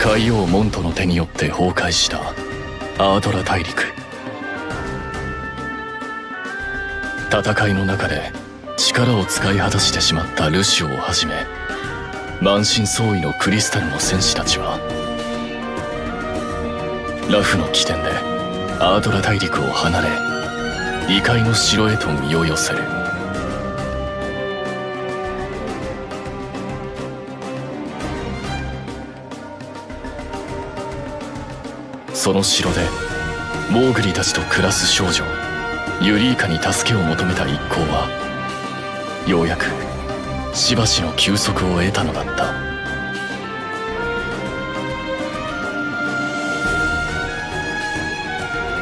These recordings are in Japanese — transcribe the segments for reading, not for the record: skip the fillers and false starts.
海王モントの手によって崩壊したアードラ大陸。戦いの中で力を使い果たしてしまったルシオをはじめ、満身創痍のクリスタルの戦士たちはラフの起点でアードラ大陸を離れ、異界の城へと身を寄せる。その城でモーグリたちと暮らす少女ユリーカに助けを求めた一行は、ようやくしばしの休息を得たのだった。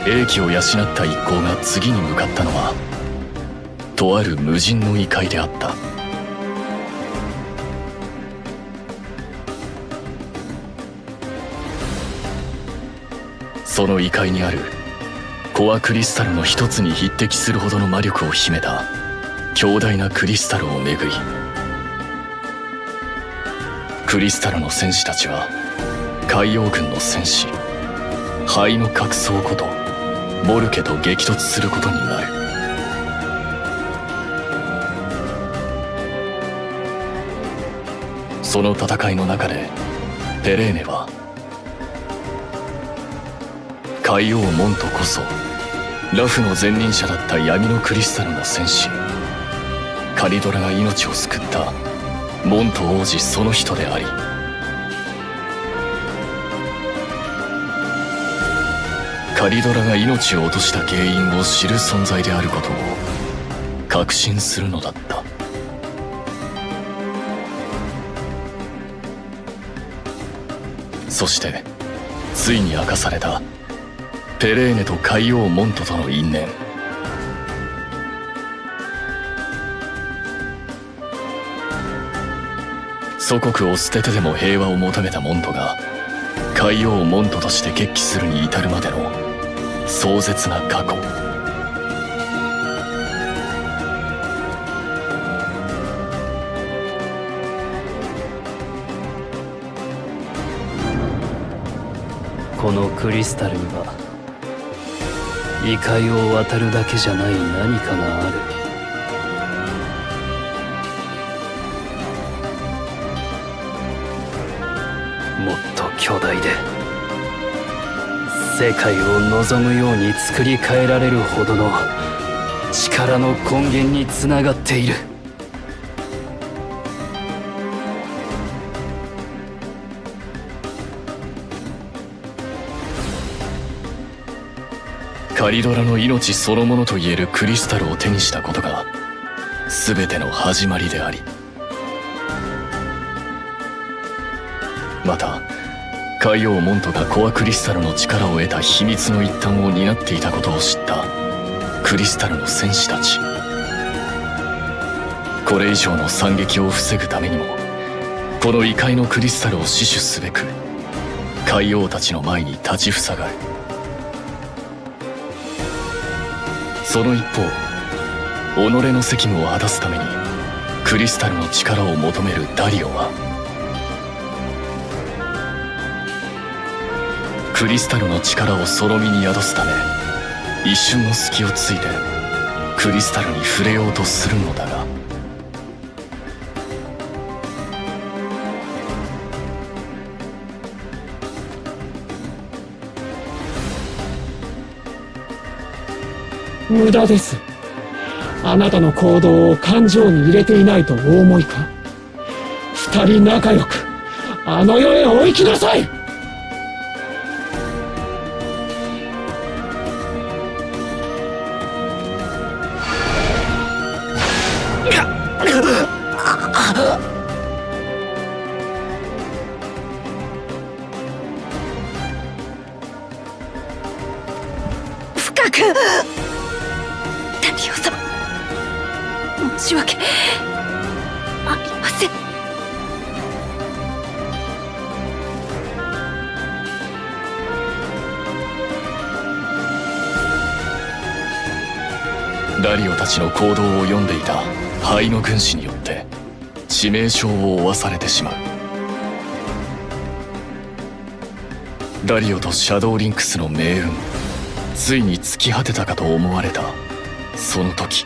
英気を養った一行が次に向かったのは、とある無人の異界であった。その異界にあるコアクリスタルの一つに匹敵するほどの魔力を秘めた強大なクリスタルをめぐり、クリスタルの戦士たちは海王軍の戦士灰の角層ことボルケと激突することになる。その戦いの中でペレーネは、海王モントこそラフの前任者だった闇のクリスタルの戦士カリドラが命を救ったモント王子その人であり、カリドラが命を落とした原因を知る存在であることを確信するのだった。そしてついに明かされたペレーネと海王モントとの因縁。祖国を捨ててでも平和を求めたモントが海王モントとして決起するに至るまでの壮絶な過去。このクリスタルには異界を渡るだけじゃない何かがある。もっと巨大で世界を望むように作り変えられるほどの力の根源につながっている。カリドラの命そのものといえるクリスタルを手にしたことが全ての始まりであり、また海王モントがコアクリスタルの力を得た秘密の一端を担っていたことを知ったクリスタルの戦士たち。これ以上の惨劇を防ぐためにも、この異界のクリスタルを死守すべく海王たちの前に立ちふさがる。その一方、己の責務を果たすためにクリスタルの力を求めるダリオは、クリスタルの力をその身に宿すため一瞬の隙をついてクリスタルに触れようとするのだが、無駄です。あなたの行動を感情に入れていないとお思いか。二人仲良くあの世へお行きなさい。深くダリオ様、申し訳ありません。ダリオたちの行動を読んでいた灰の軍師によって致命傷を負わされてしまう。ダリオとシャドウリンクスの命運、ついに尽き果てたかと思われたその時、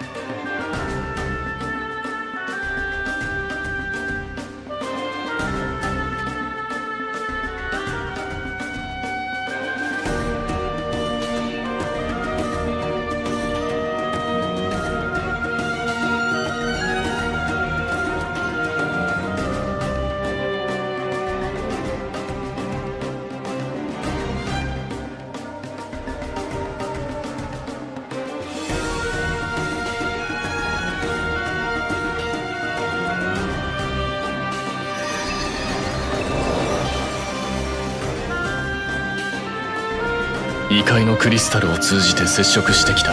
異界のクリスタルを通じて接触してきた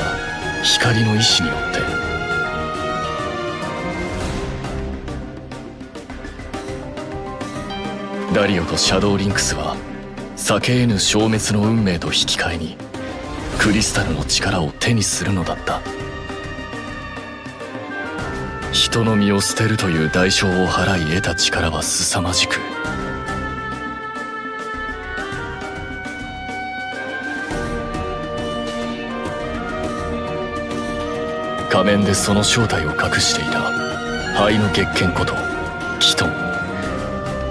光の意志によってダリオとシャドウリンクスは避け得ぬ消滅の運命と引き換えにクリスタルの力を手にするのだった。人の身を捨てるという代償を払い得た力は凄まじく、仮面でその正体を隠していた灰の月剣ことキトン、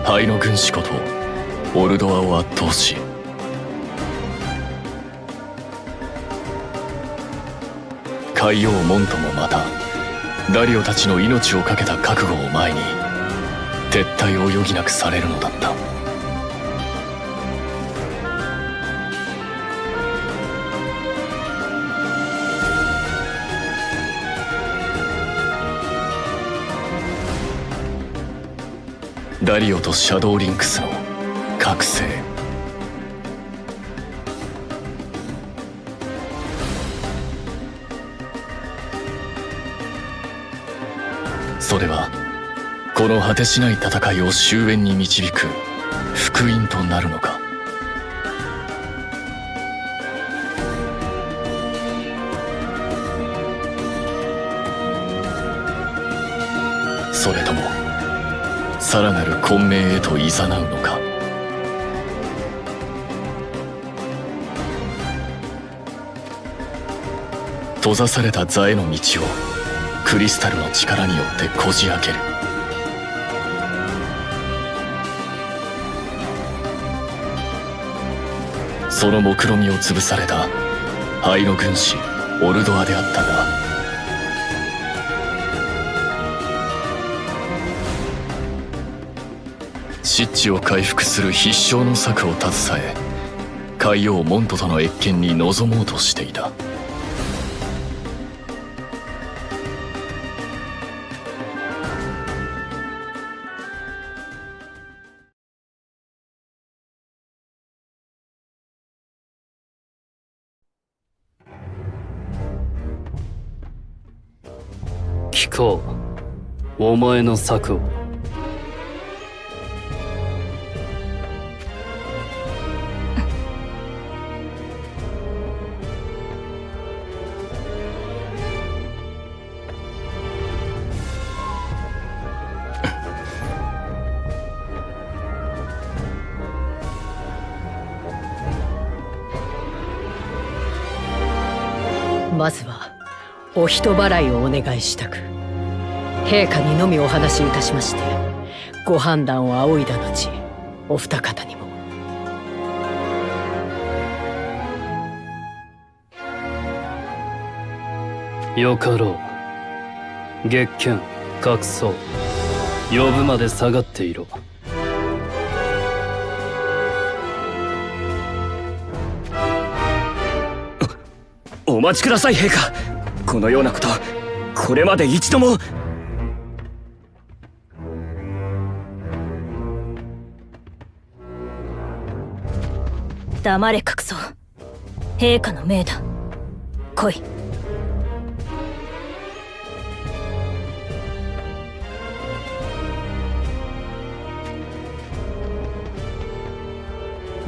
灰の軍師ことオルドアを圧倒し、海王モントもまたダリオたちの命を懸けた覚悟を前に撤退を余儀なくされるのだった。ダリオとシャドウリンクスの覚醒。それはこの果てしない戦いを終焉に導く福音となるのか。それともさらなる混迷へと誘うのか。閉ざされた座への道をクリスタルの力によってこじ開ける。その目論見を潰された灰の軍師オルドアであったが、失地を回復する必勝の策を携え、海王モントとの謁見に臨もうとしていた。聞こう、お前の策を。まずはお人払いをお願いしたく、陛下にのみお話しいたしまして、ご判断を仰いだ後、お二方にも。よかろう。月剣、覚醒、呼ぶまで下がっていろ。お待ちください陛下。このようなことこれまで一度も。黙れ覚醒。陛下の命だ。来い。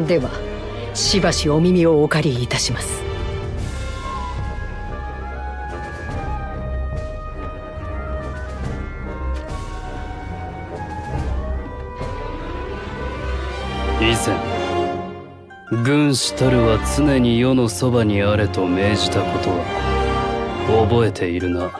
ではしばしお耳をお借りいたします。以前軍師たるは常に世のそばにあれと命じたことは覚えているな。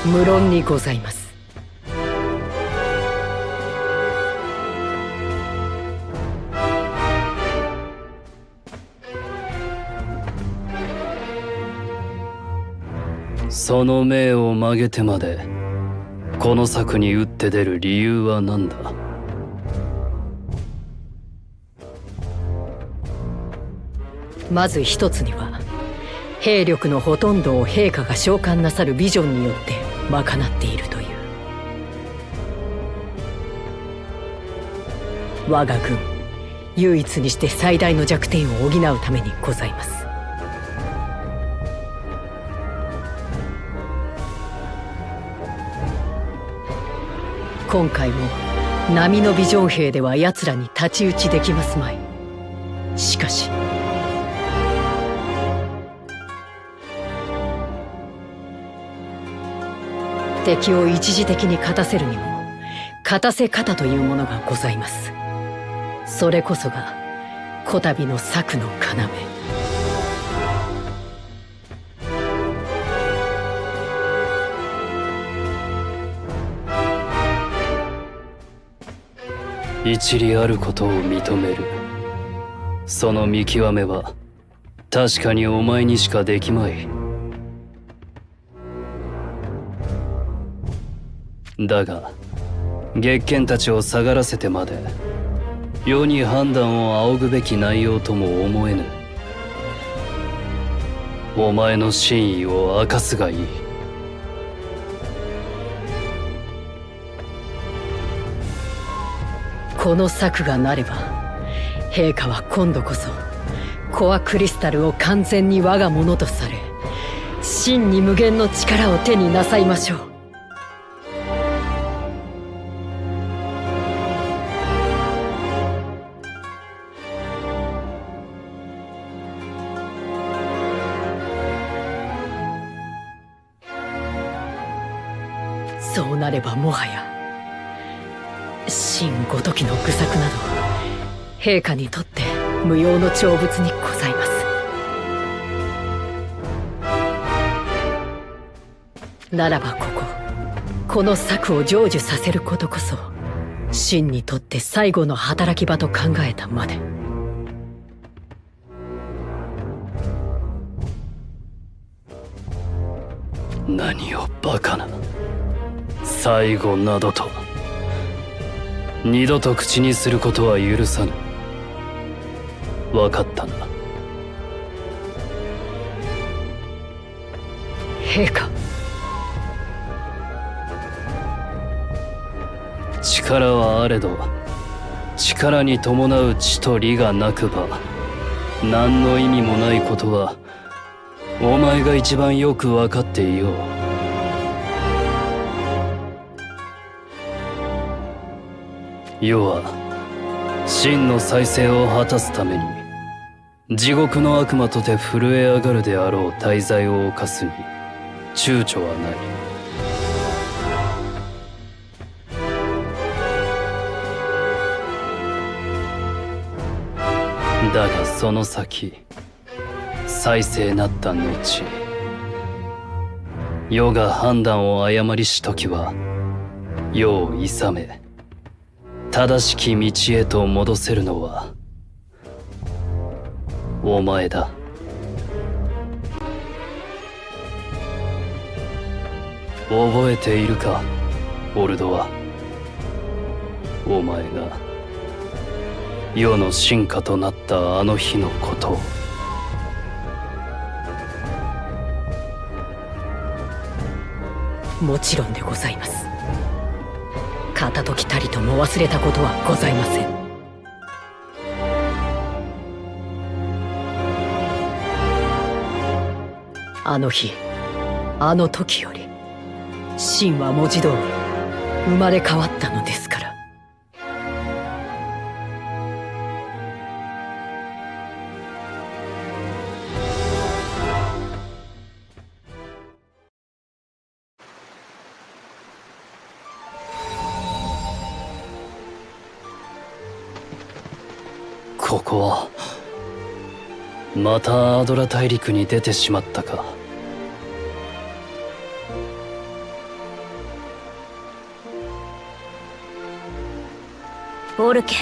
無論にございます。その命を曲げてまでこの策に打って出る理由は何だ。まず一つには兵力のほとんどを陛下が召喚なさるビジョンによって賄っているという。我が軍唯一にして最大の弱点を補うためにございます。今回も並のビジョン兵では奴らに太刀打ちできますまい。しかし敵を一時的に勝たせるにも勝たせ方というものがございます。それこそがこたびの策の要。一理あることを認める。その見極めは確かにお前にしかできまい。だが月剣たちを下がらせてまで世に判断を仰ぐべき内容とも思えぬ。お前の真意を明かすがいい。この策がなれば陛下は今度こそコアクリスタルを完全に我がものとされ真に無限の力を手になさいましょう。そうなればもはや真ごときの愚策など陛下にとって無用の長物にございます。ならばこの策を成就させることこそ真にとって最後の働き場と考えたまで。何をバカな。最後などと二度と口にすることは許さぬ。分かったな。陛下。力はあれど力に伴う知と理がなくば何の意味もないことはお前が一番よく分かっていよう。世は真の再生を果たすために地獄の悪魔とて震え上がるであろう大罪を犯すに躊躇はない。だがその先再生なった後世が判断を誤りし時は世をいさめ正しき道へと戻せるのはお前だ。覚えているかオルドは。お前が世の進化となったあの日のことを。もちろんでございます。片時たりとも忘れたことはございません。あの日あの時より真は文字通り生まれ変わったのですから。ここはまたアードラ大陸に出てしまったか。ボルケ、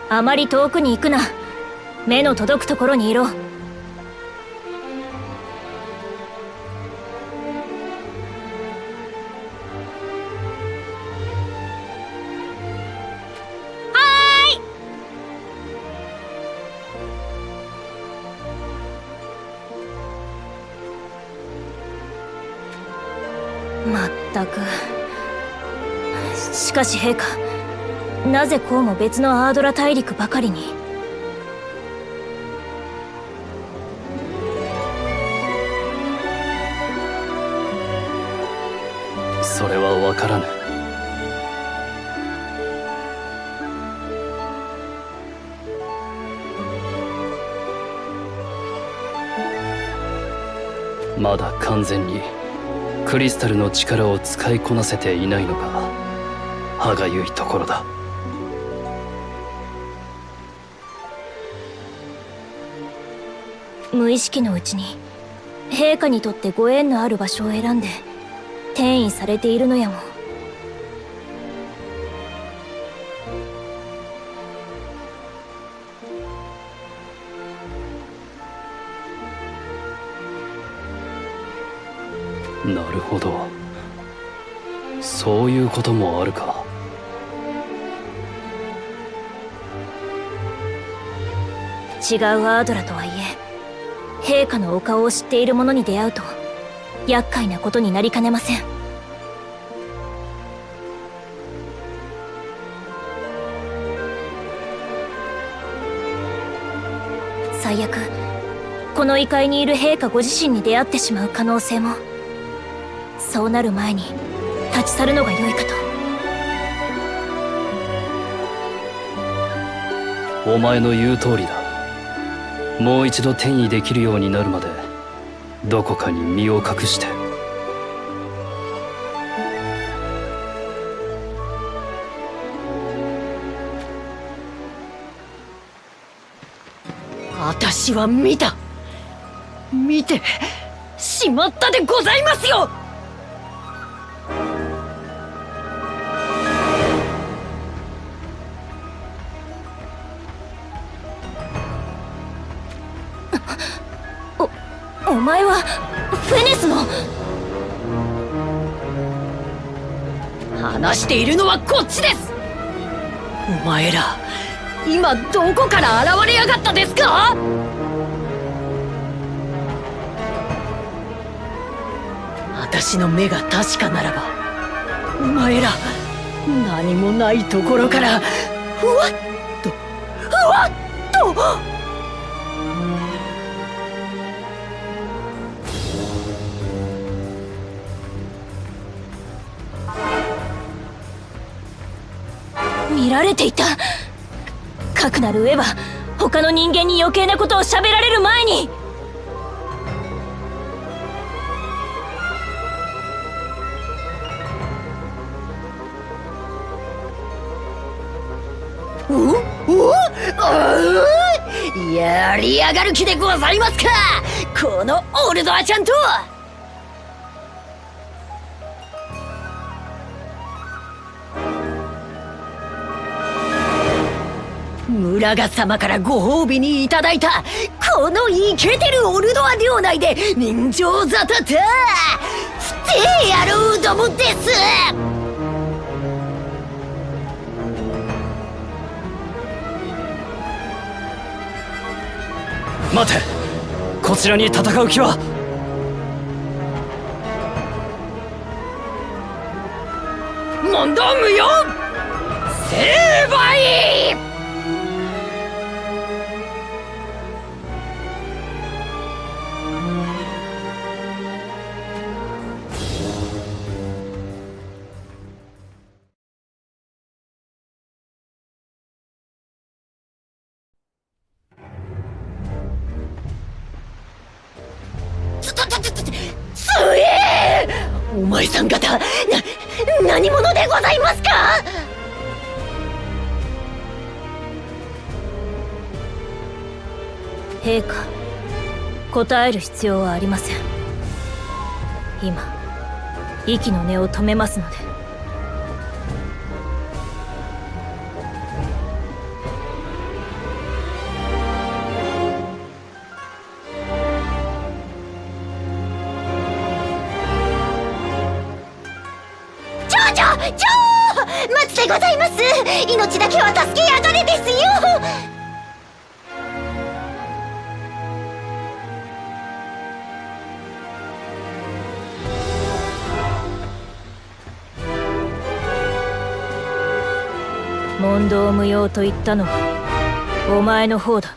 あまり遠くに行くな。目の届くところにいろ。まったく。しかし陛下、なぜこうも別のアードラ大陸ばかりに。それは分からぬ。まだ完全にクリスタルの力を使いこなせていないのが歯がゆいところだ。無意識のうちに陛下にとってご縁のある場所を選んで転移されているのやも。なるほど、そういうこともあるか。違うアードラとはいえ、陛下のお顔を知っている者に出会うと厄介なことになりかねません。最悪、この異界にいる陛下ご自身に出会ってしまう可能性も。そうなる前に立ち去るのが良いかと。お前の言う通りだ。もう一度転移できるようになるまでどこかに身を隠して。私は見た。見てしまったでございますよ。お前はフェネスの。話しているのはこっちです。お前ら今どこから現れやがったですか？私の目が確かならば、お前ら何もないところからふわっとふわっと。見られていた。かくなる上は他の人間に余計なことを喋られる前に。やりやがる気でございますか、このオルドアちゃんと。村が様からご褒美にいただいたこのイケてるオルドア領内で人情沙汰たしてやろうともです。待て、こちらに戦う気は。問答無用。成敗。すえー！お前さん方、何者でございますか？陛下、答える必要はありません。今息の根を止めますので。待つでございます。命だけは助けやがれですよ。問答無用と言ったのはお前の方だ。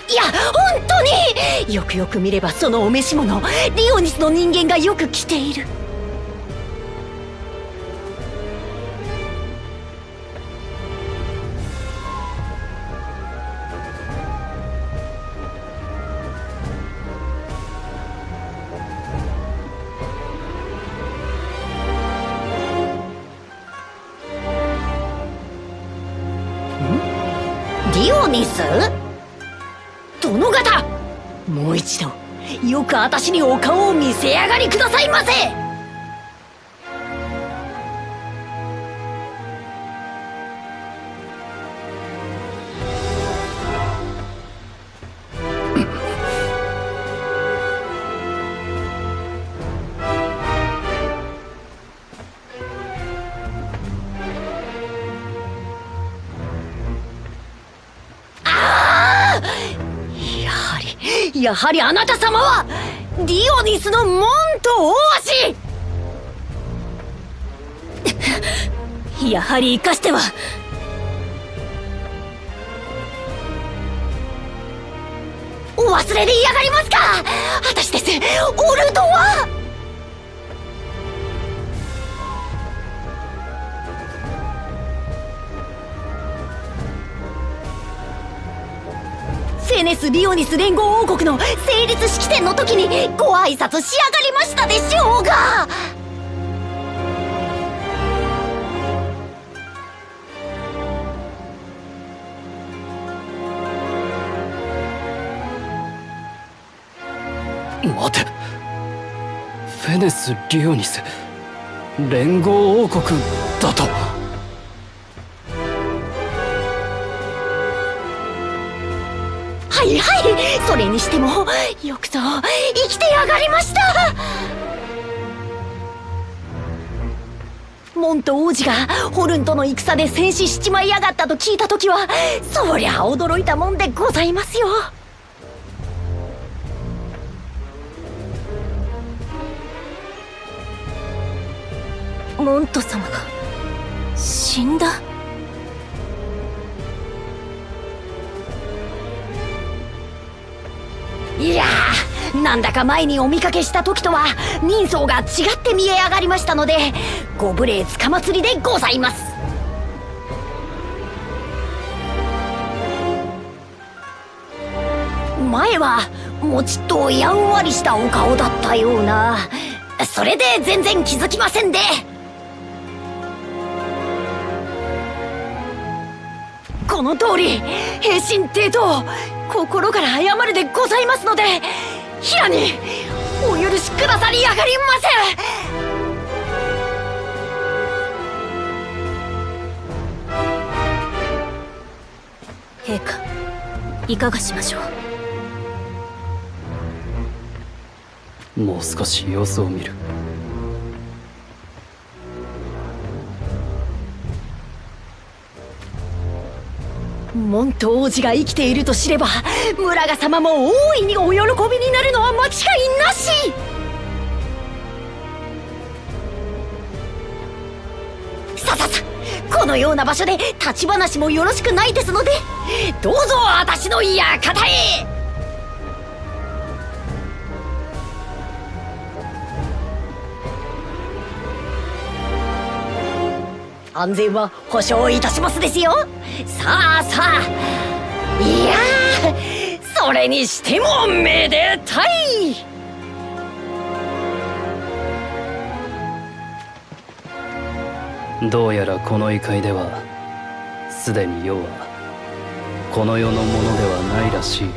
いや、本当によくよく見ればそのお召し物、リオニスの人間がよく着ている。リオニス？殿方、もう一度よく私にお顔を見せやがりくださいませ。やはりあなた様はリオニスの門と王子。やはり生かしては。お忘れで嫌がりますか。私です、オルドは。フェネス・リオニス連合王国の成立式典の時にご挨拶し上がりましたでしょうが。待て、フェネス・リオニス連合王国だと。はいはい、それにしてもよくぞ生きてやがりました。モント王子がホルンとの戦で戦死しちまいやがったと聞いた時は、そりゃ驚いたもんでございますよ。モント様が死んだ？いやー、なんだか前にお見かけした時とは人相が違って見え上がりましたので、ご無礼つかまつりでございます。前はもちっとやんわりしたお顔だったような。それで全然気づきませんで。この通り平身低頭、心から謝るでございますので、平にお許しくださりやがりませ。陛下、いかがしましょう。もう少し様子を見る。モント王子が生きていると知れば、村賀様も大いにお喜びになるのは間違いなし。さささ、このような場所で立ち話もよろしくないですので、どうぞ私の館へ。安全は保証いたしますですよ。さあさあ、いやー、それにしてもめでたい。どうやらこの異界ではすでに世はこの世のものではないらしい。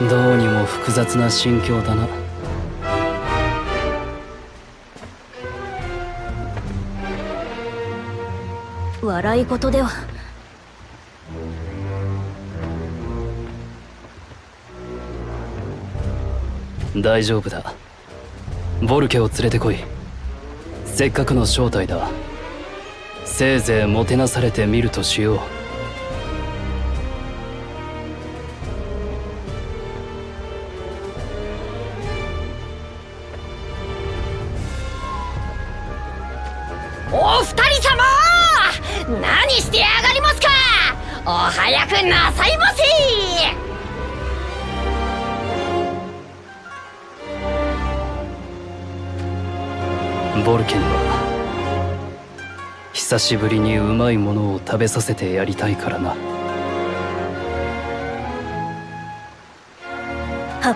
どうにも複雑な心境だな。笑い事では。大丈夫だ。ボルケを連れてこい。せっかくの招待だ。せいぜいもてなされてみるとしよう。お二人様、何してやがりますか。お早くなさいませ。ボルケには久しぶりにうまいものを食べさせてやりたいからな。はっ。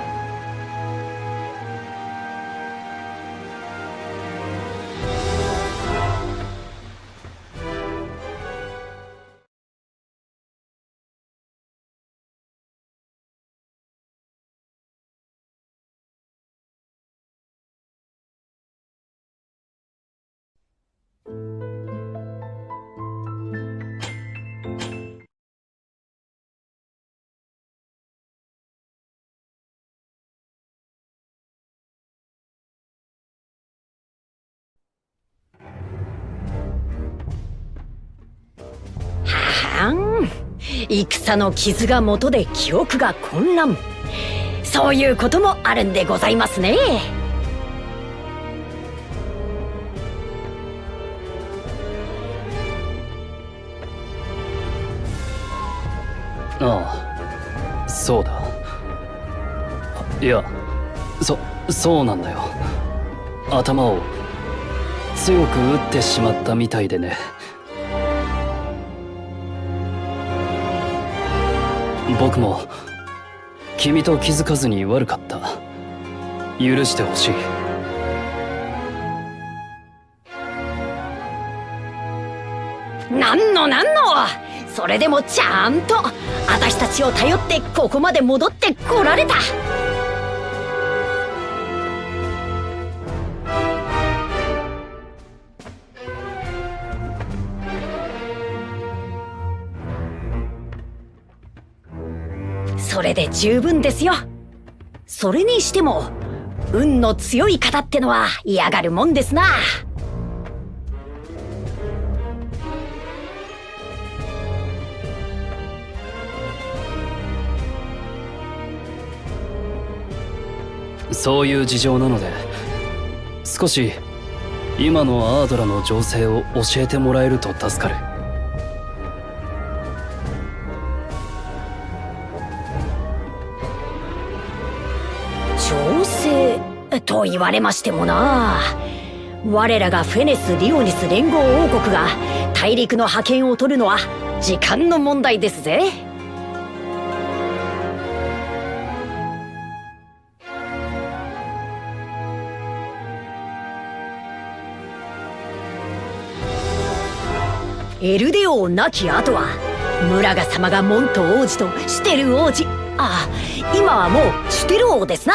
はん、戦の傷が元で記憶が混乱。そういうこともあるんでございますね。ああ、そうだ。いや、そうなんだよ。頭を強く打ってしまったみたいでね。僕も君と気づかずに悪かった。許してほしい。なんのそれでもちゃんと私たちを頼ってここまで戻ってこられた。それで十分ですよ。それにしても運の強い方ってのは嫌がるもんですな。そういう事情なので、少し今のアードラの情勢を教えてもらえると助かる。情勢と言われましてもな。我らがフェネス・リオニス連合王国が大陸の覇権を取るのは時間の問題ですぜ。エルデ王亡き後はムラガ様がモント王子とシュテル王子、今はもうシュテル王ですな。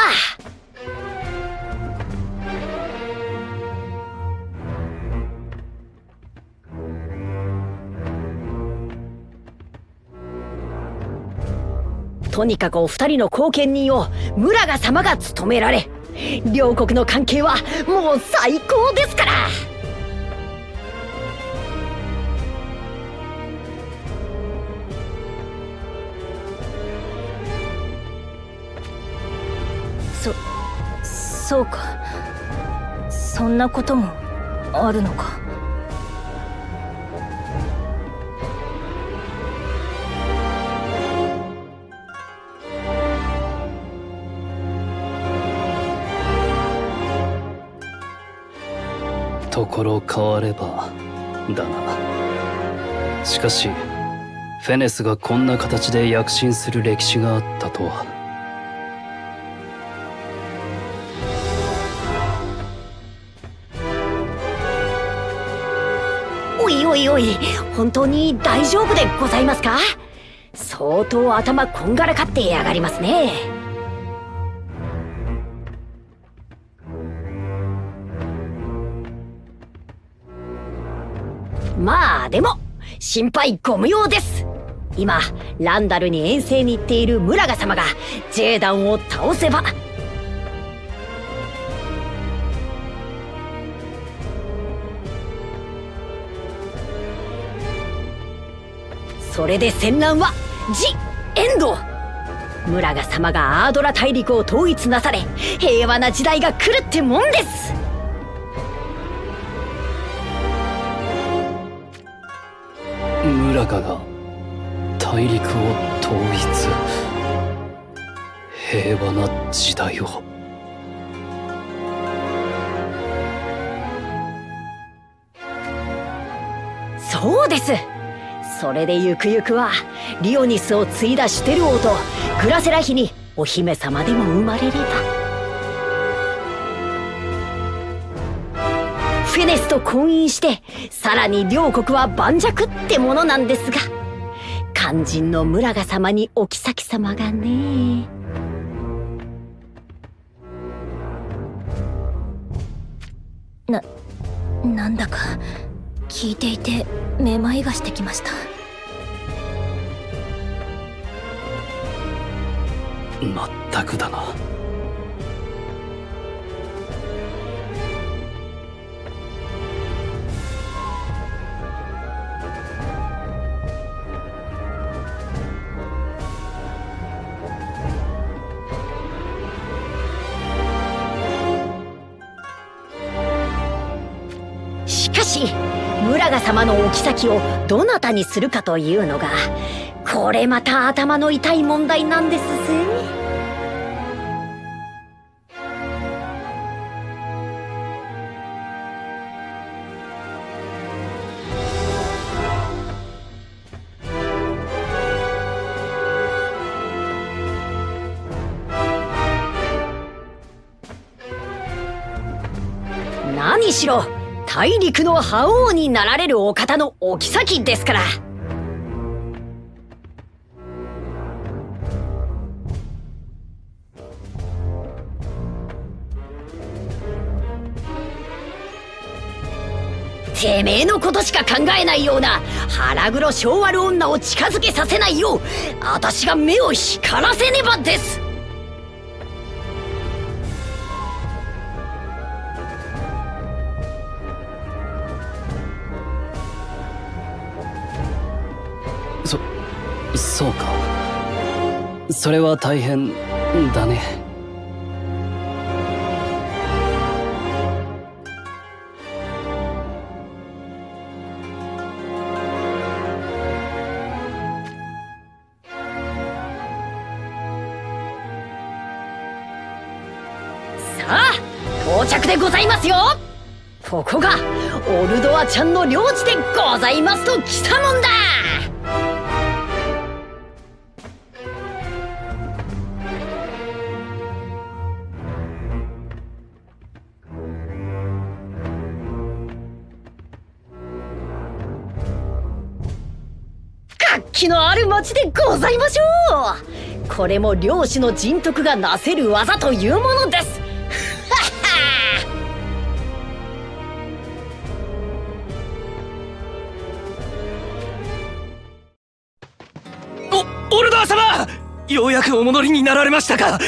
とにかくお二人の後見人をムラガ様が務められ、両国の関係はもう最高ですから。そうか。そんなこともあるのか。ところ変わればだな。しかしフェネスがこんな形で躍進する歴史があったとは。おいおいおい、本当に大丈夫でございますか？相当頭こんがらかってやがりますね。まあでも心配ご無用です。今ランダルに遠征に行っているムラガ様がジェーダンを倒せば、それで戦乱はジ・エンド。ムラガ様がアードラ大陸を統一なされ、平和な時代が来るってもんです。ムラガが大陸を統一、平和な時代を。そうです。それでゆくゆくはリオニスを継いだシュテル王とグラセラ妃にお姫様でも生まれれば、フェネスと婚姻してさらに両国は盤石ってものなんですが、肝心のムラガ様にお妃様がね。なんだか聞いていてめまいがしてきました。まったくだな。しかしムラガ様のお妃をどなたにするかというのが、これまた頭の痛い問題なんですぜ。何しろ大陸の覇王になられるお方のお妃ですから。てめえのことしか考えないような腹黒性悪女を近づけさせないよう、私が目を光らせねばです。そうか。それは大変だね。さあ到着でございますよ。ここがオルドアちゃんの領地でございますときたもんだ。活気のある町でございましょう。これも領主の人徳がなせる技というものです。オルダー様、ようやくお戻りになられましたか。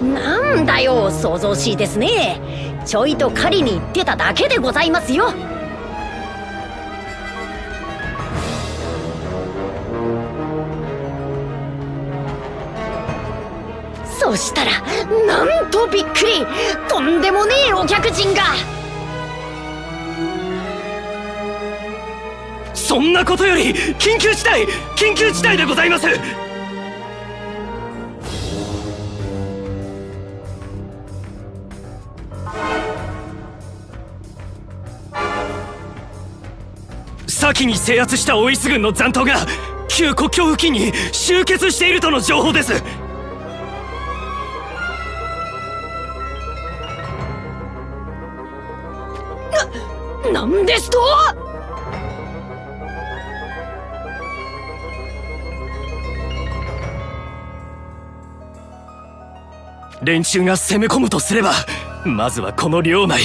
なんだよ、騒々しいですね。ちょいと狩りに行ってただけでございますよ。そしたらなんとびっくり、とんでもねえお客人が。そそんなことより緊急事態でございます。先に制圧したオイス軍の残党が旧国境付近に集結しているとの情報です。なんですと？連中が攻め込むとすれば、まずはこの領内。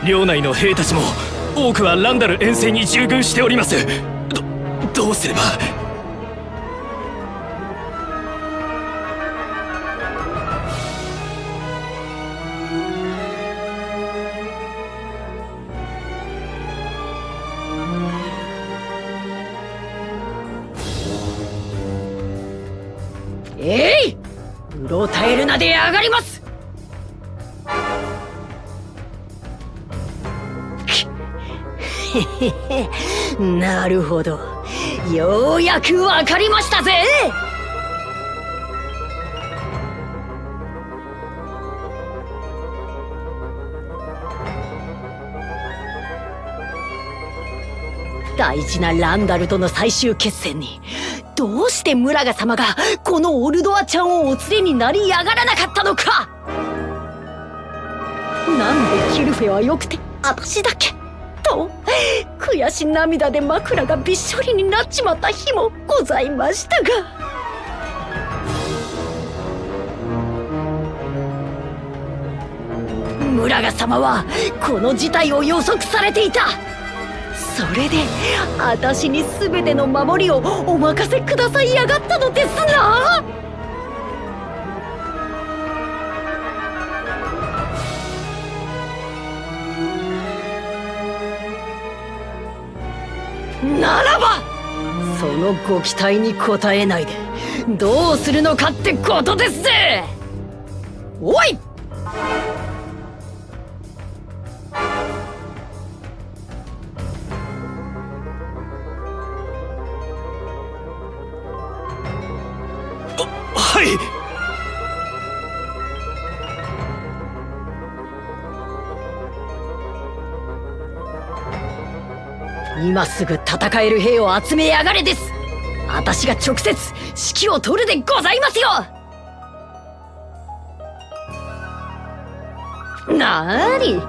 領内の兵たちも多くはランダル遠征に従軍しております。どうすれば。うろたえるなで上がります。なるほど、ようやくわかりましたぜ。大事なランダルとの最終決戦にどうしてムラガ様がこのオルドアちゃんをお連れになりやがらなかったのか。なんでキルフェはよくて私だけと悔し涙で枕がびっしょりになっちまった日もございましたが、ムラガ様はこの事態を予測されていた。それで私に全ての守りをお任せくださいやがったのですな。ならばそのご期待に応えないでどうするのかってことですぜ。おい！はい。今すぐ戦える兵を集めやがれです。私が直接指揮を取るでございますよ。なーに、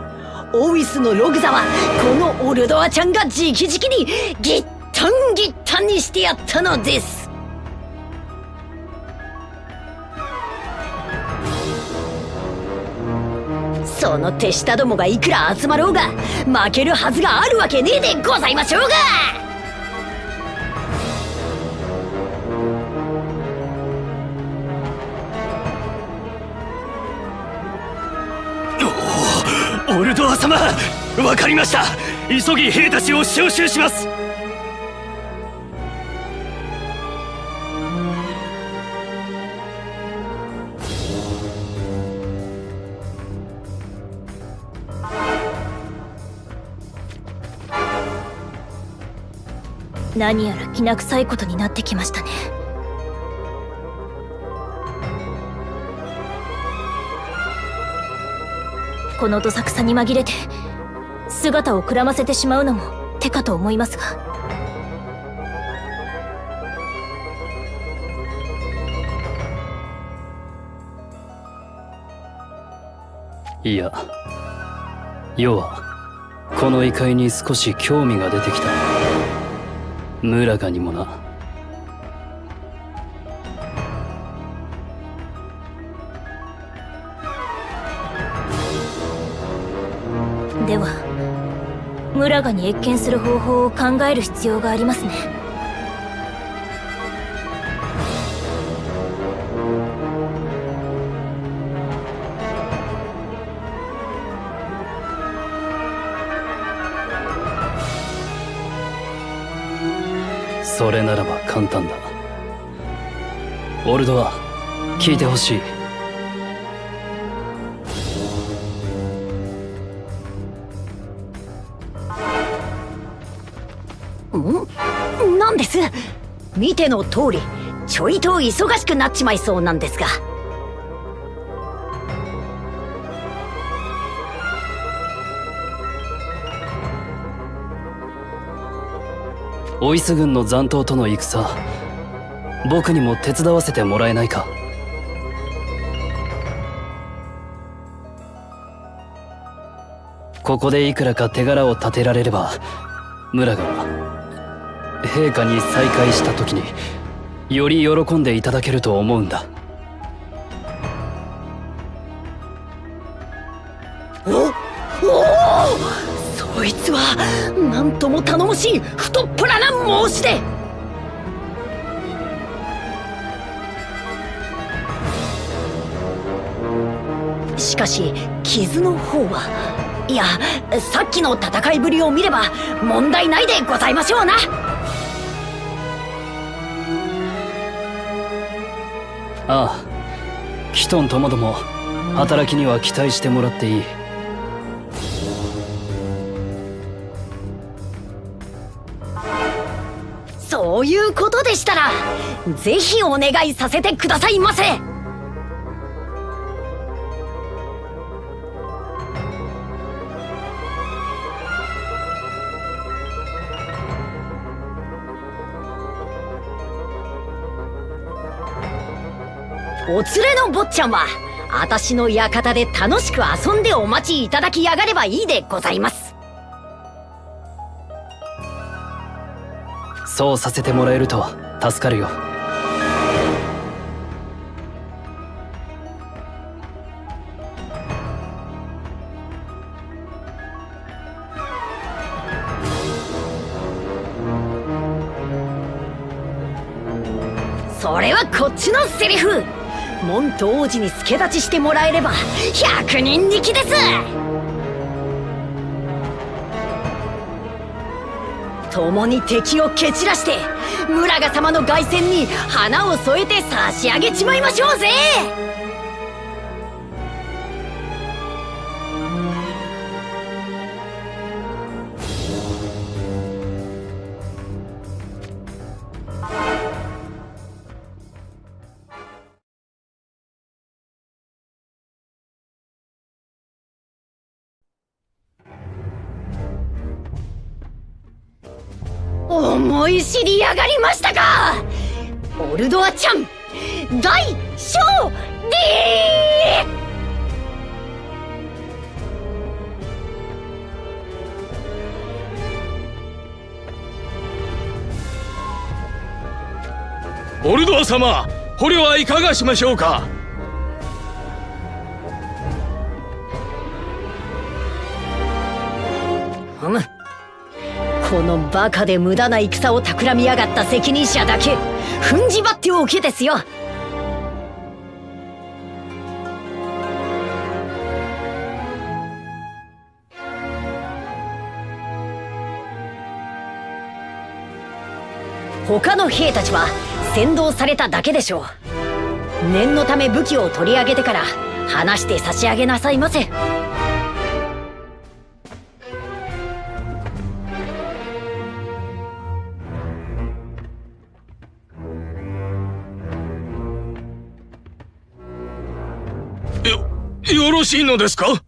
オウイスのログザはこのオルドアちゃんが直々にギッタンギッタンにしてやったのです。その手下どもがいくら集まろうが負けるはずがあるわけねえでございましょうが。オルドア様、わかりました。急ぎ兵たちを招集します。何やらきな臭いことになってきましたね。このどさくさに紛れて姿をくらませてしまうのも手かと思いますが。いや、要はこの異界に少し興味が出てきた。ムラガにもな。ではムラガに謁見する方法を考える必要がありますね。それならば簡単だ。オルドは聞いてほしい。なんです？見ての通りちょいと忙しくなっちまいそうなんですが。オイス軍の残党との戦、僕にも手伝わせてもらえないか。ここでいくらか手柄を立てられれば、村が陛下に再会した時により喜んでいただけると思うんだ。そいつはなんとも頼もしい太っ腹な申し出。しかし傷の方はいや、さっきの戦いぶりを見れば問題ないでございましょうな。ああ、キトンともども働きには期待してもらっていい。そういうことでしたらぜひお願いさせてくださいませ。お連れの坊ちゃんは私の館で楽しく遊んでお待ちいただきやがればいいでございます。そうさせてもらえると助かるよ。それはこっちのセリフ。門と王子に助太刀してもらえれば100人力です。共に敵を蹴散らして村賀様の凱旋に花を添えて差し上げちまいましょうぜ。思い知りやがりましたか、オルドアちゃん。大勝利。オルドア様、捕虜はいかがしましょうか。このバカで無駄な戦を企みやがった責任者だけ踏んじばっておけですよ。他の兵たちは先導されただけでしょう。念のため武器を取り上げてから話して差し上げなさいませ。よろしいのですか。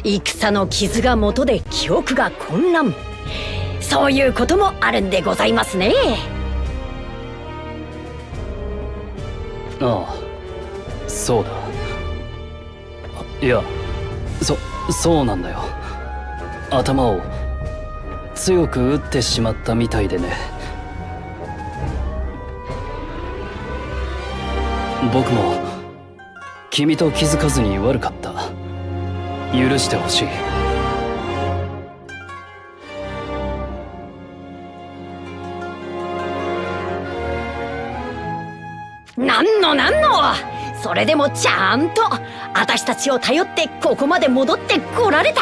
戦の傷が元で記憶が混乱。そういうこともあるんでございますね。ああ、そうだ。いや、そうなんだよ。頭を強く打ってしまったみたいでね。僕も君と気づかずに悪かった。許してほしい。なんのそれでもちゃんと私たちを頼ってここまで戻ってこられた。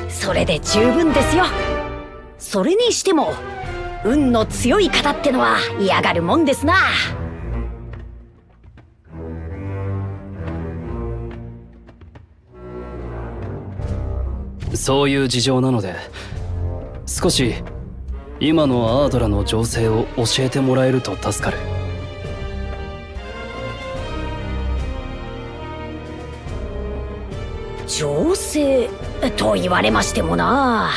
それで十分ですよ。それにしても運の強い方ってのは嫌がるもんですな。そういう事情なので、少し今のアードラの情勢を教えてもらえると助かる。情勢と言われましてもな。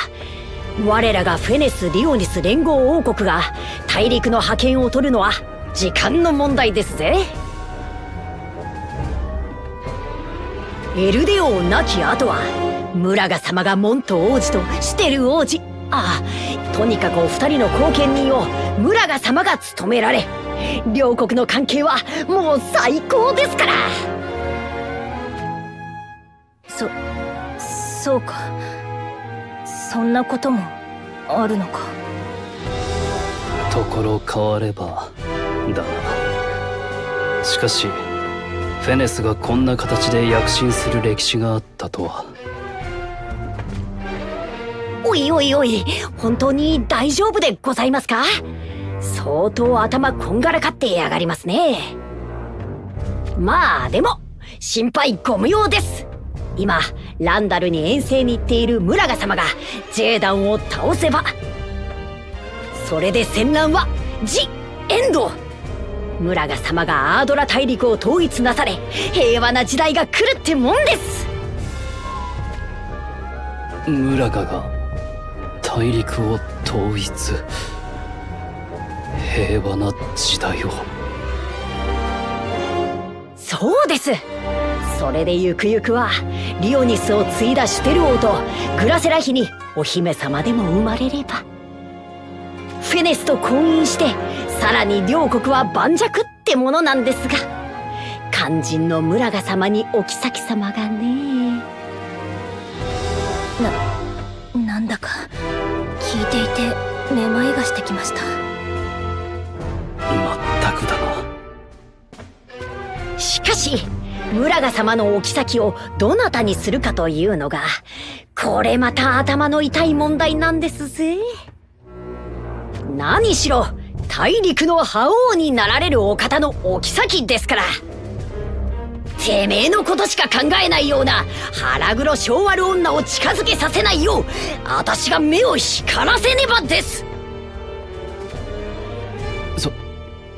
我らがフェネス・リオニス連合王国が大陸の覇権を取るのは時間の問題ですぜ。エルデ王亡き後はムラガ様がモント王子とシテル王子、とにかくお二人の後見人をムラガ様が務められ、両国の関係はもう最高ですから。そうか。そんなこともあるのか。ところ変わればだな。しかしフェネスがこんな形で躍進する歴史があったとは。おい、本当に大丈夫でございますか？相当頭こんがらかってやがりますね。まあでも心配ご無用です。今ランダルに遠征に行っているムラガ様がジェーダンを倒せば、それで戦乱はエンド。ムラガ様がアードラ大陸を統一なされ、平和な時代が来るってもんです。ムラガが大陸を統一、平和な時代を。そうです。それでゆくゆくはリオニスを継いだシュテル王とグラセラ妃にお姫様でも生まれれば、フェネスと婚姻してさらに両国は盤石ってものなんですが、肝心のムラガ様にお妃様がね。なんだか聞いていてめまいがしてきました。まったくだな。しかしムラガ様のお妃をどなたにするかというのが、これまた頭の痛い問題なんですぜ。何しろ大陸の覇王になられるお方のお妃ですから。てめえのことしか考えないような腹黒性悪女を近づけさせないよう、私が目を光らせねばです。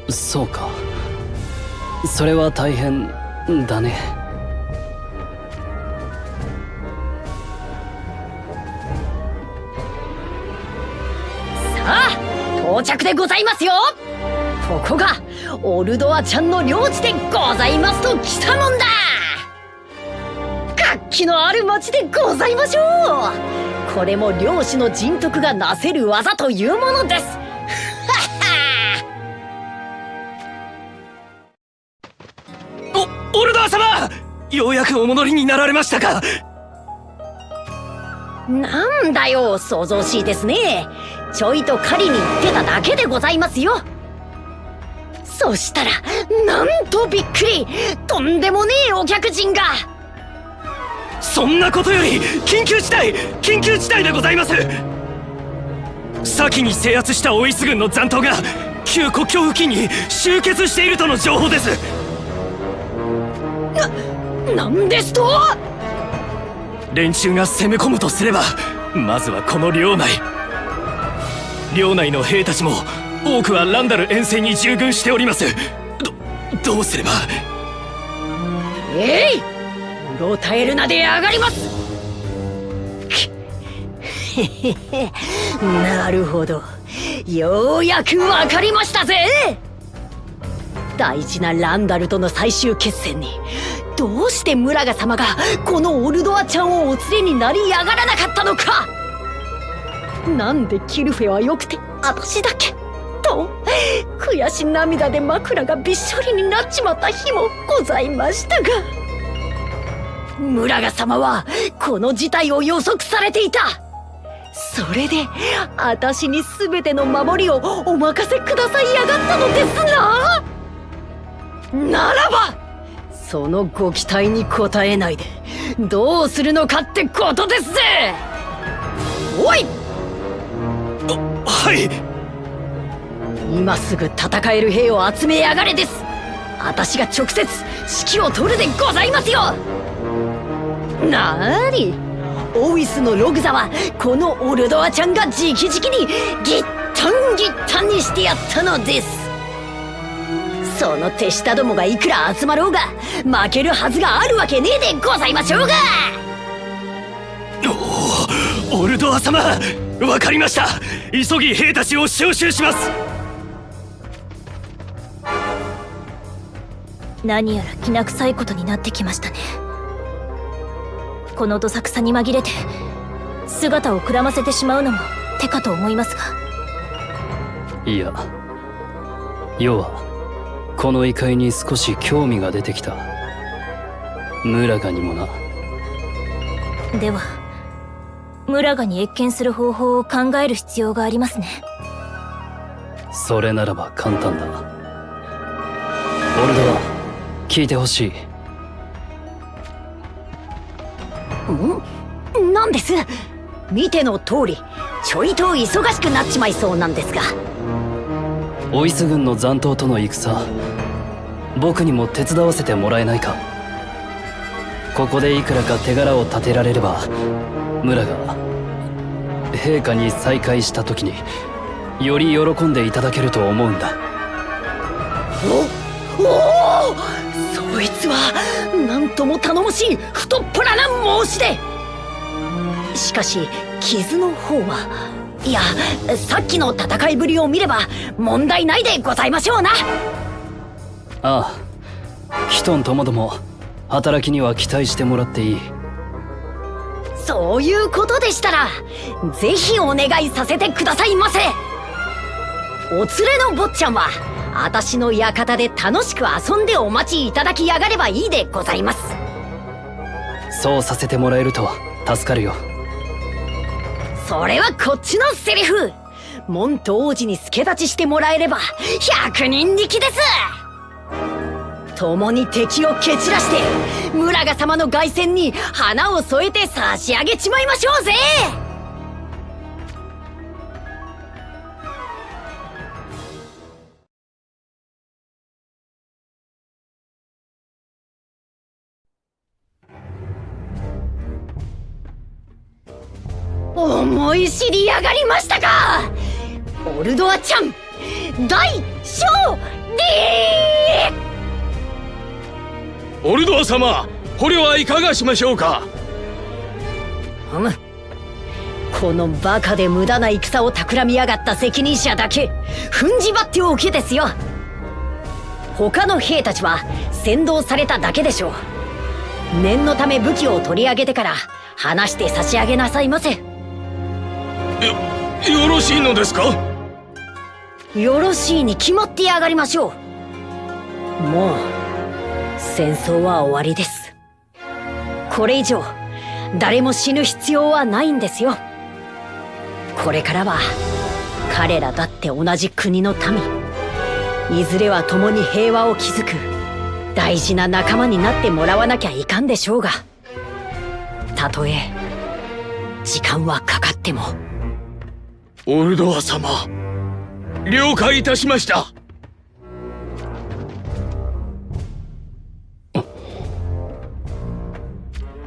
そうか。それは大変だね。さあ到着でございますよ。ここがオルドアちゃんの領地でございますときたもんだ。活気のある町でございましょう。これも領主の人徳がなせる技というものです。オルダー様、ようやくお戻りになられましたか。なんだよ、騒々しいですね。ちょいと狩りに行ってただけでございますよ。そしたらなんとびっくり、とんでもねえお客人が。そんなことより緊急事態でございます。先に制圧したオイス軍の残党が旧国境付近に集結しているとの情報です。なんですと？連中が攻め込むとすれば、まずはこの領内の兵たちも多くはランダル遠征に従軍しております。どうすれば。うろたえるなで上がります。なるほど、ようやくわかりましたぜ。大事なランダルとの最終決戦にどうしてムラガ様がこのオルドアちゃんをお連れになりやがらなかったのか。なんでキルフェは良くて私だけと悔し涙で枕がびっしょりになっちまった日もございましたが、村賀様はこの事態を予測されていた。それで私に全ての守りをお任せくださいやがったのですな。ならばそのご期待に応えないでどうするのかってことですぜ。おい、はい。今すぐ戦える兵を集めやがれです。私が直接指揮を取るでございますよ。なーに、オウイスのログザはこのオルドアちゃんが直々にギッタンギッタンにしてやったのです。その手下どもがいくら集まろうが負けるはずがあるわけねえでございましょうが。オルドア様、わかりました。急ぎ兵たちを招集します。何やらきな臭いことになってきましたね。このどさくさに紛れて姿をくらませてしまうのも手かと思いますが。いや、要はこの異界に少し興味が出てきた。村賀にもな。では村賀に謁見する方法を考える必要がありますね。それならば簡単だ。オルドは聞いてほしい。なんです。見ての通りちょいと忙しくなっちまいそうなんですが。オイス軍の残党との戦、僕にも手伝わせてもらえないか。ここでいくらか手柄を立てられれば村が陛下に再会した時により喜んでいただけると思うんだ。おお、そいつはなんとも頼もしい太っ腹な申し出。しかし傷の方は、いや、さっきの戦いぶりを見れば問題ないでございましょうな。ああ、ヒトンともども働きには期待してもらっていい。そういうことでしたらぜひお願いさせてくださいませ。お連れの坊ちゃんは私の館で楽しく遊んでお待ちいただきやがればいいでございます。そうさせてもらえると助かるよ。それはこっちのセリフ。門と王子に助太刀してもらえれば100人力です。共に敵を蹴散らして村賀様の凱旋に花を添えて差し上げちまいましょうぜ。思い知りやがりましたか。オルドアちゃん大勝利。オルドア様、捕虜はいかがしましょうか。このバカで無駄な戦を企みやがった責任者だけ踏んじばっておけですよ。他の兵たちは先導されただけでしょう。念のため武器を取り上げてから話して差し上げなさいませ。よろしいのですか。よろしいに決まってやがりましょう。もう戦争は終わりです。これ以上誰も死ぬ必要はないんですよ。これからは彼らだって同じ国の民、いずれは共に平和を築く大事な仲間になってもらわなきゃいかんでしょうが、たとえ時間はかかっても。オルドア様、了解いたしました。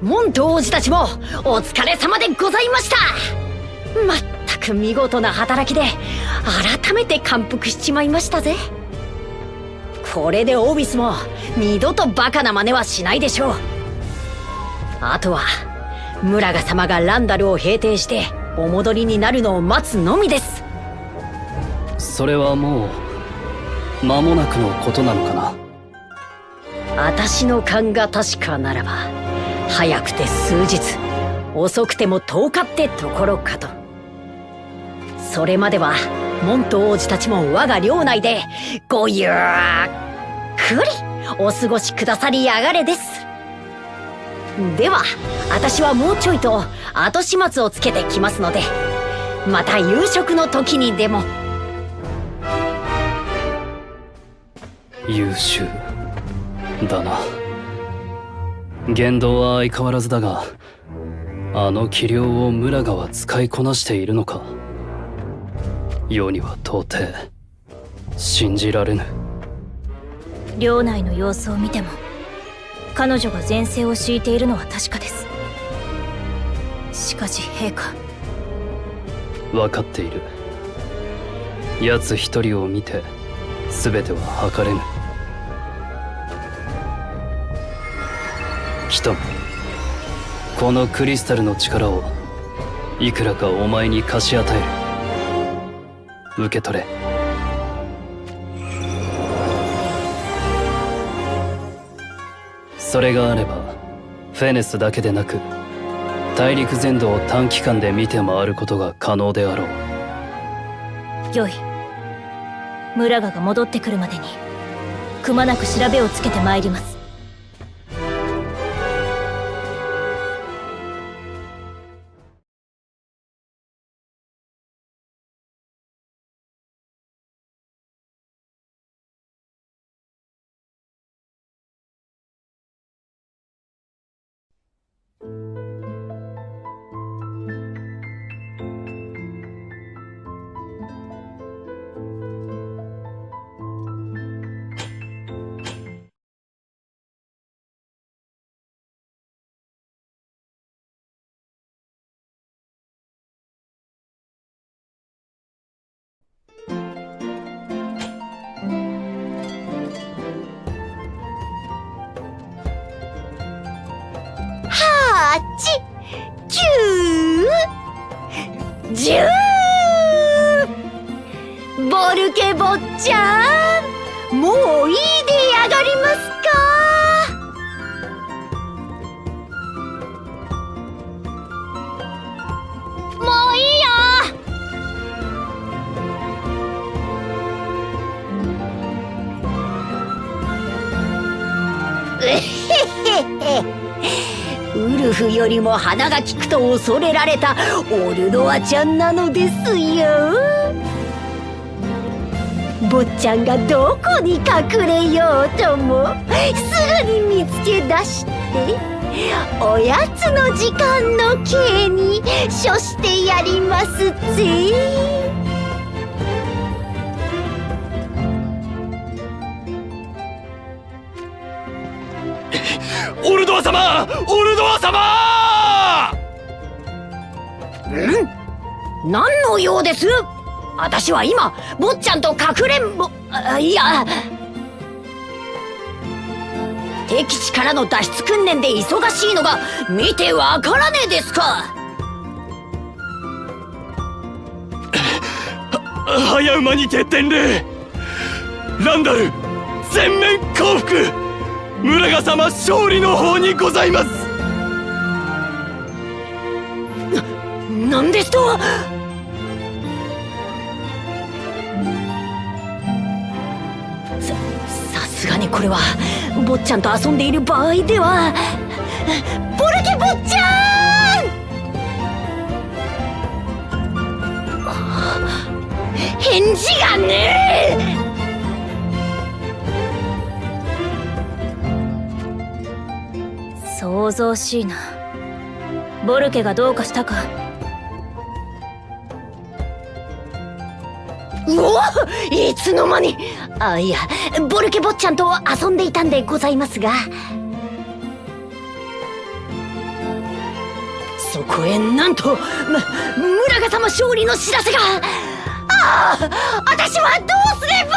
門と王子たちもお疲れ様でございました。まったく見事な働きで改めて感服しちまいましたぜ。これでオービスも二度とバカな真似はしないでしょう。あとは村賀様がランダルを平定してお戻りになるのを待つのみです。それはもう間もなくのことなのかな。私の勘が確かならば早くて数日、遅くても10日ってところかと。それまでは門と王子たちも我が領内でごゆっくりお過ごしくださりやがれです。では私はもうちょいと後始末をつけてきますので、また夕食の時にでも。優秀だな。言動は相変わらずだが、あの器量を村がは使いこなしているのか。世には到底信じられぬ。領内の様子を見ても彼女が前世を敷いているのは確かです。しかし陛下、分かっている。奴一人を見て全ては測れぬ。キトン、このクリスタルの力をいくらかお前に貸し与える。受け取れ。それがあればフェネスだけでなく大陸全土を短期間で見て回ることが可能であろう。よい。村が戻ってくるまでにくまなく調べをつけてまいります。10ボルケ坊ちゃん、もういいでやがりますか。もういいよ。ウルフよりも鼻が利くと恐れられたオルドアちゃんなのですよ。坊ちゃんがどこに隠れようともすぐに見つけ出しておやつの時間の刑に処してやりますぜ。オルドア様、オルドア様！何の用です？私は今坊ちゃんとかくれんぼ、いや、敵地からの脱出訓練で忙しいのが見てわからねえですか。早馬にて伝令。ランダル全面降伏。村賀様勝利の方にございます。なんですと。さすがにこれは坊ちゃんと遊んでいる場合では。ボルケ坊ちゃん、返事がねえ。騒々しいな。ボルケがどうかしたか。うお、いつの間に。いや、ボルケ坊ちゃんと遊んでいたんでございますが。そこへなんと村賀様勝利の知らせが。私はどうすれば。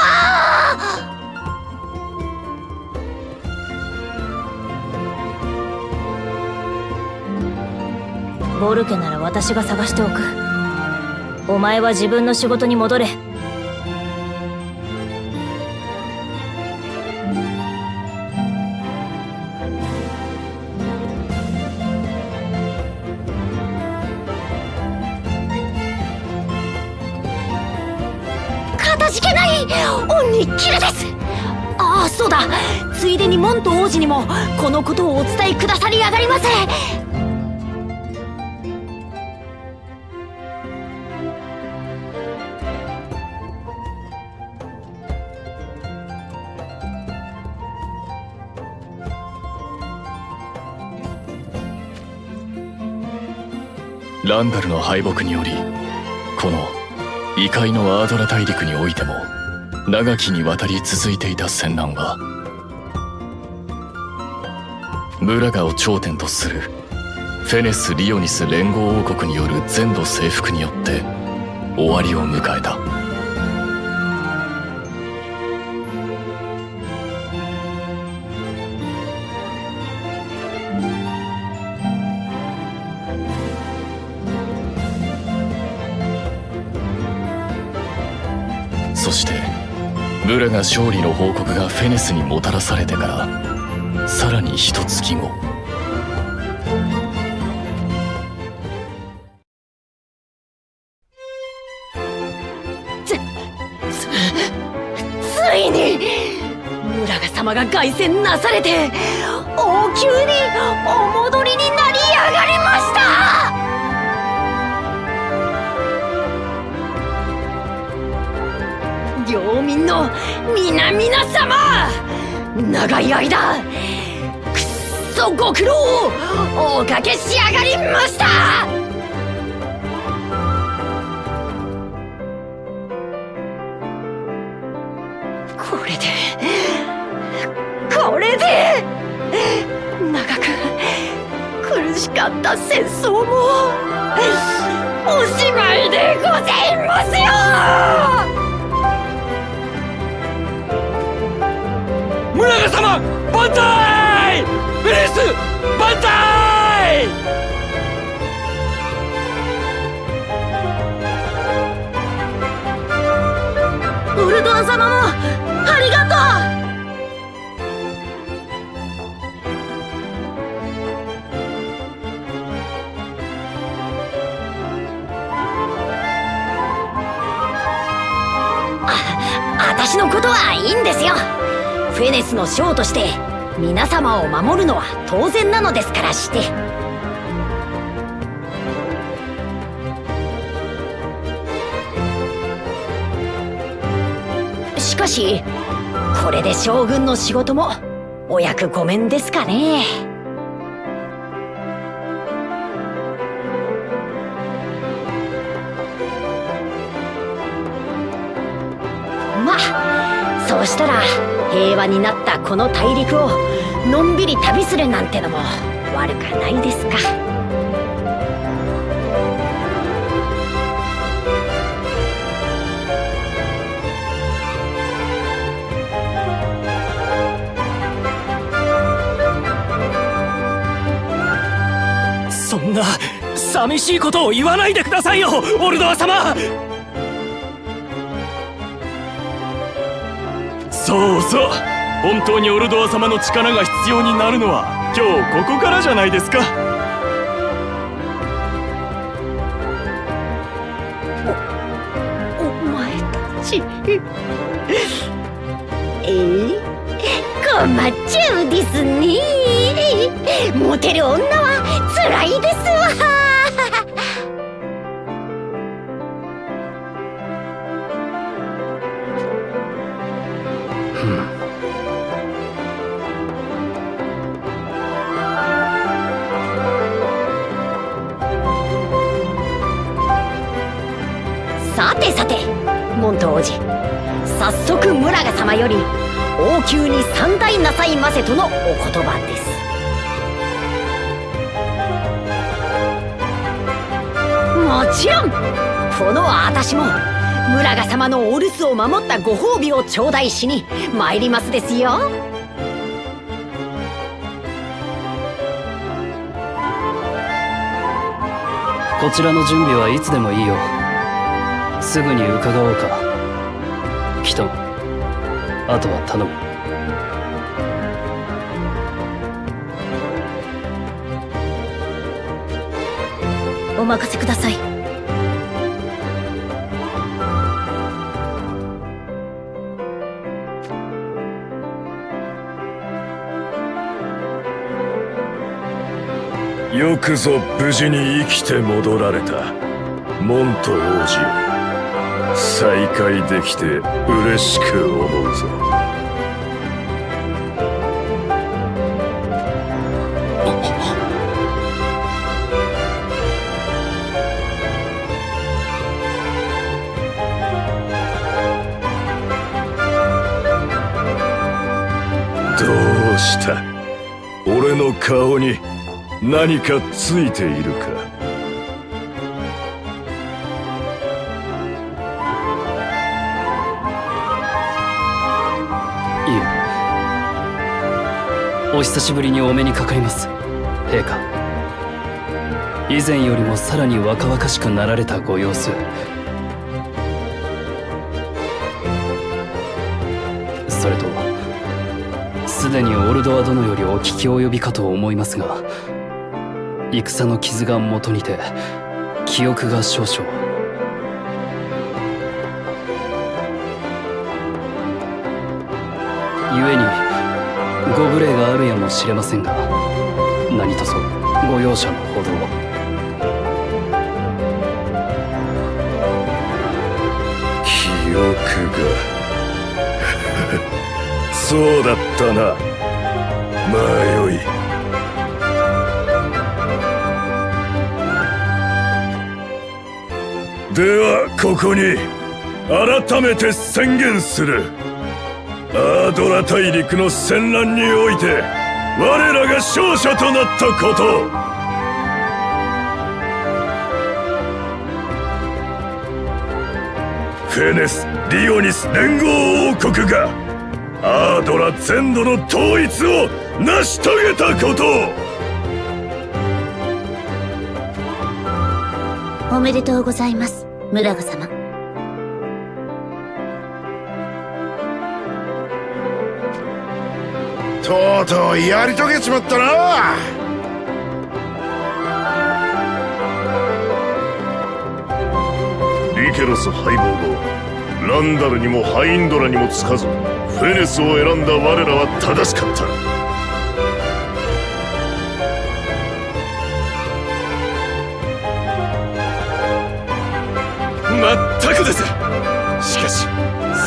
ボルケなら私が探しておく。お前は自分の仕事に戻れ。日記るです。ああ、そうだ。ついでにモント王子にもこのことをお伝えくださりやがりませ。ランダルの敗北により、この異界のアードラ大陸においても長きにわたり続いていた戦乱は、ムラガを頂点とするフェネス・リオニス連合王国による全土征服によって終わりを迎えた。そしてムラが勝利の報告がフェネスにもたらされてからさらに一月後、ついにムラガ様が凱旋なされて王宮にお戻りになりやがりました。領民の皆々様、長い間くっそご苦労をおかけしやがりました。これで長く苦しかった戦争もおしまいでございますよ。ムラガ様万歳！フェネス万歳！ウルドラ様もありがとう。私のことはいいんですよ。フェネスの将として皆様を守るのは当然なのですからして。しかしこれで将軍の仕事もお役御免ですかね。まあそうしたら平和になったこの大陸をのんびり旅するなんてのも悪かないですか。そんな寂しいことを言わないでくださいよ、オルドア様。そうそう、本当にオルドア様の力が必要になるのは今日ここからじゃないですか。お前たち困っちゃうですね。モテる女は辛いですわ。さてさて、モント王子、早速ムラガ様より王宮に参拝なさいませとのお言葉です。もちろんこの私もムラガ様のお留守を守ったご褒美を頂戴しに参りますですよ。こちらの準備はいつでもいいよ。すぐに伺おうか。キトン、あとは頼む。お任せください。よくぞ無事に生きて戻られたモント王子。再会できて嬉しく思うぞ。どうした？俺の顔に何かついているか？いえ、お久しぶりにお目にかかります、陛下。以前よりもさらに若々しくなられたご様子。それとすでにオルドア殿よりお聞き及びかと思いますが、戦の傷が元にて記憶が少々。故にご無礼があるやもしれませんが、何卒ご容赦のほどを。記憶がそうだったな。まあよい。ではここに改めて宣言する。アードラ大陸の戦乱において我らが勝者となったこと。フェネス・リオニス連合王国がアードラ全土の統一を成し遂げたこと。おめでとうございます、ムラガ様。とうとうやり遂げちまったな。リケロス敗北後、ランダルにもハインドラにもつかずフェネスを選んだ我らは正しかった。まったくです。しかし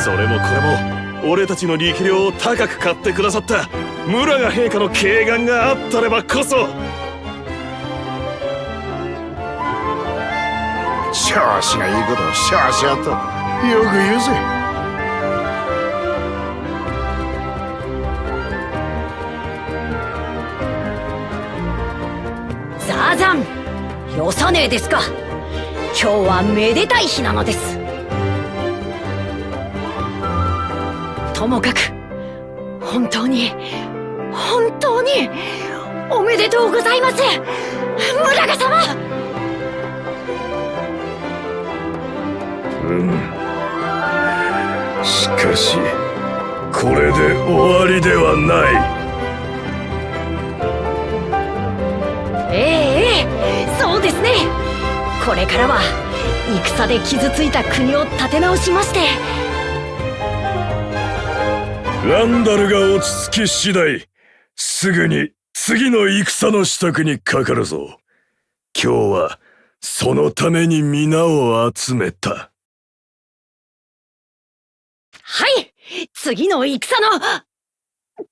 それもこれも俺たちの力量を高く買ってくださったムラガ陛下の慧眼があったればこそ。調子がいいことをシャーシャーとよく言うぜ。ザーザン、よさねえですか。今日はめでたい日なのです。ともかく本当におめでとうございます、ムラガ様。しかしこれで終わりではない。ええ、そうですね。これからは戦で傷ついた国を立て直しまして。ランダルが落ち着き次第すぐに次の戦の支度にかかるぞ。今日はそのために皆を集めた。はい、次の戦のっ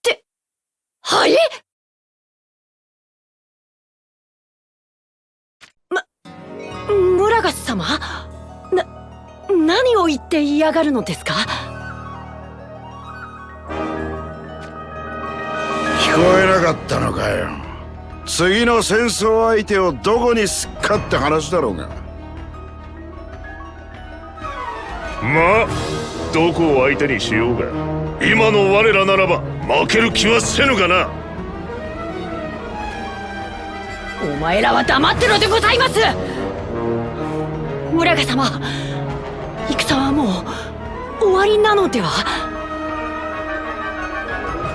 てはい。ムラガス様、何を言って嫌がるのですか。聞こえなかったのかよ。次の戦争相手をどこにすっかって話だろうが。まあどこを相手にしようが今の我らならば負ける気はせぬがな。お前らは黙ってろでございます。ムラガ様、戦はもう終わりなのでは。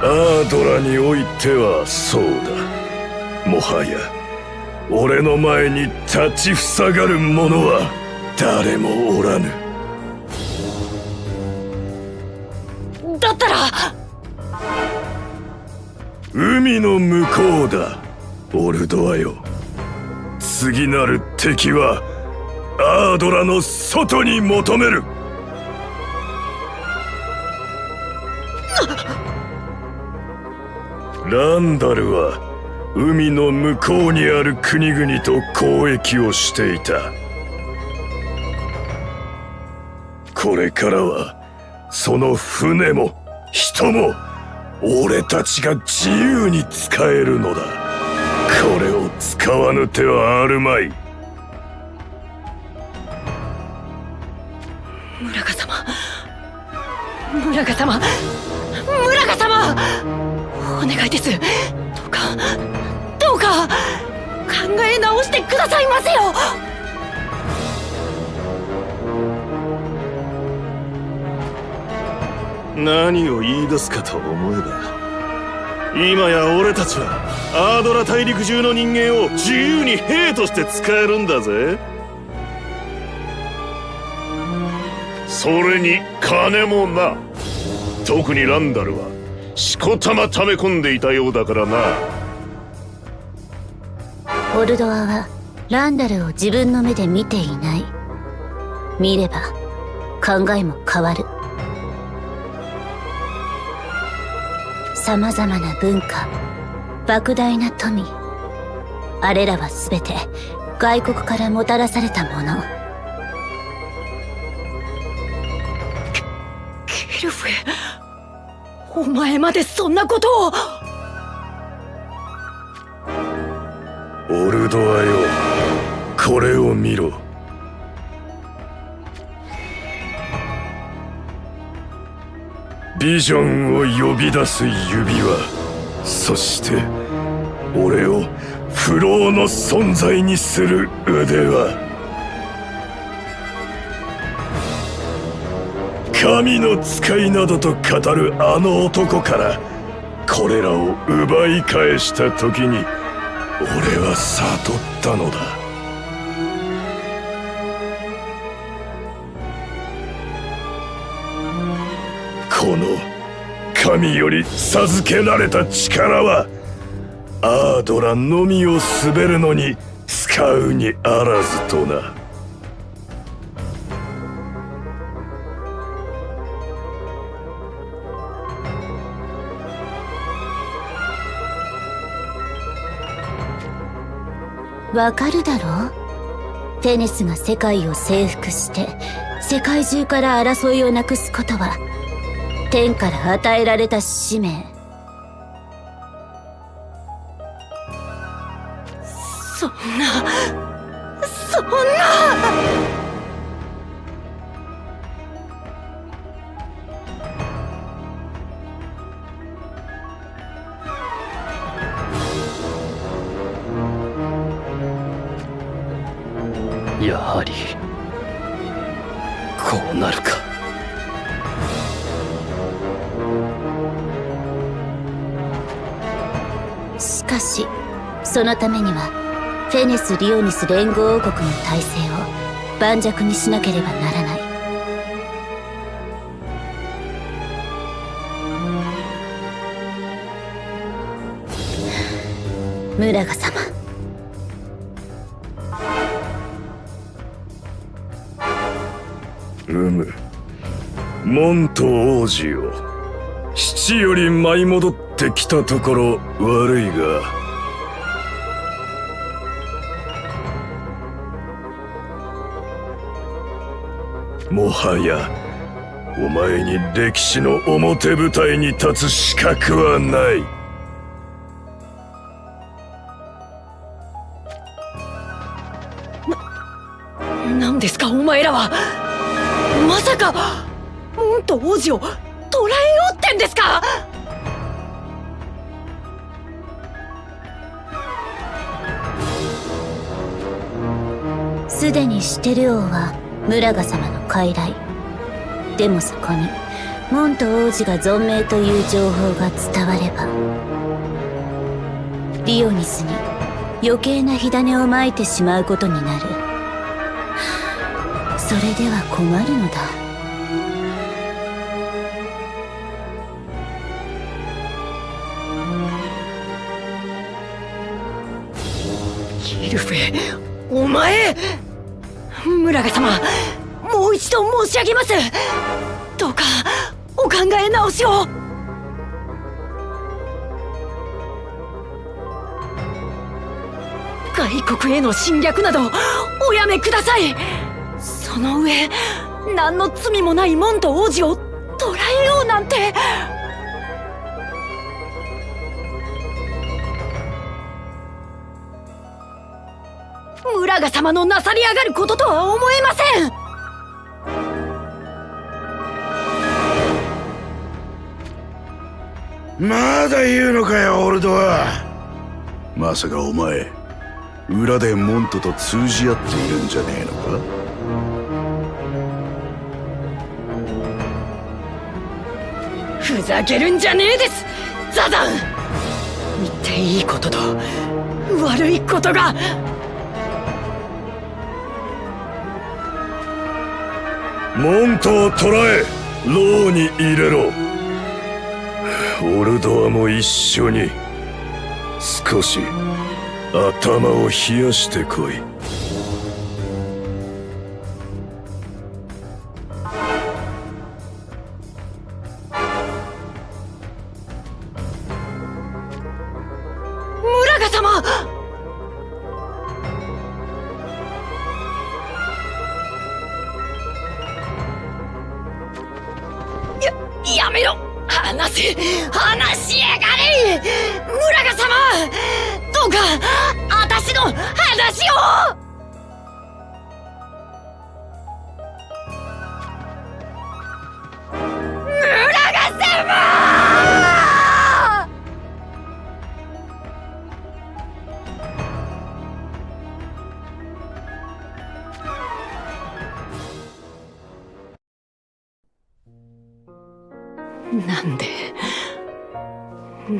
アードラにおいてはそうだ。もはや俺の前に立ちふさがる者は誰もおらぬ。だったら海の向こうだオルドアよ。次なる敵はアードラの外に求める。ランダルは海の向こうにある国々と交易をしていた。これからはその船も人も俺たちが自由に使えるのだ。これを使わぬ手はあるまい。村賀様、村賀様、村賀様、お願いです。どうかどうか考え直してくださいませよ。何を言い出すかと思えば、今や俺たちはアードラ大陸中の人間を自由に兵として使えるんだぜ。それに金もな。特にランダルはしこたま溜め込んでいたようだからな。オルドアはランダルを自分の目で見ていない。見れば考えも変わる。様々な文化、莫大な富、あれらは全て外国からもたらされたもの。ケルフェ、お前までそんなことを。オルドアよ、これを見ろ。ビジョンを呼び出す指輪、そして俺を不老の存在にする腕輪。神の使いなどと語るあの男からこれらを奪い返した時に俺は悟ったのだ。この神より授けられた力はアードラのみを滑るのに使うにあらずとな。わかるだろう？フェネスが世界を征服して世界中から争いをなくすことは天から与えられた使命。そんな。やはりこうなるか。しかしそのためにはフェネス・リオニス連合王国の体制を盤石にしなければならない。村賀様、モント王子よ、父より舞い戻ってきたところ悪いが、もはやお前に歴史の表舞台に立つ資格はない。何ですかお前らは。まさかモント王子を捕らえようってんですか？すでにシテル王は村賀様の傀儡。でもそこにモント王子が存命という情報が伝わればリオニスに余計な火種をまいてしまうことになる。それでは困るのだ。ギルフェ、お前、村賀様、もう一度申し上げます。どうかお考え直しを。外国への侵略などおやめください。その上、何の罪もない門と王子を捕らえようなんて。村賀様のなさり上がることとは思えません。まだ言うのかよ、オルドは。まさかお前、裏でモントと通じ合っているんじゃねえのか？ふざけるんじゃねえです、ザザン。言っていいことと悪いことが。モントを捕らえ、牢に入れろ。オルドアも一緒に少し頭を冷やしてこい。村賀様、やめろ。話しやがれ。村賀様、どうか私の話を。村賀様。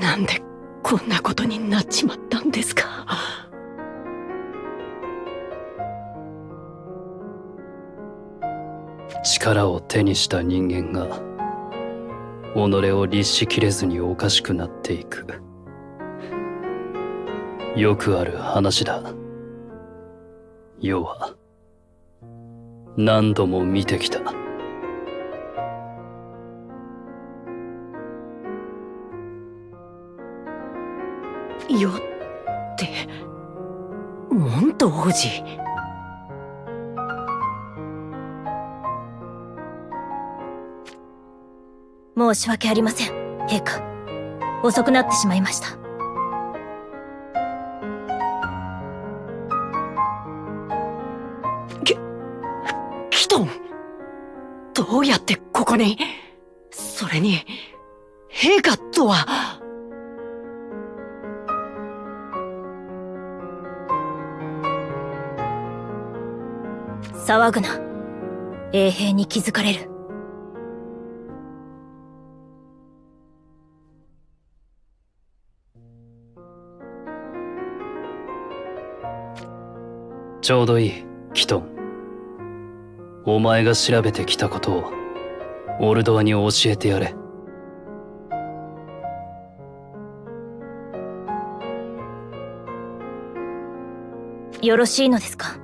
なんでこんなことになっちまったんですか。力を手にした人間が己を律しきれずにおかしくなっていく。よくある話だ。世は何度も見てきた。世ってモント王子。申し訳ありません、陛下。遅くなってしまいました。キトン、どうやってここに。それに陛下とは。騒ぐな。衛兵に気づかれる。ちょうどいい、キトン。お前が調べてきたことをオルドアに教えてやれ。よろしいのですか。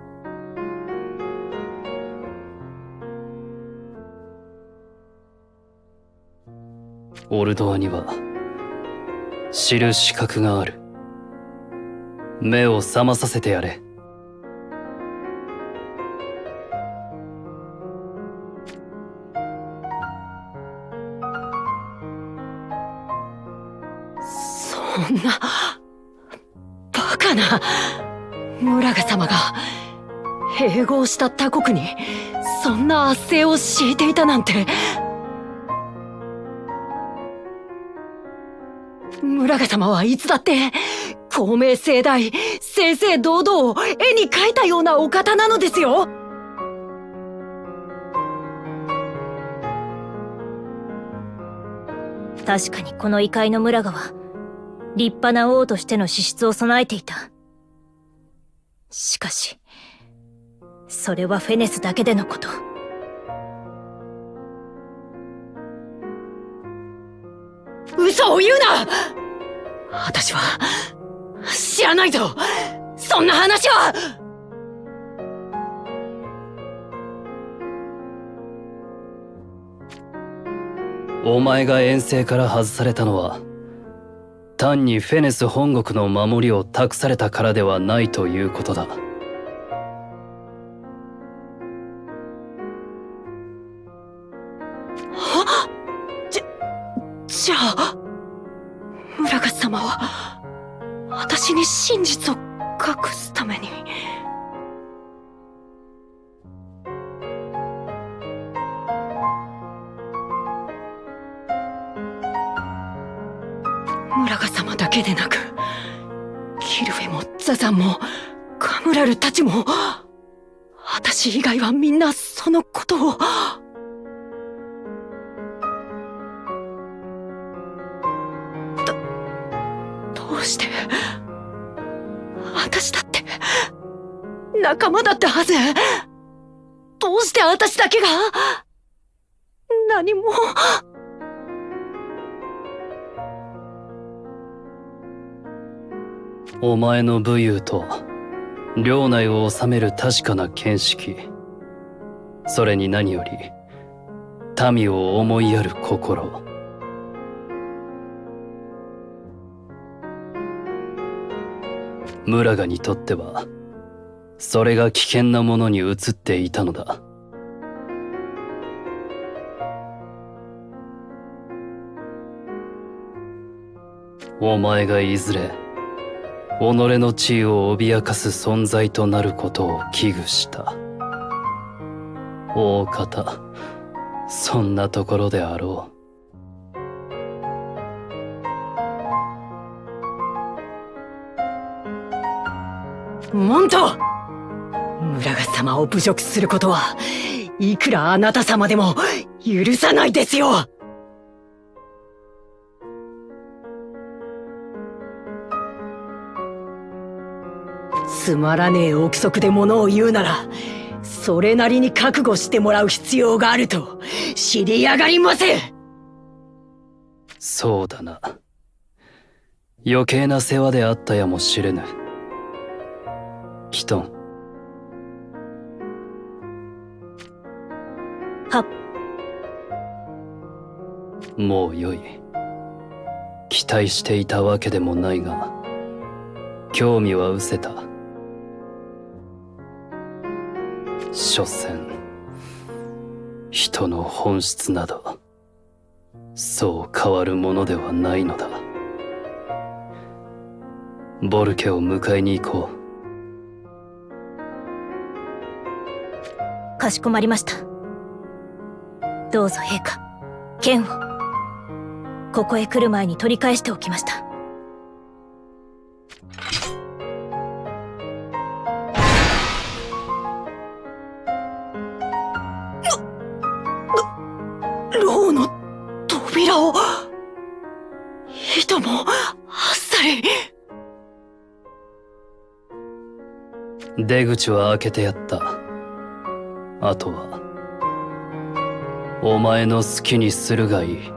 オルドアには知る資格がある。目を覚まさせてやれ。そんなバカな。村賀様が併合した他国にそんな圧政を敷いていたなんて。村賀様はいつだって公明正大、正々堂々を絵に描いたようなお方なのですよ。確かにこの異界の村賀は立派な王としての資質を備えていた。しかしそれはフェネスだけでのこと。嘘を言うな。私は知らないぞ、そんな話は。お前が遠征から外されたのは単にフェネス本国の守りを託されたからではないということだ。じゃあ村賀様は私に真実を隠すために。村賀様だけでなくキルフェもザザンもカムラルたちも、私以外はみんなそのことを。どうして私だって仲間だったはず。どうして私だけが何も。お前の武勇と領内を治める確かな見識、それに何より民を思いやる心。村賀にとってはそれが危険なものに移っていたのだ。お前がいずれ己の地位を脅かす存在となることを危惧した。大方そんなところであろう。モント、村賀様を侮辱することはいくらあなた様でも許さないですよ。つまらねえ憶測で物を言うなら、それなりに覚悟してもらう必要があると知り上がりません。そうだな。余計な世話であったやもしれぬ。キトン。はっ。もうよい。期待していたわけでもないが、興味は失せた。所詮人の本質などそう変わるものではないのだ。ボルケを迎えに行こかしこまりました。どうぞ陛下、剣をここへ来る前に取り返しておきました。牢の扉を糸もあっさり。出口は開けてやった。あとはお前の好きにするがいい。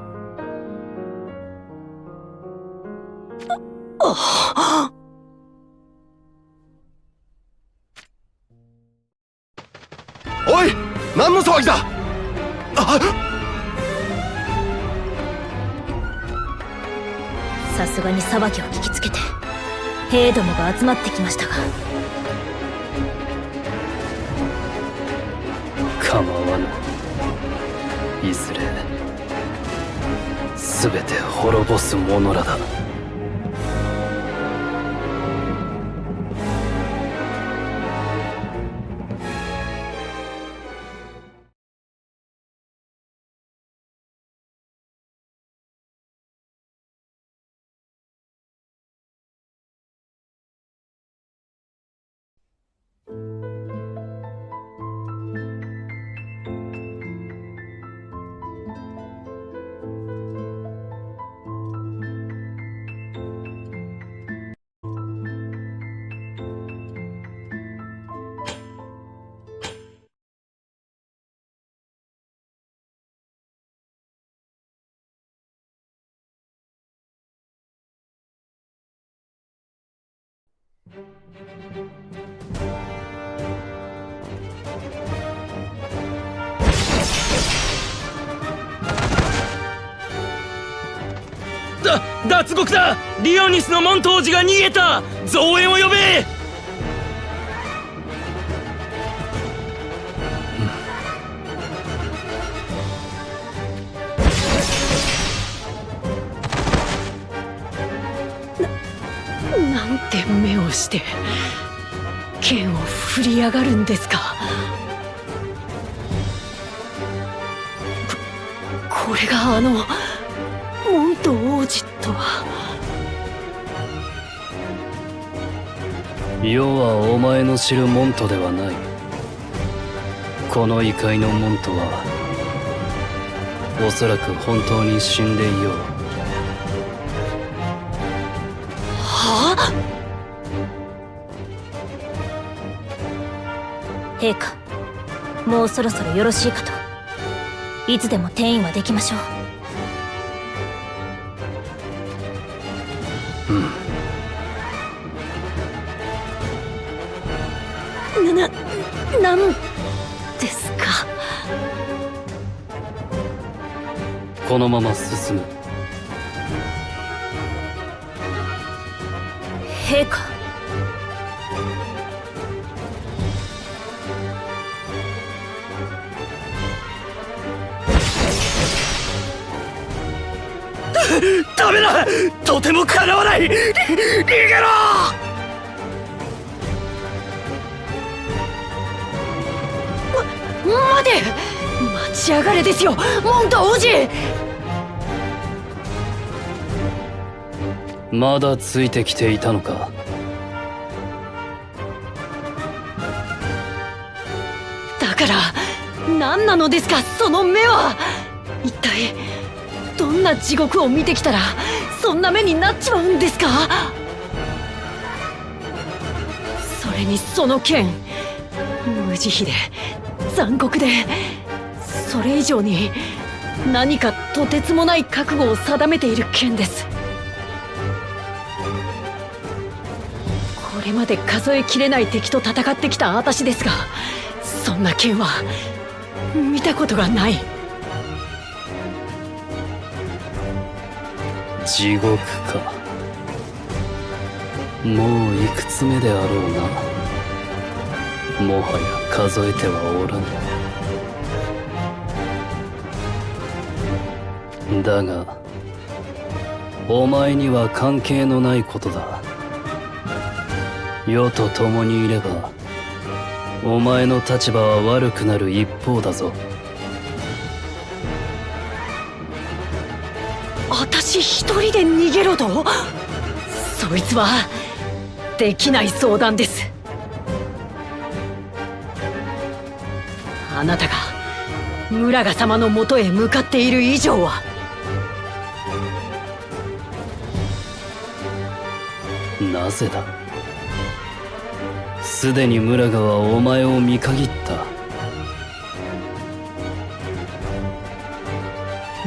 おい、何の騒ぎだ。さすがに裁きを聞きつけて兵どもが集まってきましたが。構わぬ。いずれ全て滅ぼす者らだ。脱獄だ。リオニスの門当時が逃げた。増援を呼べ。なんて目をして剣を振り上がるんですか。これがモント王子とは。世はお前の知るモントではない。この異界のモントはおそらく本当に死んでいよう。はあ。陛下、もうそろそろよろしいかと。いつでも転移はできましょう。なんですか。このまま進む。陛下、ダメだ。とてもかなわない。逃げろ。待て。待ち上がれですよ、モント王子。まだついてきていたのか。だから何なのですか、その目は。一体どんな地獄を見てきたらそんな目になっちまうんですか。それにその剣、無慈悲で残酷で、それ以上に何かとてつもない覚悟を定めている剣です。これまで数えきれない敵と戦ってきた私ですが、そんな剣は見たことがない。地獄か。もういくつ目であろうな。もはや数えてはおらぬ。だがお前には関係のないことだ。世と共にいればお前の立場は悪くなる一方だぞ。私一人で逃げろと。そいつはできない相談です。あなたが村賀様のもとへ向かっている以上は。なぜだ。すでに村賀はお前を見限った。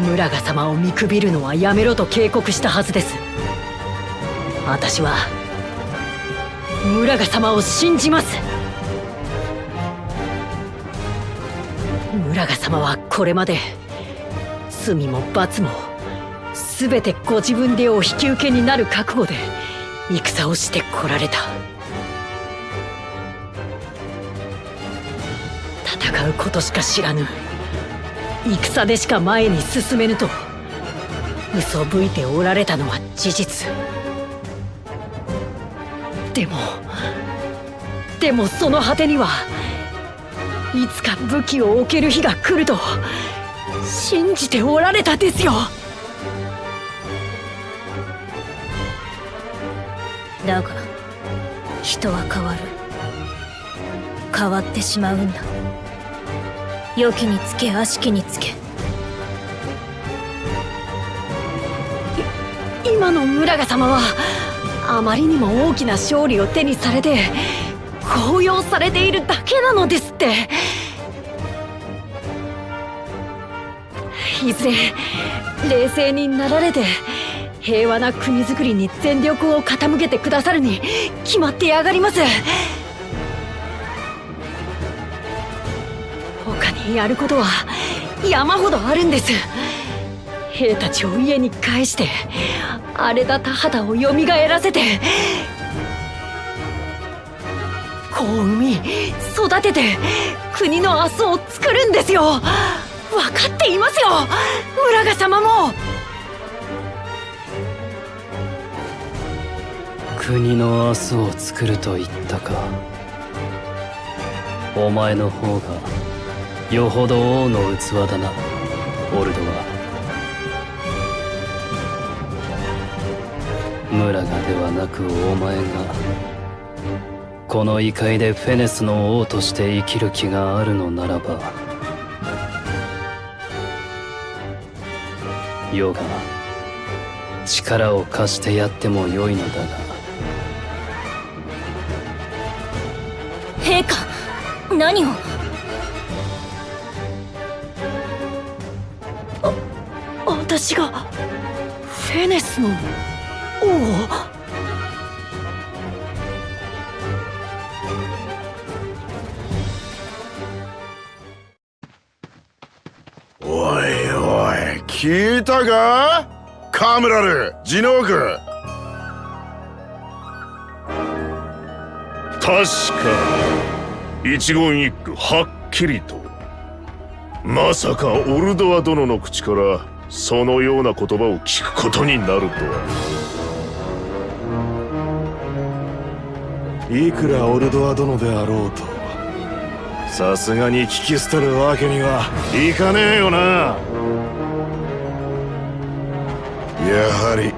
村賀様を見くびるのはやめろと警告したはずです。私は村賀様を信じます。村賀様はこれまで罪も罰も全てご自分でお引き受けになる覚悟で戦をしてこられた。戦うことしか知らぬ、戦でしか前に進めぬと嘘吹いておられたのは事実。でもその果てにはいつか武器を置ける日が来ると信じておられたですよ。だが人は変わる。変わってしまうんだ。良きにつけ悪しきにつけ。今の村賀様はあまりにも大きな勝利を手にされて高揚されているだけなのですって。いずれ冷静になられて平和な国づくりに全力を傾けてくださるに決まってやがります。他にやることは山ほどあるんです。兵たちを家に帰して荒れた田畑をよみがえらせて子を産み育てて国の明日を作るんですよ。分かっていますよ、村賀様も。国の明日を作ると言ったか。お前の方がよほど王の器だな、オルドは。村賀ではなくお前がこの異界でフェネスの王として生きる気があるのならば、世が力を貸してやってもよいのだが。陛下、何を。私がフェネスの王を。おいおい、聞いたかカムラル、ジノーク。確か一言一句はっきりと。まさかオルドア殿の口からそのような言葉を聞くことになるとは。いくらオルドア殿であろうと、さすがに聞き捨てるわけにはいかねえよな。やはり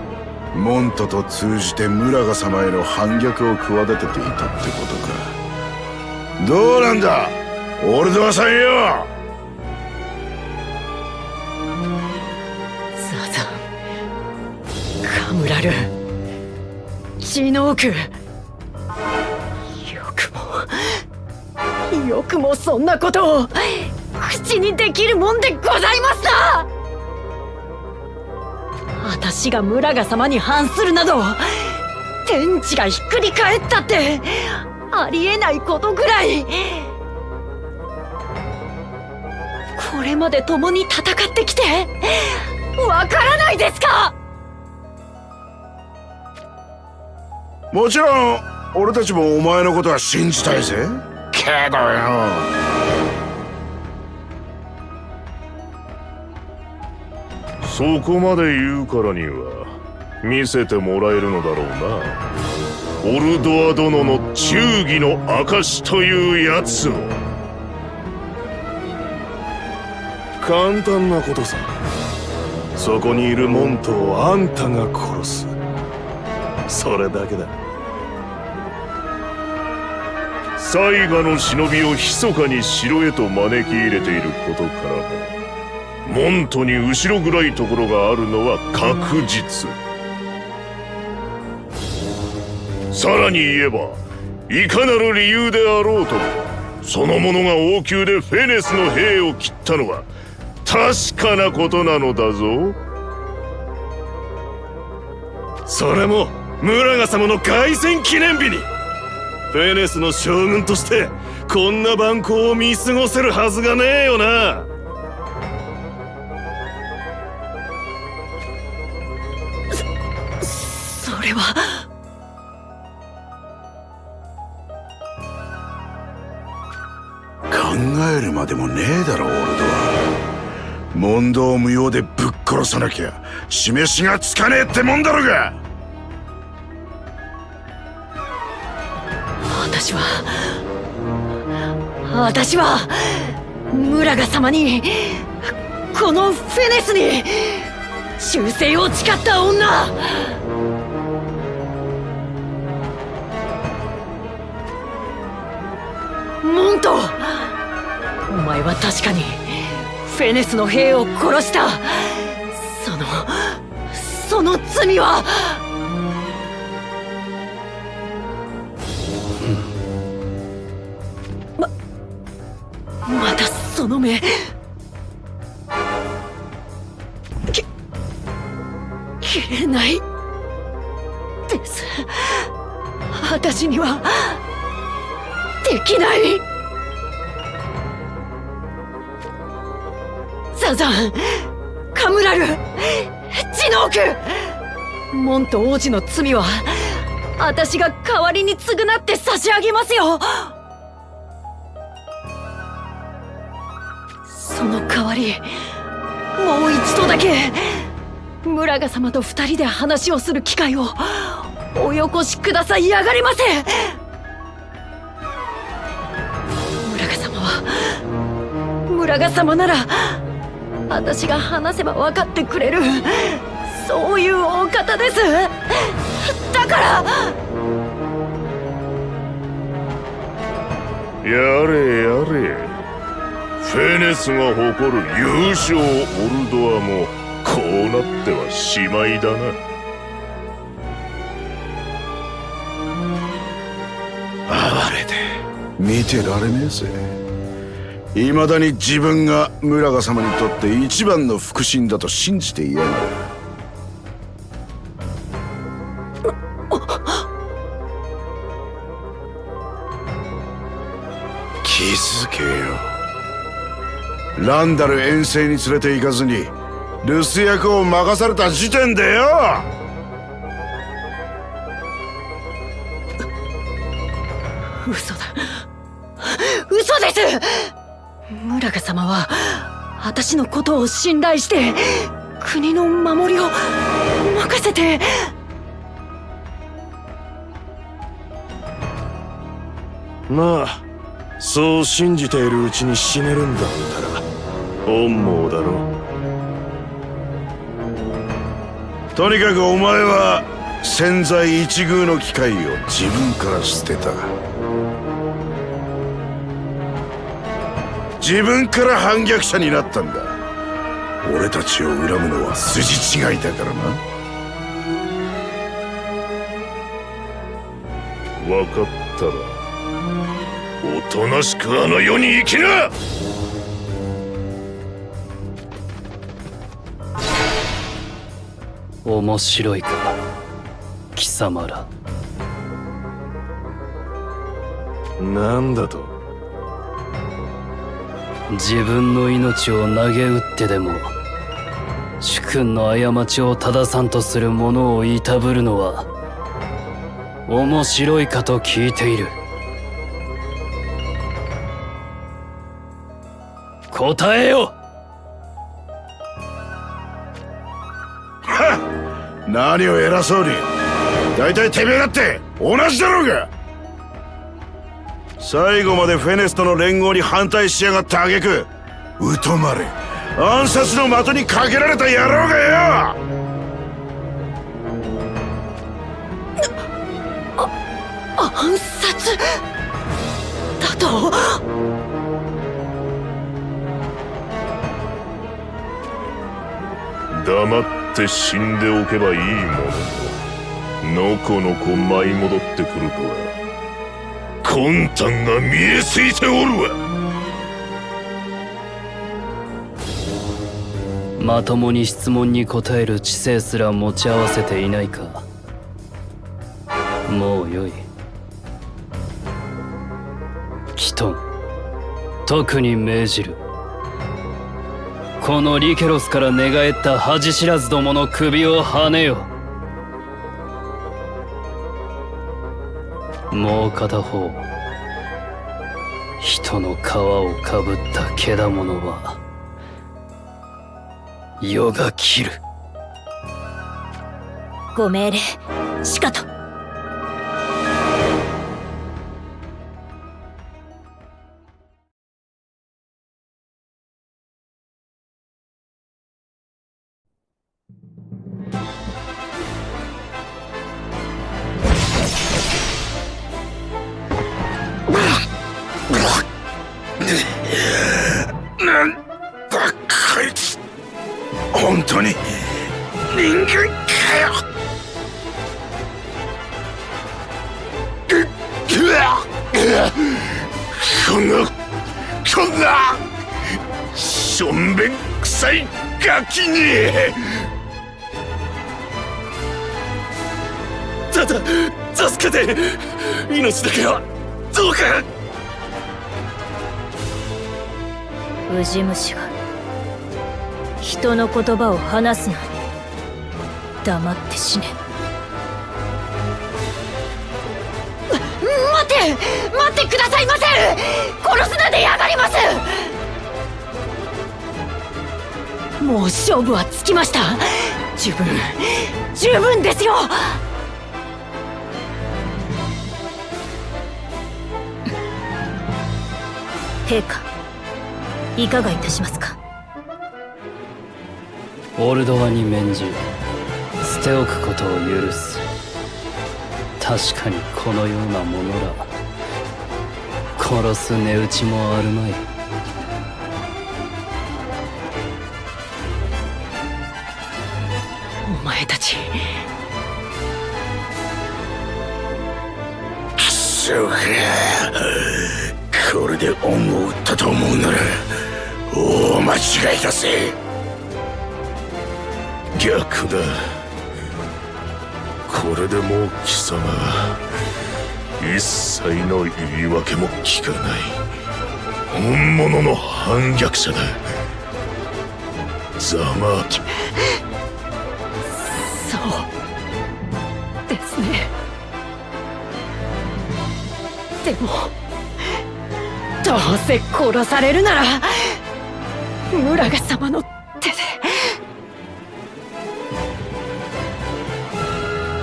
モントと通じて村賀様への反逆を企てていたってことか。どうなんだオルドアさんよ。ザザン、カムラル、ジノーク。よくもそんなことを口にできるもんでございますな。私が村賀様に反するなど天地がひっくり返ったってありえないことぐらい。これまで共に戦ってきてわからないですか。もちろん俺たちもお前のことは信じたいぜ。けどよ、そこまで言うからには見せてもらえるのだろうな。オルドア殿の忠義の証というやつを。簡単なことさ。そこにいるモントをあんたが殺す、それだけだ。災禍の忍びを密かに城へと招き入れていることからも、モントに後ろ暗いところがあるのは確実。さらに言えば、いかなる理由であろうとも、その者が王宮でフェネスの兵を切ったのは確かなことなのだぞ。それも村賀様の凱旋記念日に。フェネスの将軍としてこんな蛮行を見過ごせるはずがねえよな。それは考えるまでもねえだろオルドア。問答無用でぶっ殺さなきゃ示しがつかねえってもんだろうが。私は村賀様に、このフェネスに忠誠を誓った女。モント、お前は確かにフェネスの兵を殺した。その罪は。またその目。消えないです。私にはできない。ザザン、カカムラル、ジノーク、モント王子の罪は私が代わりに償って差し上げますよ。その代わりもう一度だけムラガ様と二人で話をする機会をおよこしくださいやがれませ。ムラガ様なら私が話せば分かってくれる、そういうお方です。だからやれやれ、フェネスが誇る優勝オルドアもこうなってはしまいだな。哀れで見てられねえぜ。未だに自分がムラガ様にとって一番の腹心だと信じていやがる。気づけよ。ランダル遠征に連れて行かずに留守役を任された時点でよ。嘘だ、嘘です。ムラガ様は私のことを信頼して国の守りを任せて。まあそう信じているうちに死ねるんだったら本望だろう。とにかくお前は千載一遇の機会を自分から捨てた。自分から反逆者になったんだ。俺たちを恨むのは筋違いだからな。分かったらおとなしくあの世に生きな。面白いか貴様ら。なんだと。自分の命を投げ打ってでも主君の過ちを正さんとする者をいたぶるのは面白いかと聞いている。答えよ。何を偉そうに。大体てめえだって同じだろうが。最後までフェネスとの連合に反対しやがった挙句、疎まれ暗殺の的にかけられた野郎がよ。暗殺だと。黙って死んでおけばいいものの、のこのこ舞い戻ってくるとは魂胆が見えすぎておるわ。まともに質問に答える知性すら持ち合わせていないか。もうよい。キトン、特に命じる。このリケロスから寝返った恥知らずどもの首をはねよ。もう片方、人の皮をかぶった獣は世が切る。ご命令しかと。なんだこいつ、本当に人間かよ。こんなしょんべんくさいガキに。助けて、命だけはどうか。ウジ虫が人の言葉を話すな。黙って死ね。待ってくださいませ。殺すなでやがります。もう勝負はつきました。十分ですよ。陛下、いかがいたしますか。オルドワに免じ捨ておくことを許す。確かにこのようなものら殺す値打ちもあるまい。お前たち、そうか、これで恩を売ったと思うなら大間違いだぜ。逆だ。これでもう貴様は一切の言い訳も聞かない本物の反逆者だ。ざまそうですね。でもどうせ殺されるなら村賀様の手で。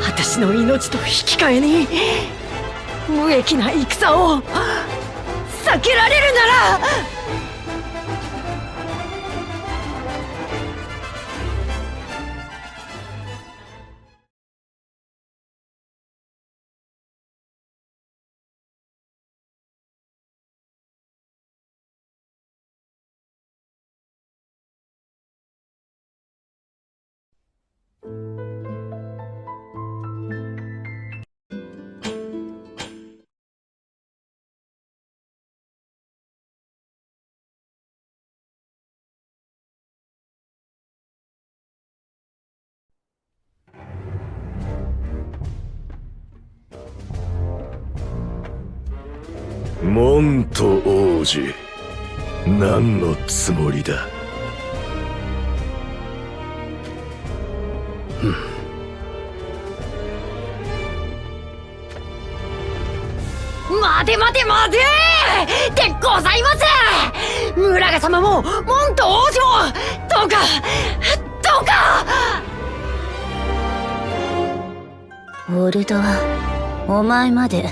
私の命と引き換えに無益な戦を避けられるなら。モント王子、何のつもりだ。待てでございます。村賀様もモント王子もどうかオルドワ、お前まで。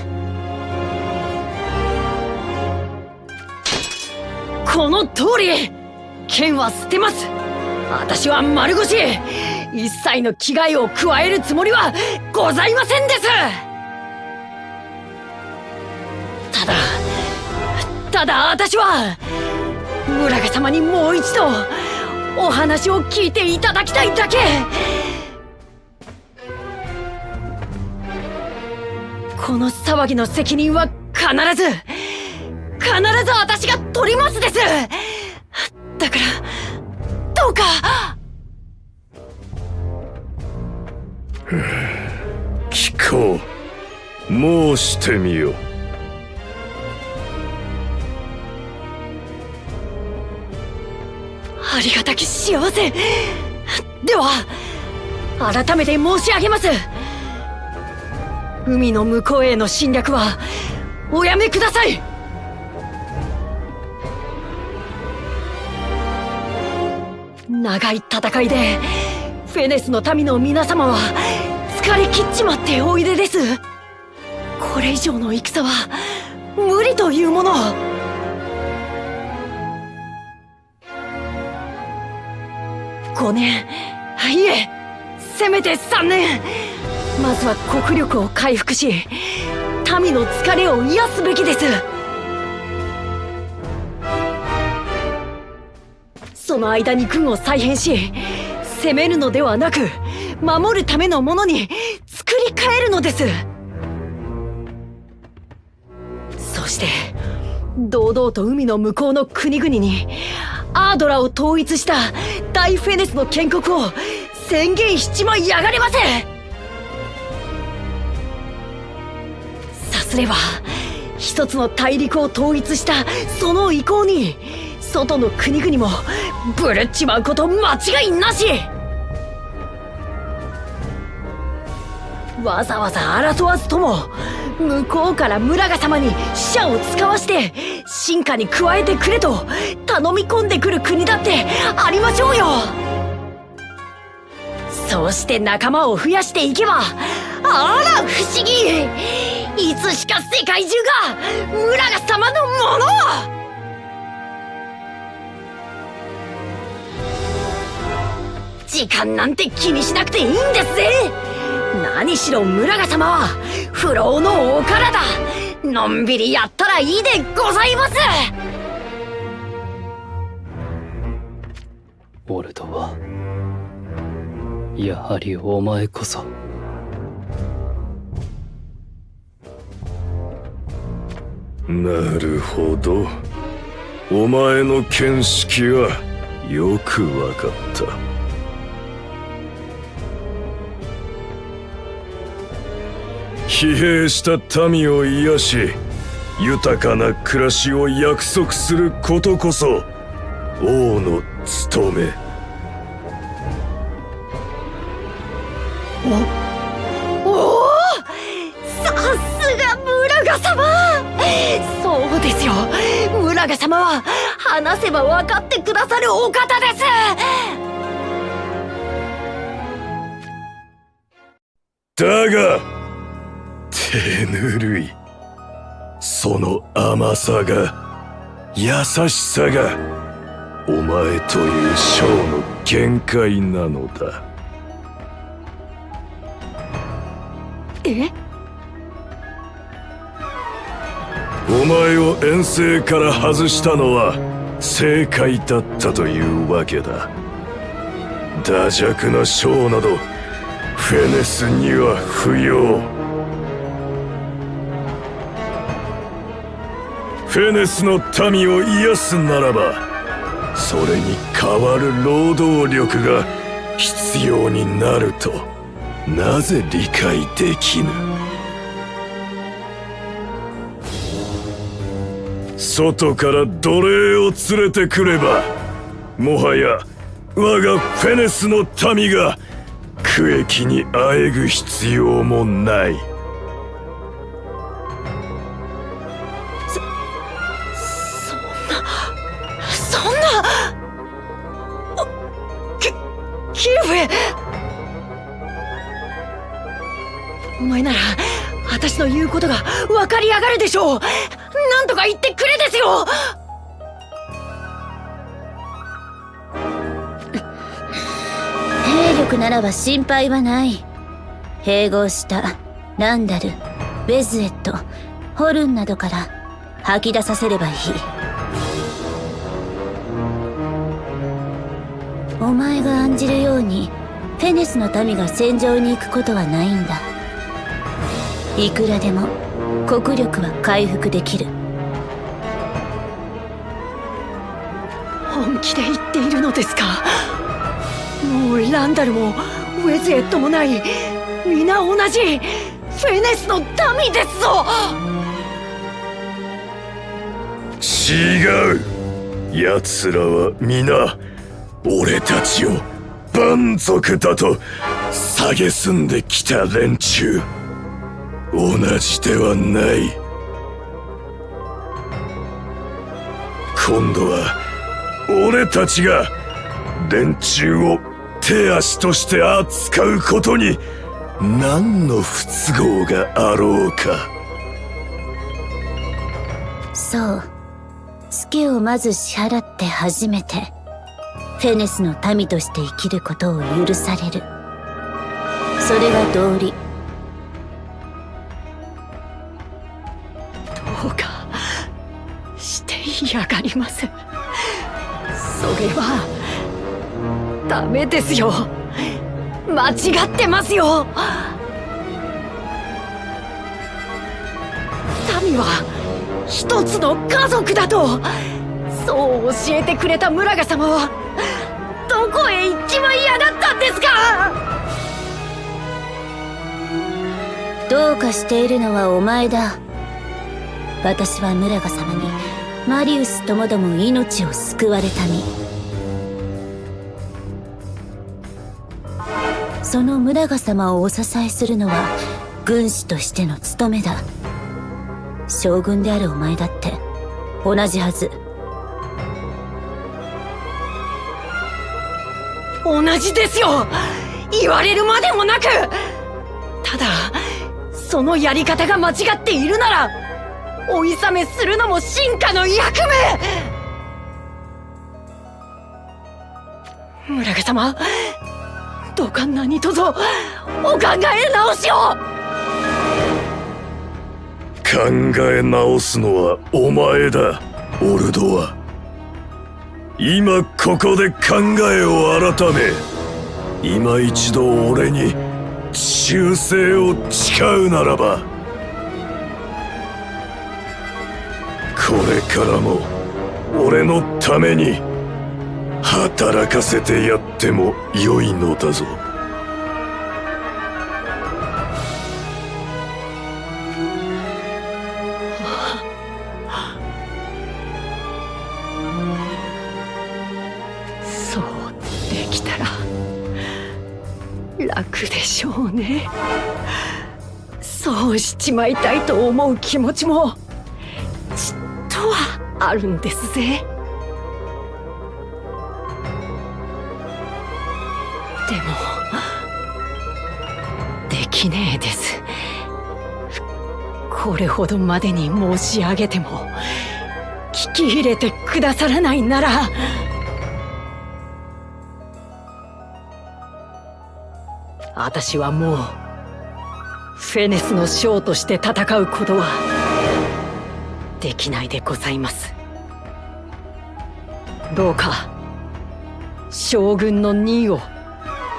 この通り剣は捨てます。私は丸腰、一切の危害を加えるつもりはございませんです。ただ私は村賀様にもう一度お話を聞いていただきたいだけ。この騒ぎの責任は必ず私が取りますです。だからどうか。聞こう。申してみよ。ありがたき幸せ。では改めて申し上げます。海の向こうへの侵略はおやめください。長い戦いでフェネスの民の皆様は疲れ切っちまっておいでです。これ以上の戦は無理というもの。5年、いえ、せめて3年。まずは国力を回復し、民の疲れを癒すべきです。その間に軍を再編し、攻めるのではなく守るためのものに作り変えるのです。そして堂々と海の向こうの国々にアードラを統一した大フェネスの建国を宣言しちまいやがれませ。さすれば一つの大陸を統一したその意向に外の国々もブルっちまうこと間違いなし。わざわざ争わずとも向こうから村賀様に使者を使わして進化に加えてくれと頼み込んでくる国だってありましょうよ。そうして仲間を増やしていけば、あら不思議、いつしか世界中が村賀様のもの。時間なんて気にしなくていいんですぜ。何しろ村賀様は不老のお体、のんびりやったらいいでございます。俺とはやはりお前こそ。なるほど。お前の見識はよくわかった。疲弊した民を癒し、豊かな暮らしを約束することこそ王の務め。おお、さすが村賀様。そうですよ、村賀様は話せば分かってくださるお方です。だが手ぬるい、その甘さが、優しさがお前という将の限界なのだ。え？お前を遠征から外したのは正解だったというわけだ。惰弱な将などフェネスには不要。フェネスの民を癒すならば、それに代わる労働力が必要になるとなぜ理解できぬ？外から奴隷を連れてくれば、もはや我がフェネスの民が苦役にあえぐ必要もない。そんなキルフェ、お前なら私の言うことが分かりやがるでしょう。なんとか言ってくれですよ。兵力ならば心配はない。併合したランダル、ベズエット、ホルンなどから吐き出させればいい。お前が案じるようにフェネスの民が戦場に行くことはないんだ。いくらでも国力は回復できる。本気で言っているのですか？もうランダルもウェズエットもない、皆同じフェネスの民ですぞ。違う。奴らは皆俺たちを蛮族だと蔑んできた連中。同じではない。今度は俺たちが連中を手足として扱うことに何の不都合があろうか。そう。ツケをまず支払って初めてフェネスの民として生きることを許される。それが道理。どうかしてやがりません。それはダメですよ。間違ってますよ。民は一つの家族だと、そう教えてくれた村賀様はどこへ行っちまいやがったんですか。どうかしているのはお前だ。私は村賀様にマリウスともども命を救われた身。その村賀様をお支えするのは軍師としての務めだ。将軍であるお前だって同じはず。同じですよ。言われるまでもなく。ただそのやり方が間違っているならお諌めするのも臣下の役目。村賀様、どうか何とぞお考え直しを。考え直すのはお前だ、オルドは。今ここで考えを改め、今一度俺に忠誠を誓うならば、これからも俺のために働かせてやってもよいのだぞ。そうできたら楽でしょうね。そうしちまいたいと思う気持ちもちっとはあるんですぜ。でもできねえです。これほどまでに申し上げても聞き入れてくださらないなら、私はもうフェネスの将として戦うことはできないでございます。どうか将軍の任を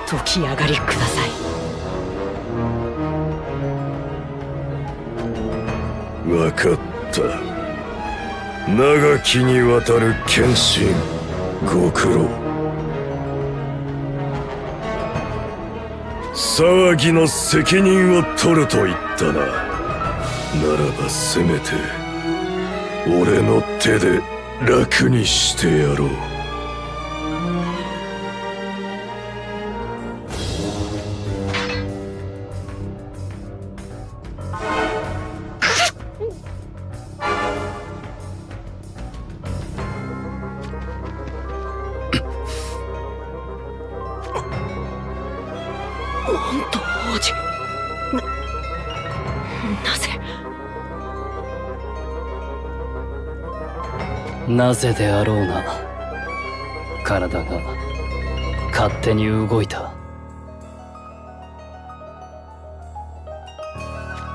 解き上がりください。わかった。長きにわたる献身ご苦労。騒ぎの責任を取ると言ったな。ならばせめて俺の手で楽にしてやろう。本当王子、なぜ。なぜであろうな。体が勝手に動いた。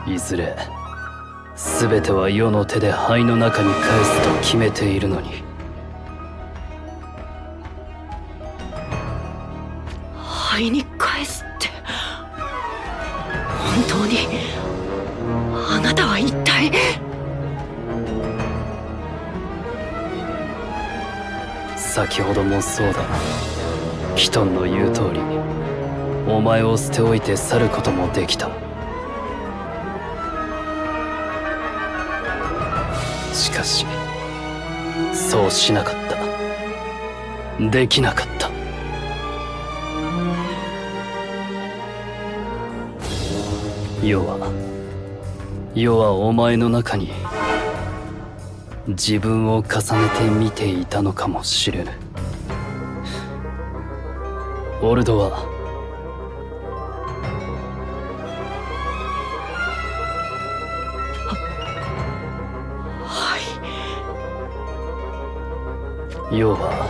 いずれ全ては世の手で灰の中に返すと決めているのに。灰に返すって本当に。あなたは一体。先ほどもそうだ。キトンの言う通り、お前を捨て置いて去ることもできた。しかしそうしなかった。できなかった。世はお前の中に自分を重ねて見ていたのかもしれぬ。オルドは世は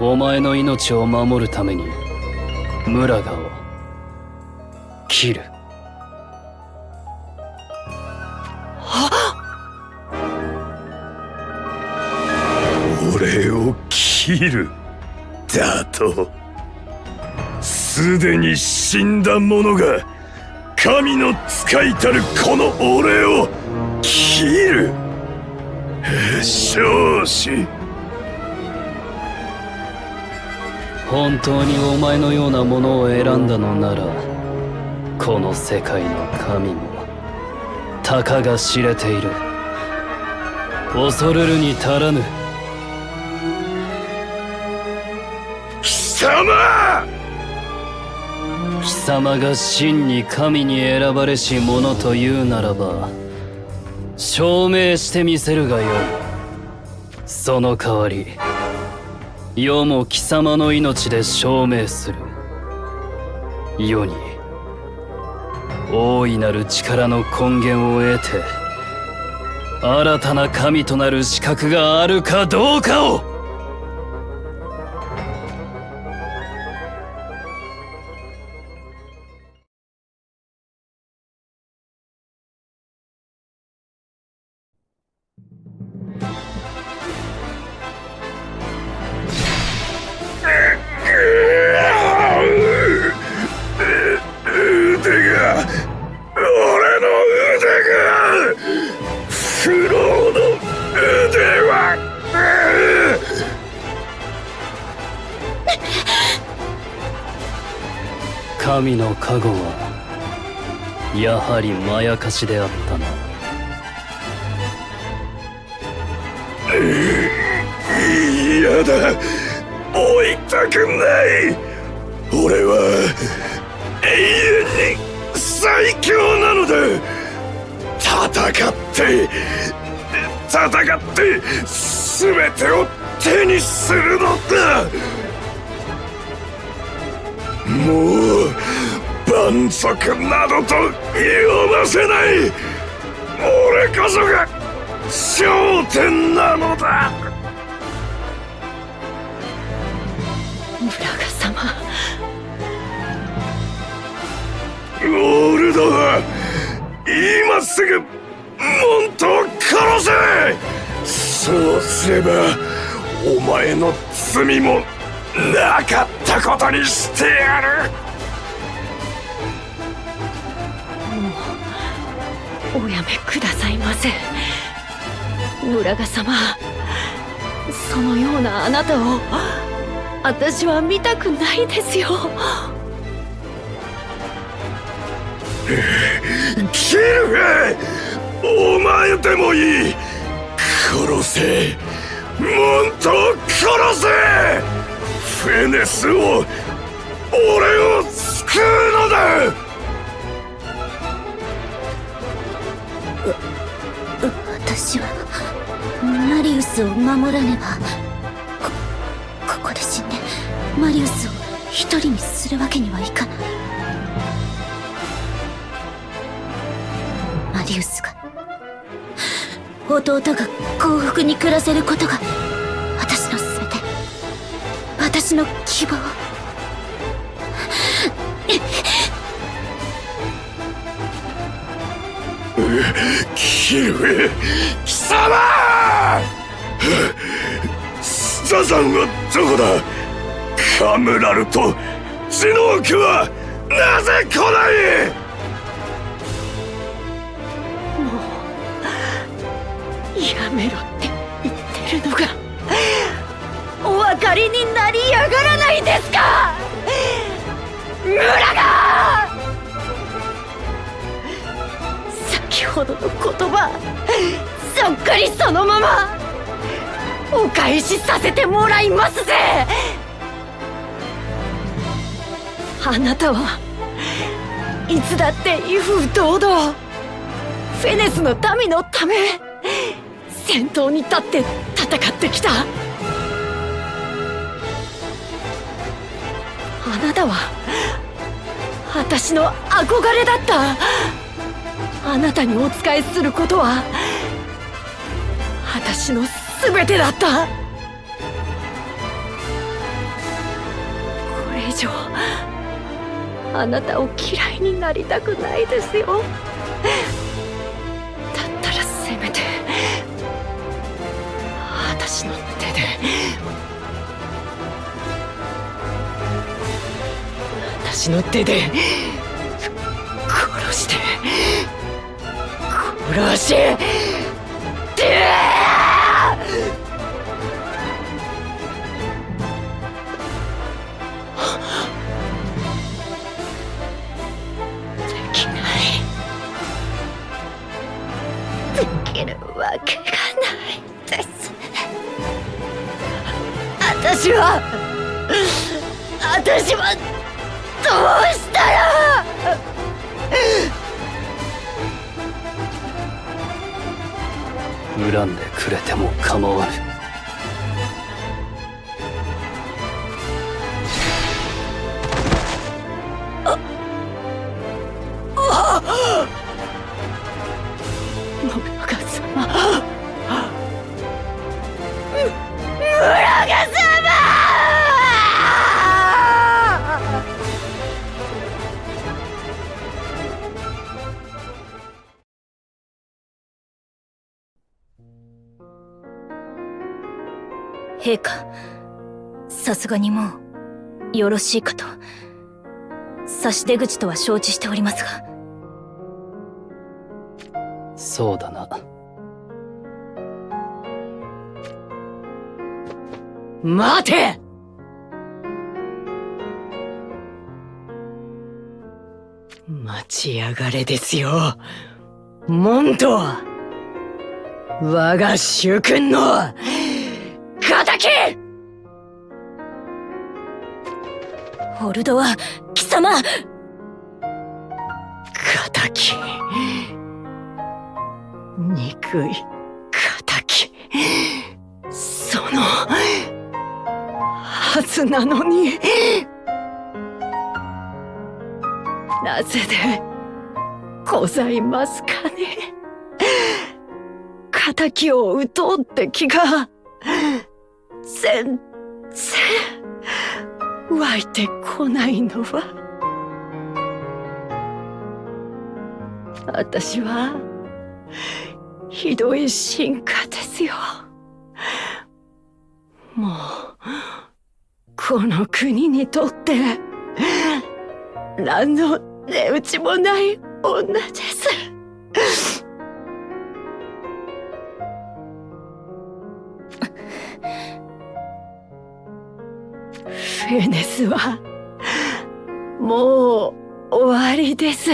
お前の命を守るために村賀を切る。俺を切るだと。すでに死んだ者が神の使いたるこの俺を切る。少子、本当にお前のようなものを選んだのなら、この世界の神もたかが知れている。恐るるに足らぬ。貴様！貴様が真に神に選ばれし者というならば証明してみせるがよい。その代わり世も貴様の命で証明する。世に大いなる力の根源を得て新たな神となる資格があるかどうかを。腕が、俺の腕が、不老の腕は、神の加護はやはりまやかしであったな。嫌だ、追いたくない。俺は永遠に最強なのだ。戦って全てを手にするのだ。もう蛮族などと呼ばせない。俺こそが頂点なのだ。ムラガ様、ゴールドは今すぐモントを殺せ。そうすればお前の罪もなかったことにしてやる。もうおやめくださいませ。ムラガ様、そのようなあなたを私は見たくないですよ。キルフェ、お前でもいい。殺せ、モントを殺せ。フェネスを、俺を救うのだ。私はマリウスを守らねば。ここで死んでマリウスを一人にするわけにはいかない。マリウスが弟が幸福に暮らせることが私の全て、私の希望。キルフ、貴様！スザザンはどこだ？カムラルとジノークはなぜ来ない？やめろって言ってるのがお分かりになりやがらないですか、ムラガ！先ほどの言葉そっくりそのままお返しさせてもらいますぜ。あなたはいつだって威風堂々フェネスの民のため先頭に立って戦ってきた。あなたは私の憧れだった。あなたにお仕えすることは私の全てだった。これ以上あなたを嫌いになりたくないですよ。だったらせめて私の手で私の手で殺してできないできるわけがないです。私はどうしたら恨んでくれても構わぬ。陛下、さすがにもうよろしいかと。差し出口とは承知しておりますが。そうだな。待て！待ちやがれですよ。モントは我が主君の敵！ホルドは貴様！敵。憎い敵。そのはずなのに。なぜでございますかね。敵を討とうって気が全然湧いてこないのは、私はひどい進化ですよ。もうこの国にとって何の値打ちもない女です。フェネスはもう終わりです。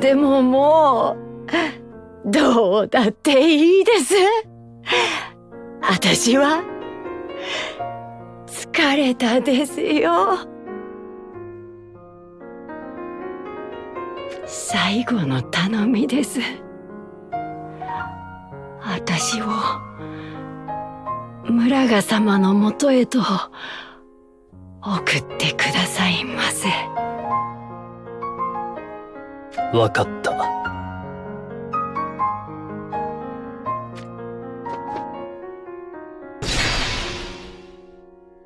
でももうどうだっていいです。私は疲れたですよ。最後の頼みです。私を村賀様のもとへと送ってくださいませ。わかった。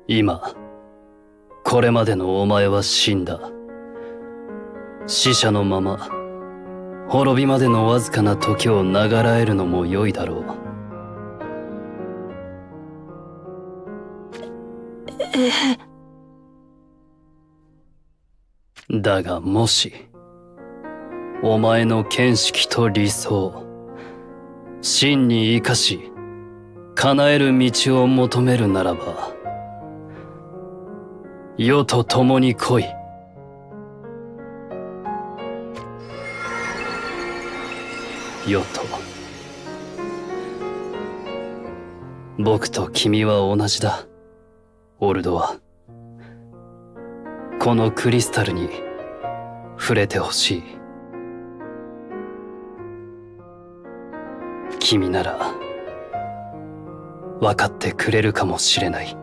今これまでのお前は死んだ。死者のまま滅びまでのわずかな時をながらえるのも良いだろう。だがもしお前の見識と理想真に生かし叶える道を求めるならば、世と共に来い。世と僕と君は同じだ。オルドはこのクリスタルに触れてほしい。君なら分かってくれるかもしれない。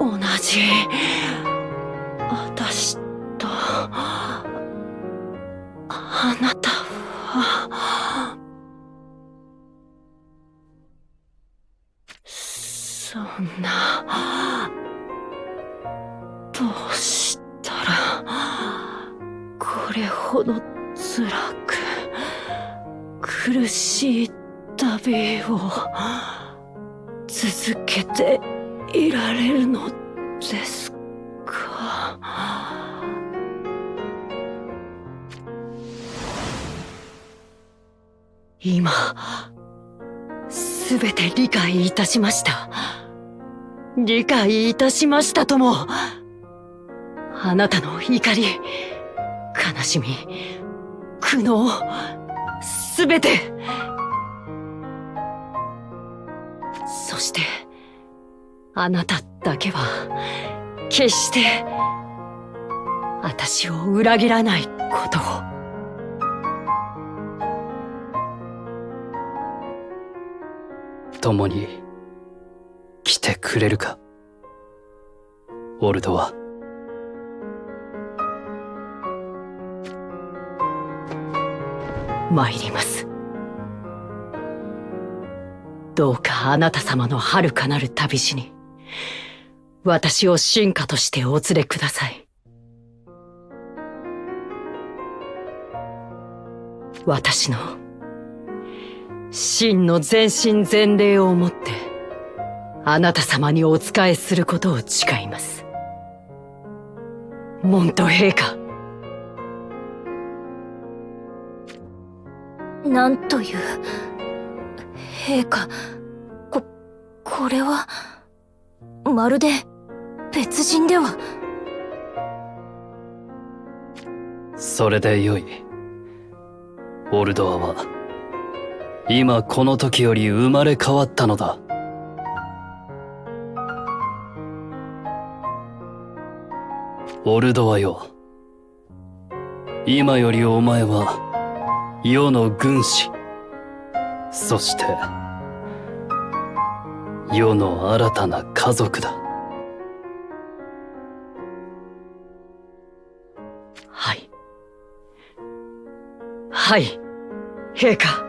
同じ私とあなたはそんな、どうしたらこれほど辛く苦しい旅を続けていられるのですか。今すすべて理解いたしました。理解いたしましたとも。あなたの怒り、悲しみ、苦悩、すべて。そして、あなただけは、決して、私を裏切らないことを。共に来てくれるか、オルドは。参ります。どうかあなた様の遥かなる旅路に、私を臣下としてお連れください。私の真の全身全霊をもって、あなた様にお仕えすることを誓います。モント陛下。なんという陛下、これはまるで別人では。それでよい。オルドアは今この時より生まれ変わったのだ。オルドアよ、今よりお前は世の軍師、そして世の新たな家族だ。はい。はい、陛下。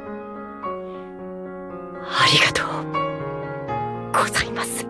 ありがとうございます。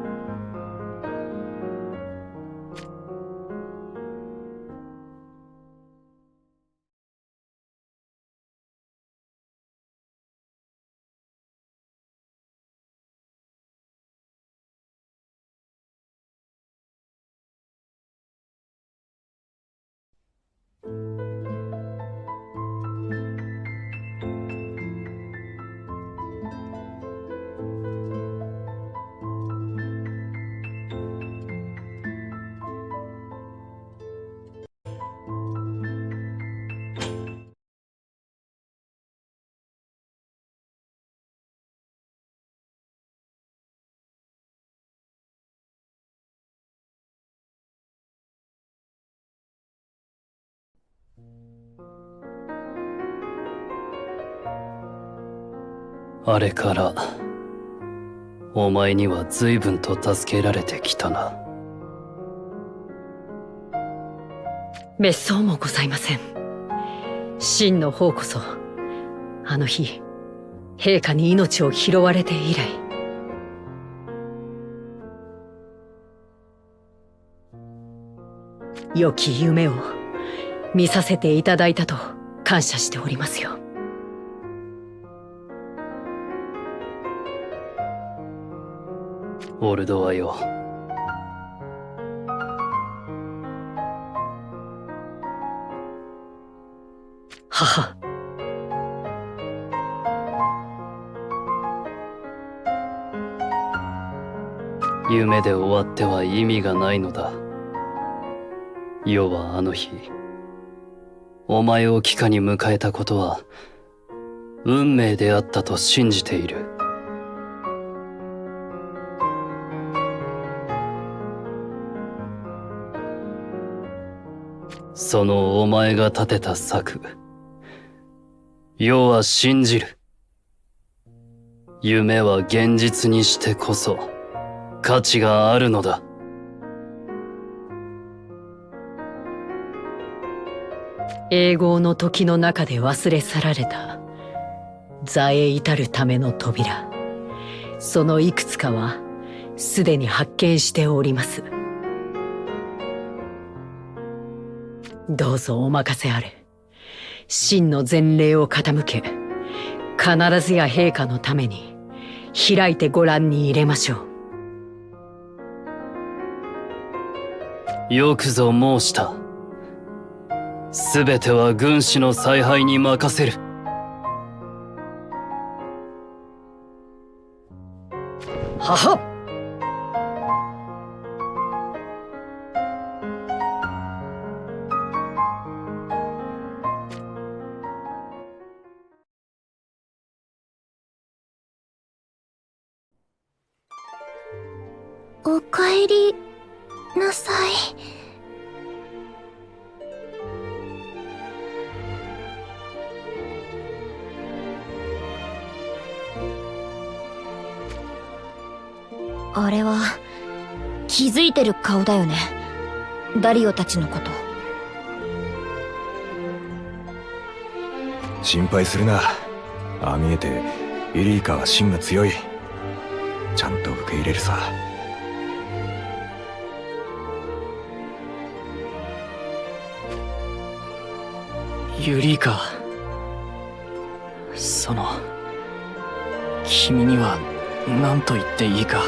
あれからお前には随分と助けられてきたな。滅相もございません。真の方こそ、あの日陛下に命を拾われて以来、良き夢を見させていただいたと感謝しておりますよ。オルドアよ、母。夢で終わっては意味がないのだ。世はあの日お前を帰化に迎えたことは運命であったと信じている。そのお前が立てた策、世は信じる。夢は現実にしてこそ価値があるのだ。永劫の時の中で忘れ去られた座へ至るための扉、そのいくつかはすでに発見しております。どうぞお任せあれ。真の前例を傾け、必ずや陛下のために開いてご覧に入れましょう。よくぞ申した。すべては軍師の采配に任せる。はは。おかえりなさい。あれは気づいてる顔だよね、ダリオたちのこと。心配するな。ああ見えてユリイカは芯が強い。ちゃんと受け入れるさ。ユリイカ、君には何と言っていいか。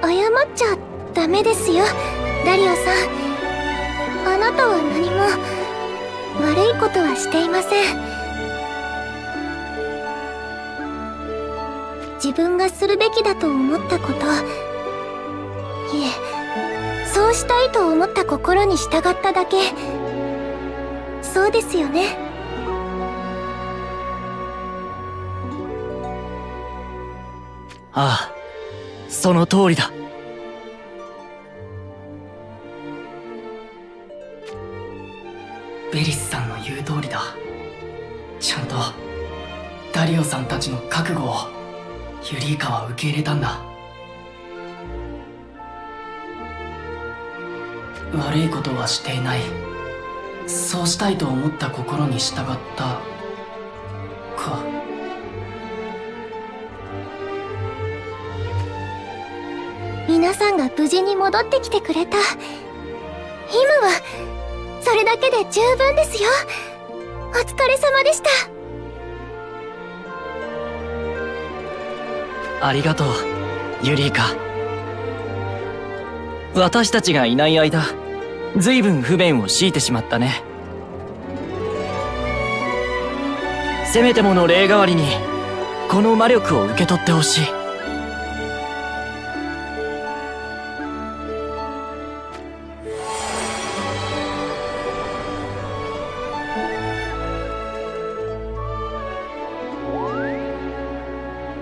謝っちゃダメですよ、ダリオさん。あなたは何も悪いことはしていません。自分がするべきだと思ったこと、いえ、そうしたいと思った心に従っただけ。そうですよね。ああ、その通りだ。ベリスさんの言う通りだ。ちゃんとダリオさんたちの覚悟をユリイカは受け入れたんだ。悪いことはしていない。そうしたいと思った心に従ったか。皆さんが無事に戻ってきてくれた。今はそれだけで十分ですよ。お疲れ様でした。ありがとう、ユリイカ。私たちがいない間、ずいぶん不便を強いてしまったね。せめてもの礼代わりにこの魔力を受け取ってほしい。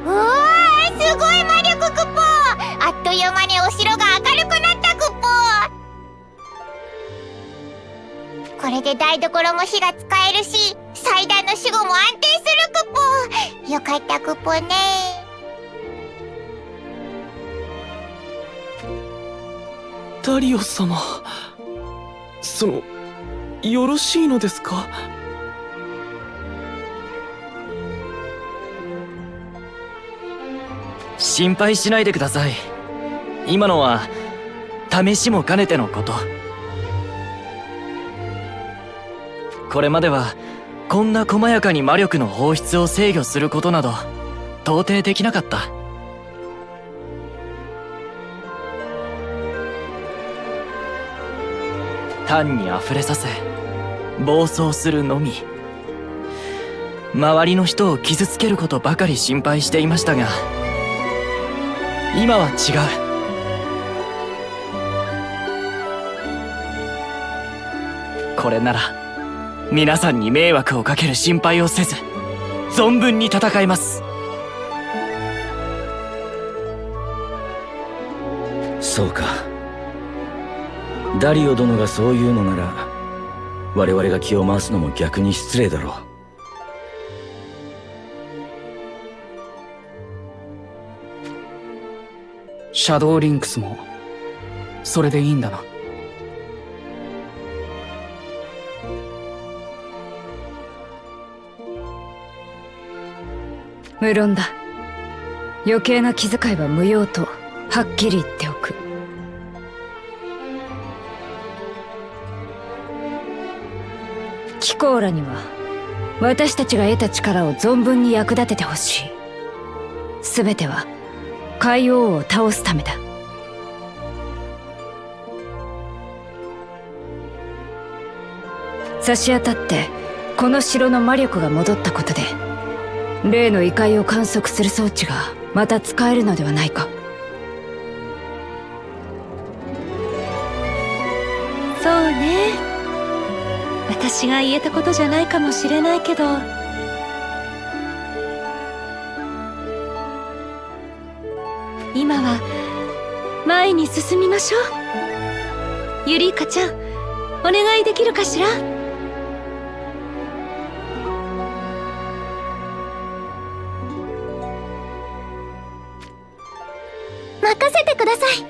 おー、すごい魔力クッポー。あっという間にお城が明るくなったクッポー。これで台所も火が使えるし、祭壇の守護も安定するクッポー。よかったクッポーね。ダリオ様、よろしいのですか？心配しないでください。今のは試しも兼ねてのこと。これまではこんな細やかに魔力の放出を制御することなど到底できなかった。単に溢れさせ暴走するのみ。周りの人を傷つけることばかり心配していましたが、今は違う。これなら皆さんに迷惑をかける心配をせず存分に戦います。そうか。ダリオ殿がそう言うのなら、我々が気を回すのも逆に失礼だろう。シャドウリンクスもそれでいいんだな。無論だ。余計な気遣いは無用とはっきり言っておく。キコーラには私たちが得た力を存分に役立ててほしい。すべては海王を倒すためだ。差し当たってこの城の魔力が戻ったことで例の異界を観測する装置がまた使えるのではないか。そうね。私が言えたことじゃないかもしれないけど、今は前に進みましょう。ユリイカちゃん、お願いできるかしら？任せてください。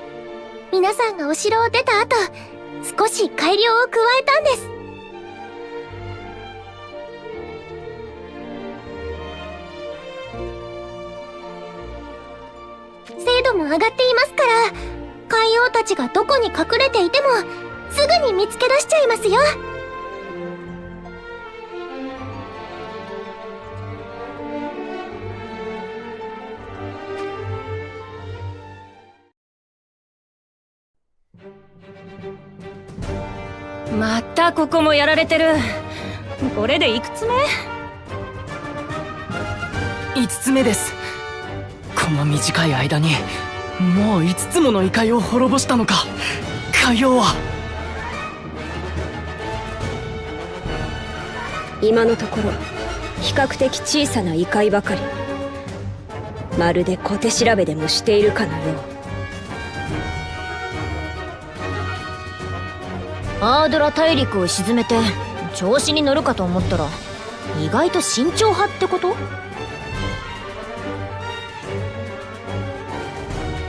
皆さんがお城を出た後、少し改良を加えたんです。精度も上がっていますから、海王たちがどこに隠れていてもすぐに見つけ出しちゃいますよ。またここもやられてる。これでいくつ目？5つ目です。この短い間にもう5つもの異界を滅ぼしたのか。海王は今のところ比較的小さな異界ばかり。まるで小手調べでもしているかのよう。アードラ大陸を沈めて調子に乗るかと思ったら、意外と慎重派ってこと？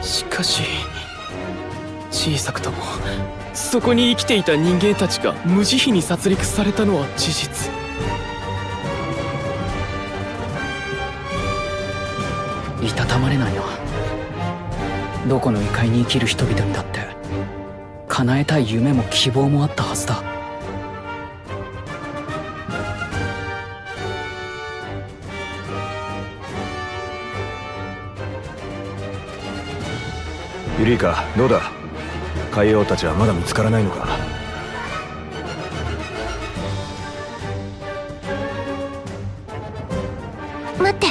しかし小さくともそこに生きていた人間たちが無慈悲に殺戮されたのは事実。いたたまれないな。どこの異界に生きる人々にだって叶えたい夢も希望もあったはずだ。ユリイカ、どうだ？海王たちはまだ見つからないのか？待って、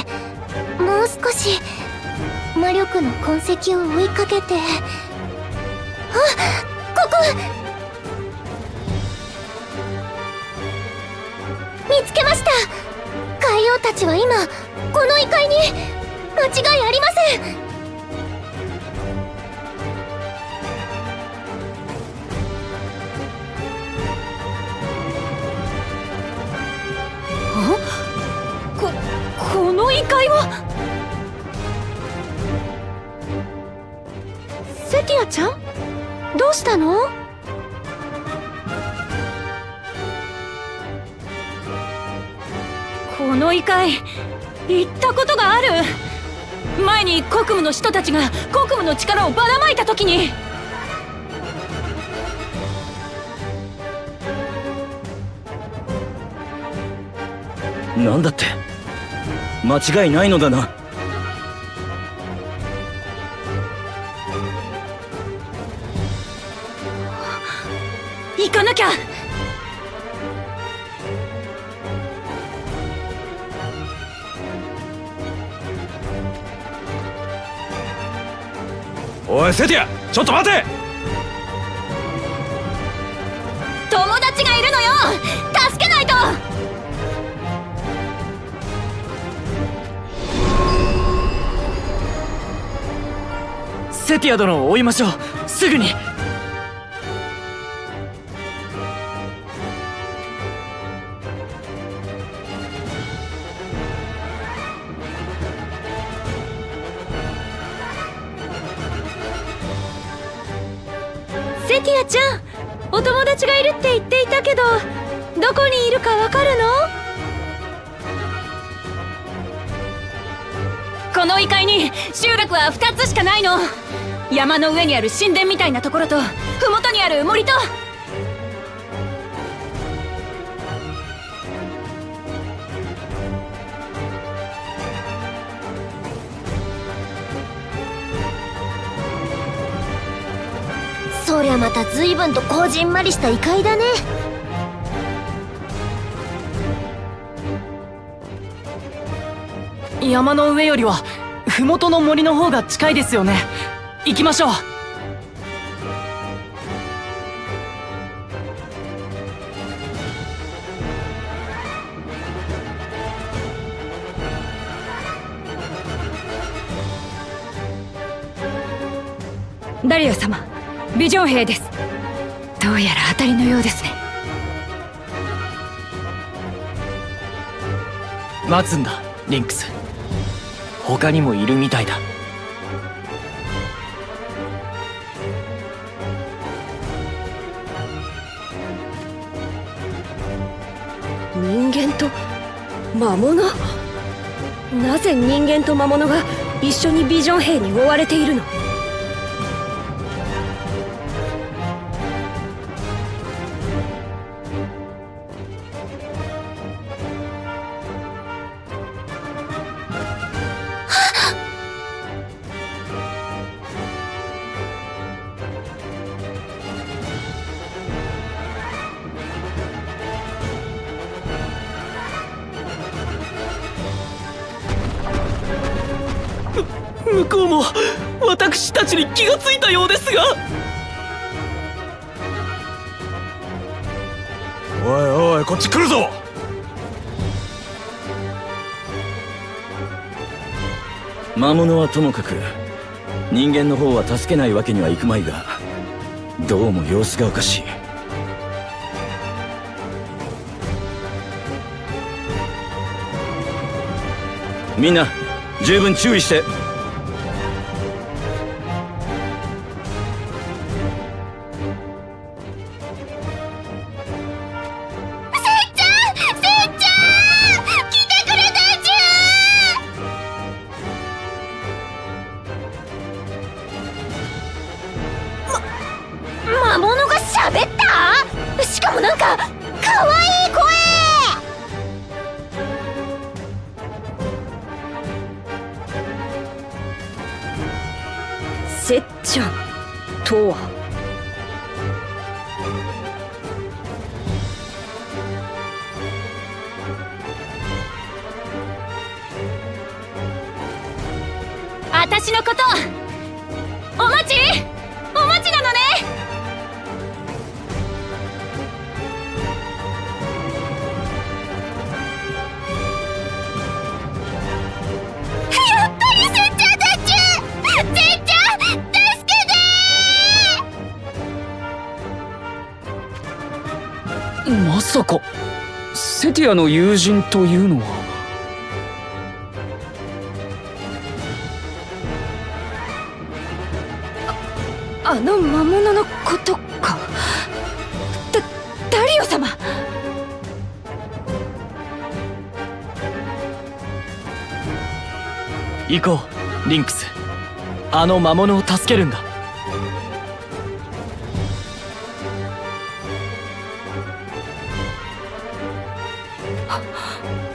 もう少し魔力の痕跡を追いかけて。ここ見つけました。海王たちは今この異界に間違いありません。この異界はセティアちゃん？どうしたの？この異界行ったことがある。前に国務の人たちが国務の力をばらまいた時に。なんだって？間違いないのだな。行かなきゃ。おいセティア、ちょっと待て！友達がいるのよ。助けないと。セティア殿を追いましょう。すぐに。セティアちゃん、お友達がいるって言っていたけど、どこにいるかわかるの？この異界に集落は2つしかないの。山の上にある神殿みたいなところと、麓にある森と。そりゃまた随分とこじんまりした異界だね。山の上よりは麓の森の方が近いですよね。行きましょう。ダリオ様、ビジョン兵です。どうやら当たりのようですね。待つんだ、リンクス。他にもいるみたいだ。人間と魔物？なぜ人間と魔物が一緒にビジョン兵に追われているの？向こうも私たちに気がついたようですが。おいおい、こっち来るぞ。魔物はともかく人間の方は助けないわけにはいくまいが、どうも様子がおかしい。みんな十分注意して。魔物が喋った？しかもなんかかわいい声！せっちゃんとは。私のことお待ちなのね。やっぱりせっちゃんだっちゅ！せっちゃん助けて！まさかセティアの友人というのは。あの魔物のことか。ダリオ様！行こう、リンクス。あの魔物を助けるんだ。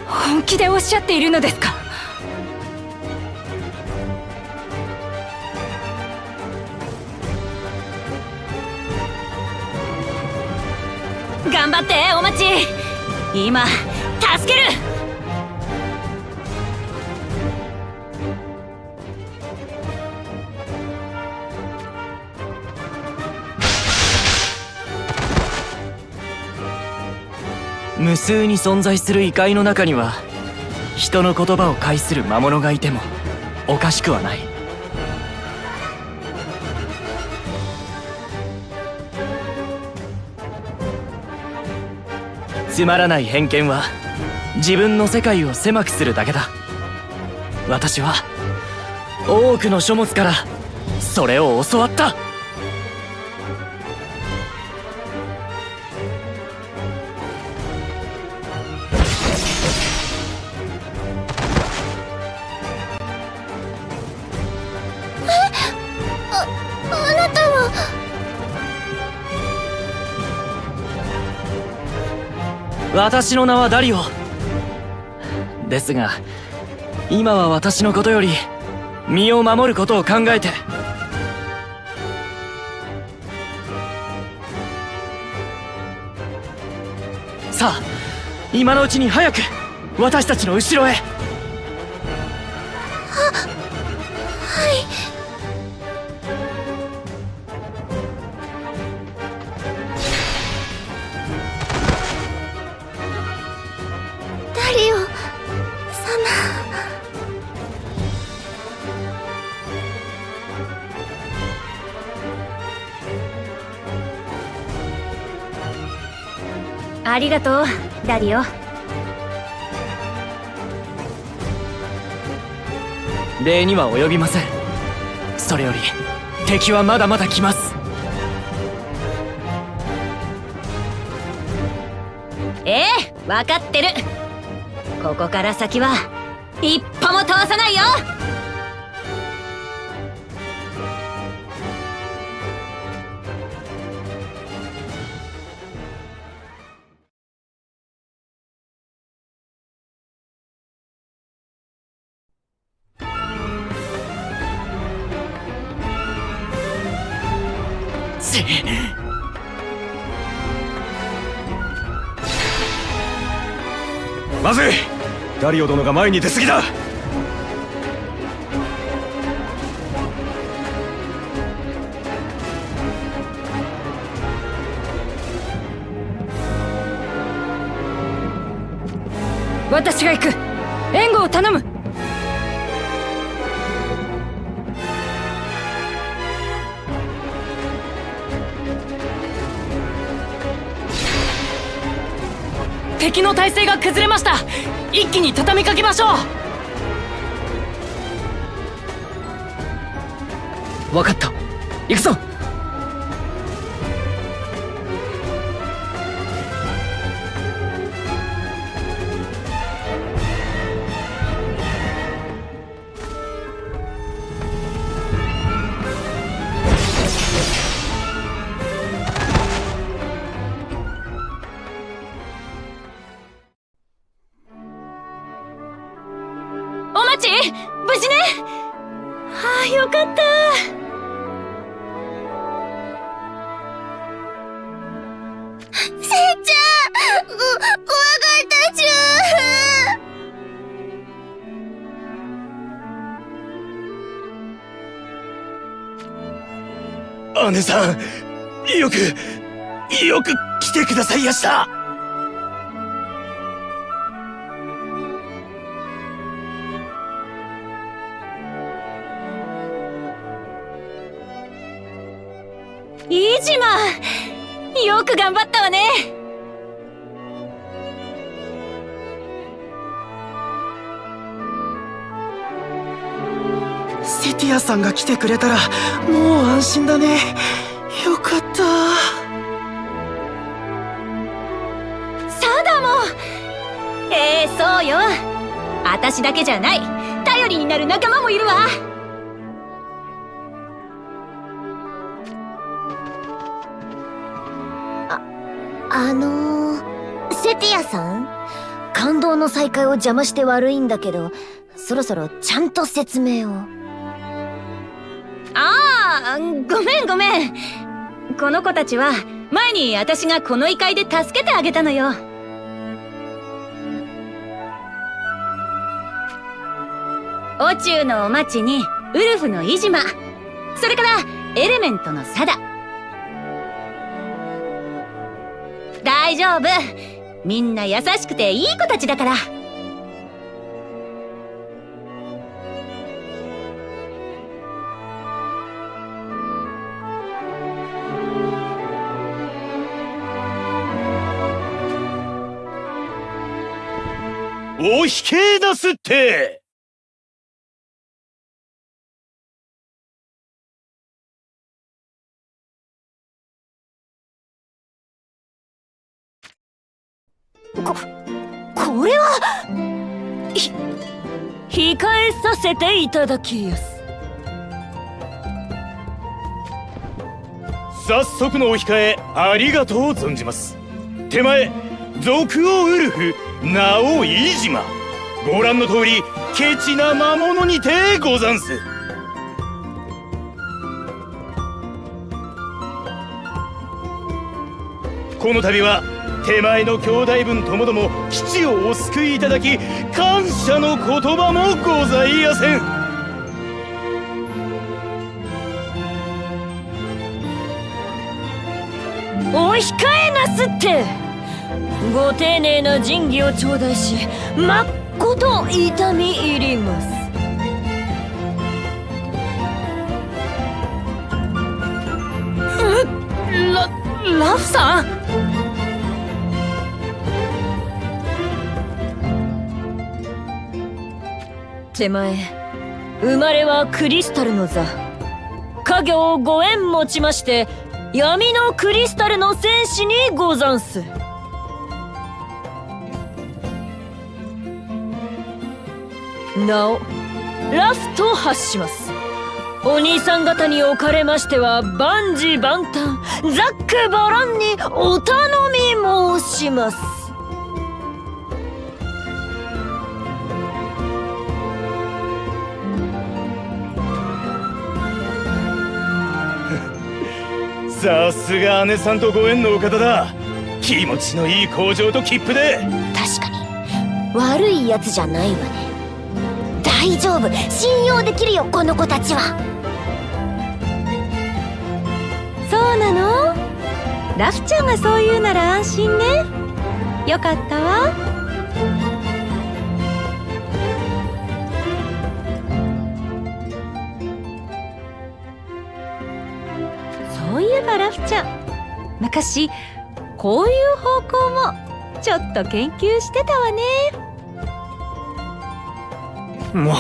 本気でおっしゃっているのですか？頑張ってお待ち。今助ける。無数に存在する異界の中には人の言葉を介する魔物がいてもおかしくはない。つまらない偏見は自分の世界を狭くするだけだ。私は多くの書物からそれを教わった。あなたは。私の名はダリオですが、今は私のことより身を守ることを考えて。さあ、今のうちに早く私たちの後ろへ。ダリオ様。ありがとうダリオ。礼には及びません。それより敵はまだまだ来ます。分かってる。ここから先は一歩も通さないよ。まずい、ダリオ殿が前に出過ぎだ。私が行く。援護を頼む。敵の体勢が崩れました。一気に畳みかけましょう。分かった、行くぞ。無事ね。よかった。せっちゃん、怖かったちゅ姉さん、よく来てくださいやした。イージマ、よく頑張ったわね。セティアさんが来てくれたらもう安心だね。よかった。サダも。そうよ。私だけじゃない。頼りになる仲間もいるわ。セティアさん、感動の再会を邪魔して悪いんだけど、そろそろちゃんと説明を。ごめん。この子たちは前に私がこの異界で助けてあげたのよ。宇宙のお町にウルフのイジマ、それからエレメントのサダ。大丈夫。みんな優しくていい子たちだから。お引け出すって。これは控えさせていただきやす。早速のお控えありがとう存じます。手前賊王ウルフ名を飯島、ご覧の通りケチな魔物にてござんす。この度は手前の兄弟分ともども基地をお救いいただき感謝の言葉もございやせん。お控えなすって。ご丁寧な仁義を頂戴し、まっこと痛み入ります。ラフさん。手前、生まれはクリスタルの座。家業ご縁もちまして、闇のクリスタルの戦士にござんす。なお、ラフと発します。お兄さん方におかれましては万事万端、ざっくばらんにお頼み申します。さすが姉さんとご縁のお方だ。気持ちのいい口上と切符で。確かに悪いやつじゃないわね。大丈夫、信用できるよこの子たちは。そうなの？ラフちゃんがそう言うなら安心ね。よかったわ。そういえばラフちゃん、昔こういう方向もちょっと研究してたわね。も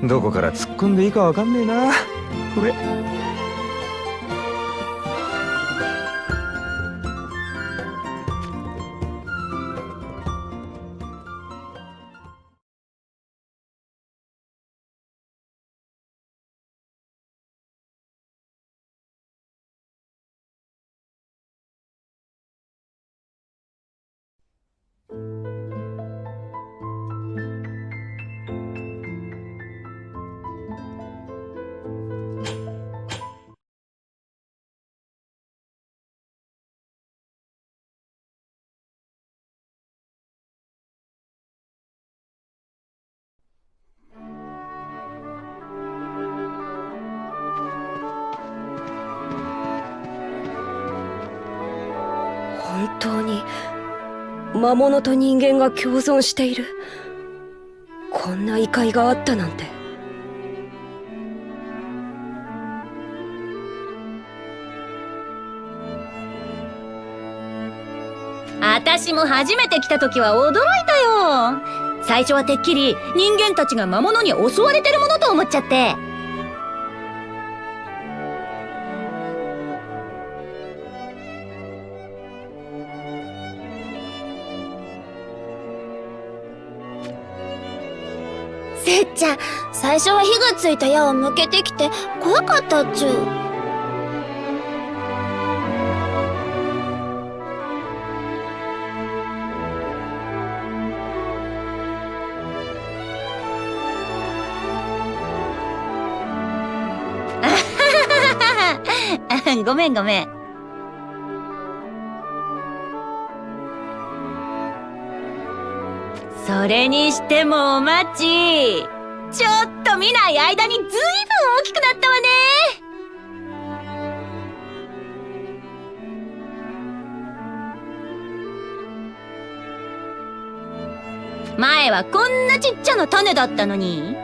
うどこから突っ込んでいいかわかんねえなこれ。本当に魔物と人間が共存している。こんな異界があったなんて。私も初めて来た時は驚いたよ。最初はてっきり人間たちが魔物に襲われてるものと思っちゃって。せっちゃん、最初は火がついた矢を向けてきて怖かったっちゅう。ごめんごめん。それにしてもお待ち。ちょっと見ない間にずいぶん大きくなったわね。前はこんなちっちゃな種だったのに。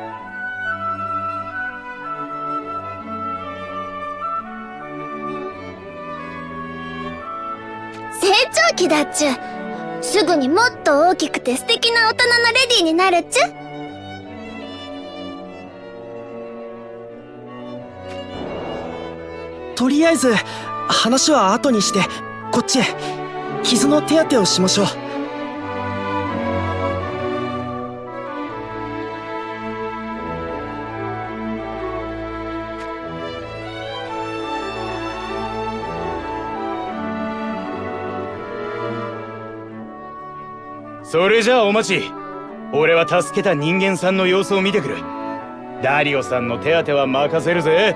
成長期だっちゅ。すぐにもっと大きくて素敵な大人のレディーになるっちゅ。とりあえず話は後にしてこっちへ傷の手当てをしましょう。それじゃあお待ち。俺は助けた人間さんの様子を見てくる。ダリオさんの手当ては任せるぜ。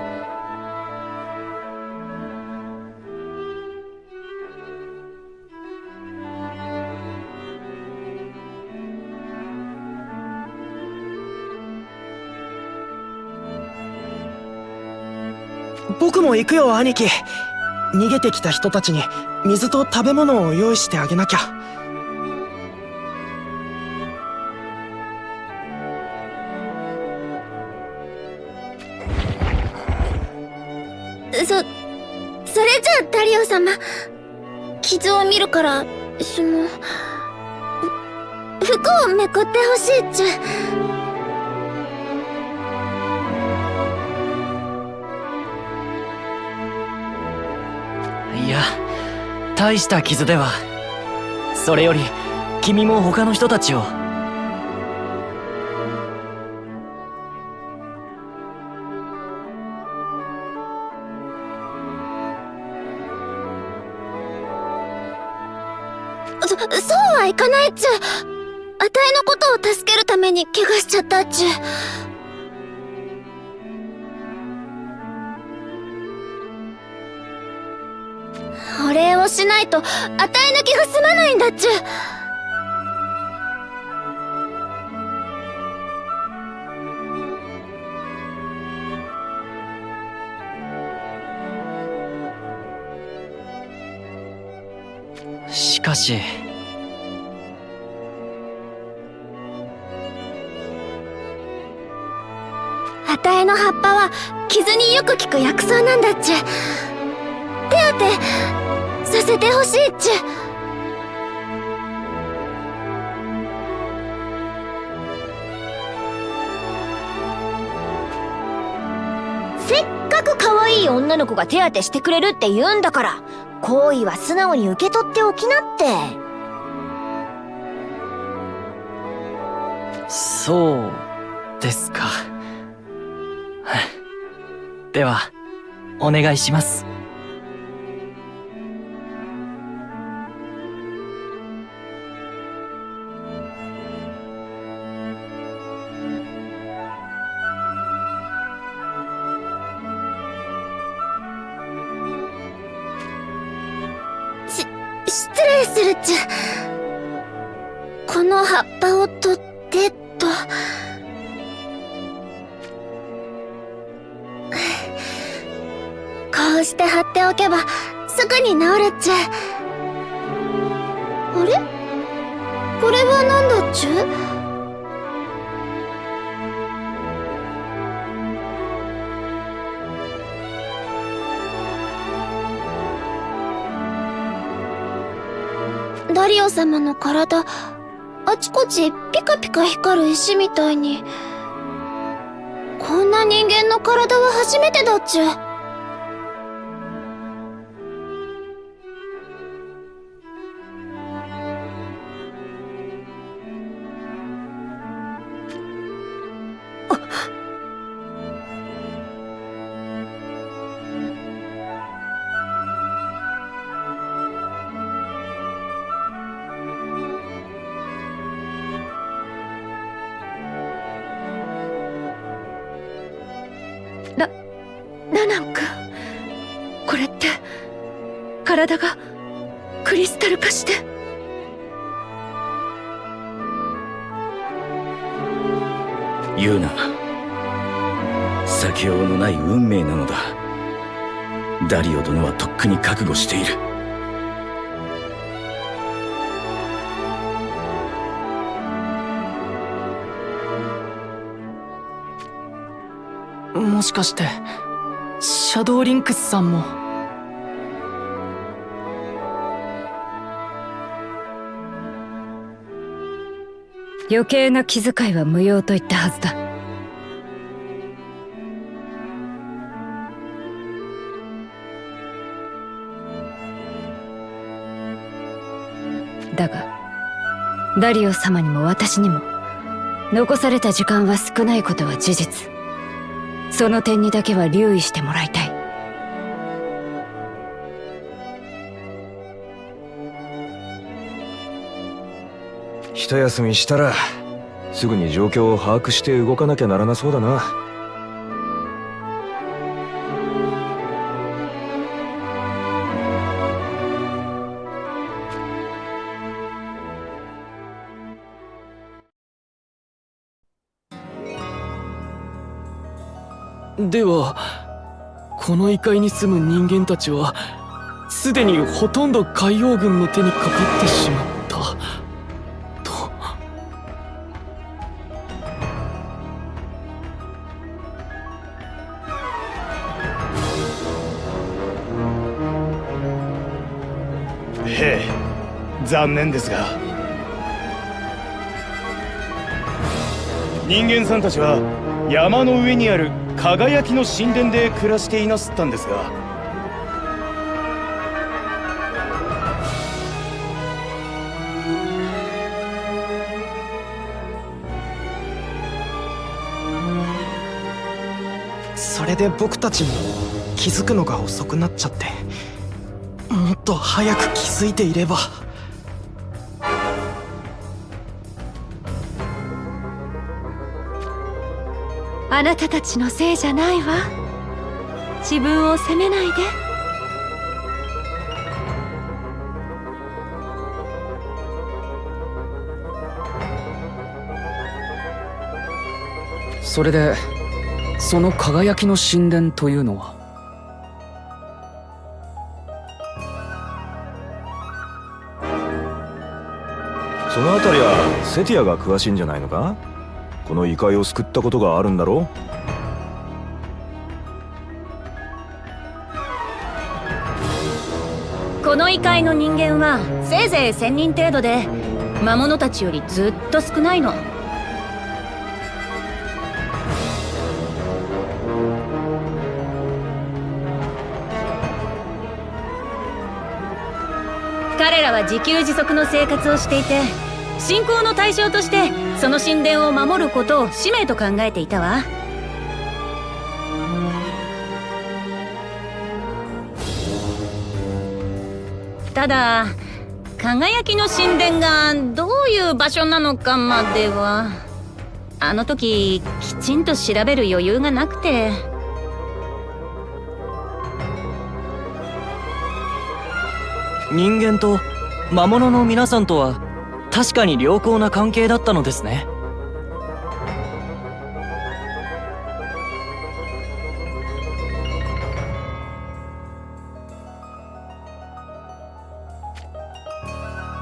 僕も行くよ兄貴。逃げてきた人たちに水と食べ物を用意してあげなきゃ。それじゃあダリオ様、傷を見るから服をめくってほしいっちゅ。いや、大した傷では。それより君も他の人たちを。そうはいかないっちゅ。あたいのことを助けるために怪我しちゃったっちゅ。お礼をしないとあたいの気が済まないんだっちゅ。しかしあたいの葉っぱは傷によく効く薬草なんだっちゅ。手当てさせてほしいっちゅ。せっかく可愛い女の子が手当てしてくれるって言うんだから、好意は素直に受け取っておきなって。そうですか。ではお願いします。失礼するっちゅ。この葉っぱを取ってと。こうして貼っておけばすぐに治るっちゅ。あれ？これは何だっちゅ？ダリオ様の体、あちこちピカピカ光る石みたいに。こんな人間の体は初めてだっちゅ。ラナン君、これって体がクリスタル化して。言うな。避けようのない運命なのだ。ダリオ殿はとっくに覚悟している。もしかしてシャドウリンクスさんも。余計な気遣いは無用と言ったはずだ。だがダリオ様にも私にも残された時間は少ないことは事実。その点にだけは留意してもらいたい。一休みしたらすぐに状況を把握して動かなきゃならなそうだな。ではこの異界に住む人間たちはすでにほとんど海王軍の手にかかってしまったと。へえ、残念ですが、人間さんたちは山の上にある輝きの神殿で暮らしていなすったんですが、それで僕たちも気づくのが遅くなっちゃって、もっと早く気づいていれば。あなたたちのせいじゃないわ。自分を責めないで。それでその輝きの神殿というのは？そのあたりはセティアが詳しいんじゃないのか？この異界を救ったことがあるんだろう。この異界の人間はせいぜい1000人程度で、魔物たちよりずっと少ないの。彼らは自給自足の生活をしていて、信仰の対象としてその神殿を守ることを使命と考えていたわ。ただ、輝きの神殿がどういう場所なのかまでは、あの時きちんと調べる余裕がなくて。人間と魔物の皆さんとは確かに良好な関係だったのですね。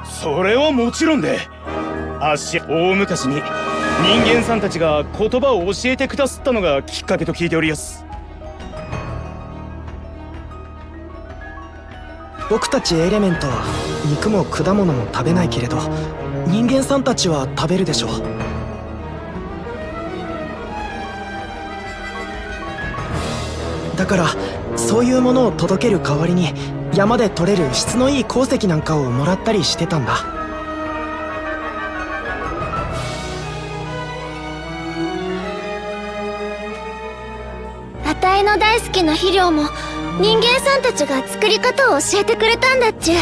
それはもちろんで、大昔に人間さんたちが言葉を教えてくださったのがきっかけと聞いておりやす。僕たちエレメントは肉も果物も食べないけれど、人間さんたちは食べるでしょう。だからそういうものを届ける代わりに、山で採れる質のいい鉱石なんかをもらったりしてたんだ。あたいの大好きな肥料も人間さんたちが作り方を教えてくれたんだっちゅ。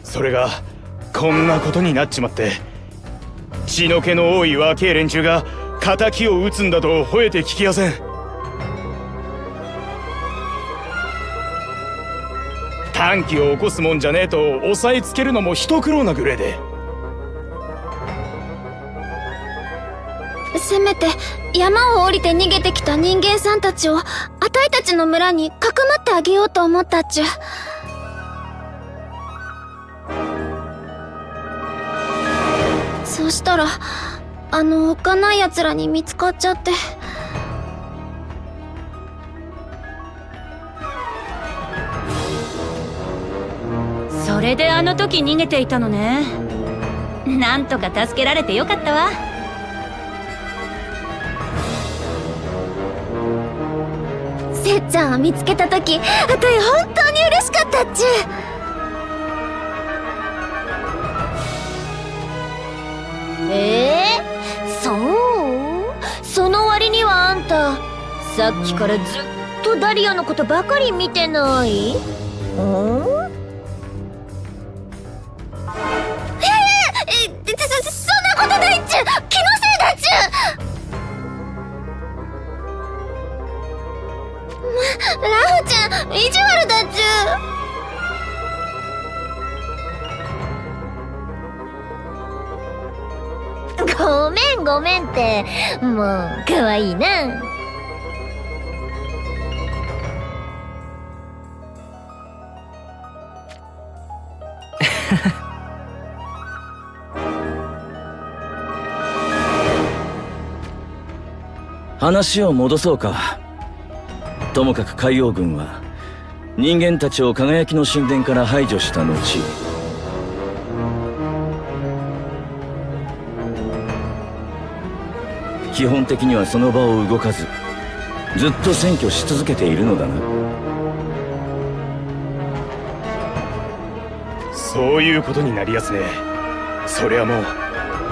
それがこんなことになっちまって、血の気の多い若え連中が仇を討つんだと吠えて聞きやせん。短気を起こすもんじゃねえと押さえつけるのも一苦労なぐらいで。せめて山を降りて逃げてきた人間さんたちをあたいたちの村にかくまってあげようと思ったっちゅ。そうしたらおっかない奴らに見つかっちゃって。それであの時逃げていたのね。なんとか助けられてよかったわ。せっちゃんを見つけた時、あたい本当に嬉しかったっちゅ。そうその割にはあんたさっきからずっとダリアのことばかり見てない？そんなことないっちゅ。気のせいだっちゅ。ラフちゃん意地悪だっちゅ。ごめんって、もう可愛いな。話を戻そうか。ともかく海王軍は人間たちを輝きの神殿から排除した後、基本的にはその場を動かず、ずっと占拠し続けているのだな。そういうことになりやすね。そりゃもう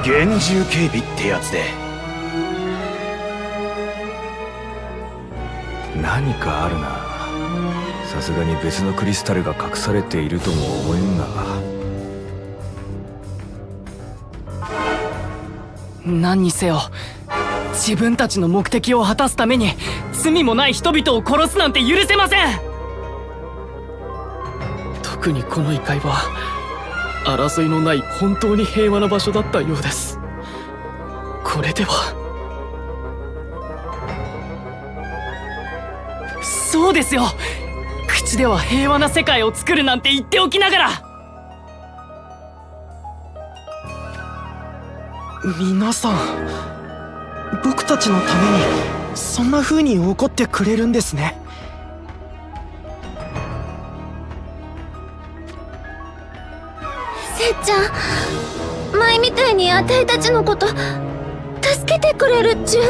厳重警備ってやつで。何かあるな。さすがに別のクリスタルが隠されているとも思えんが。何にせよ自分たちの目的を果たすために罪もない人々を殺すなんて許せません。特にこの異界は争いのない本当に平和な場所だったようです。これでは。そうですよ、口では平和な世界を作るなんて言っておきながら。皆さん、僕たちのためにそんな風に怒ってくれるんですね。せっちゃん、前みたいにあたいたちのこと助けてくれるっちゅう。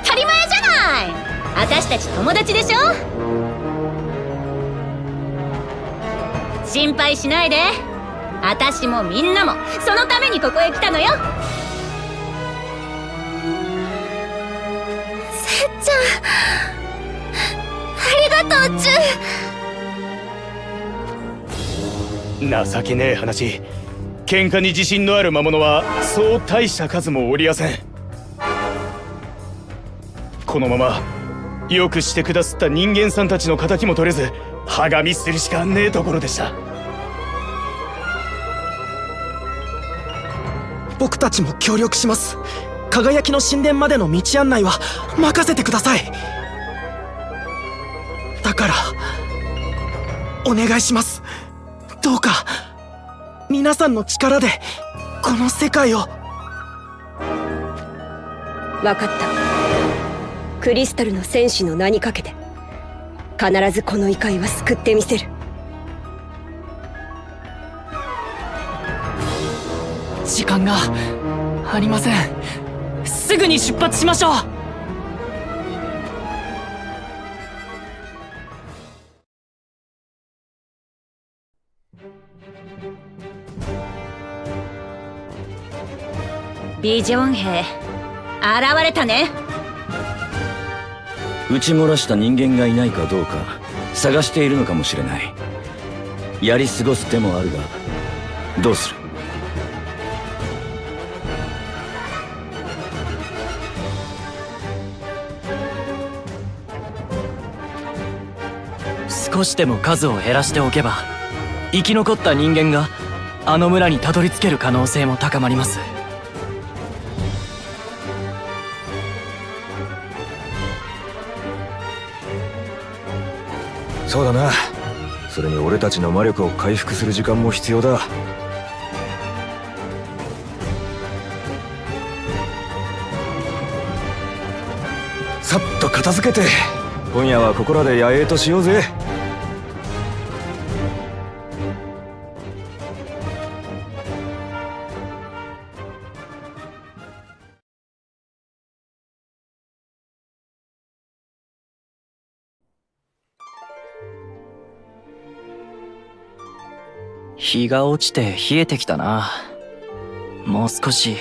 当たり前じゃない。私たち友達でしょ。心配しないで。私もみんなもそのためにここへ来たのよ。せっちゃん、ありがとうっちゅう。情けねえ話。喧嘩に自信のある魔物はそう大した数もおりやせん。このままよくしてくださった人間さんたちの敵も取れず、はがみするしかねえところでした。僕たちも協力します。輝きの神殿までの道案内は任せてください。だからお願いします。どうか皆さんの力でこの世界を。分かった。クリスタルの戦士の名にかけて必ずこの異界は救ってみせる。時間がありません。すぐに出発しましょう。ビジョン兵現れたね。撃ち漏らした人間がいないかどうか探しているのかもしれない。やり過ごす手もあるが、どうする？少しでも数を減らしておけば、生き残った人間があの村にたどり着ける可能性も高まります。そうだな。それに俺たちの魔力を回復する時間も必要だ。さっと片付けて今夜はここらで野営としようぜ。日が落ちて冷えてきたな。もう少し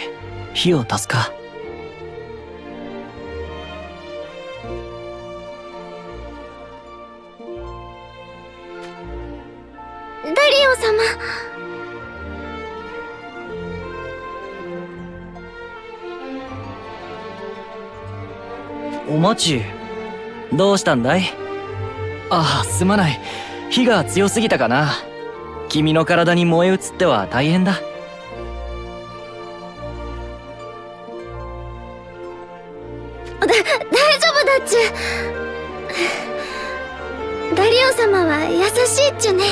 火を足すか。ダリオ様。お待ち。どうしたんだい？ああ、すまない。火が強すぎたかな。君の体に燃え移っては大変だ。大丈夫だっちゅ。ダリオ様は優しいっちゅね。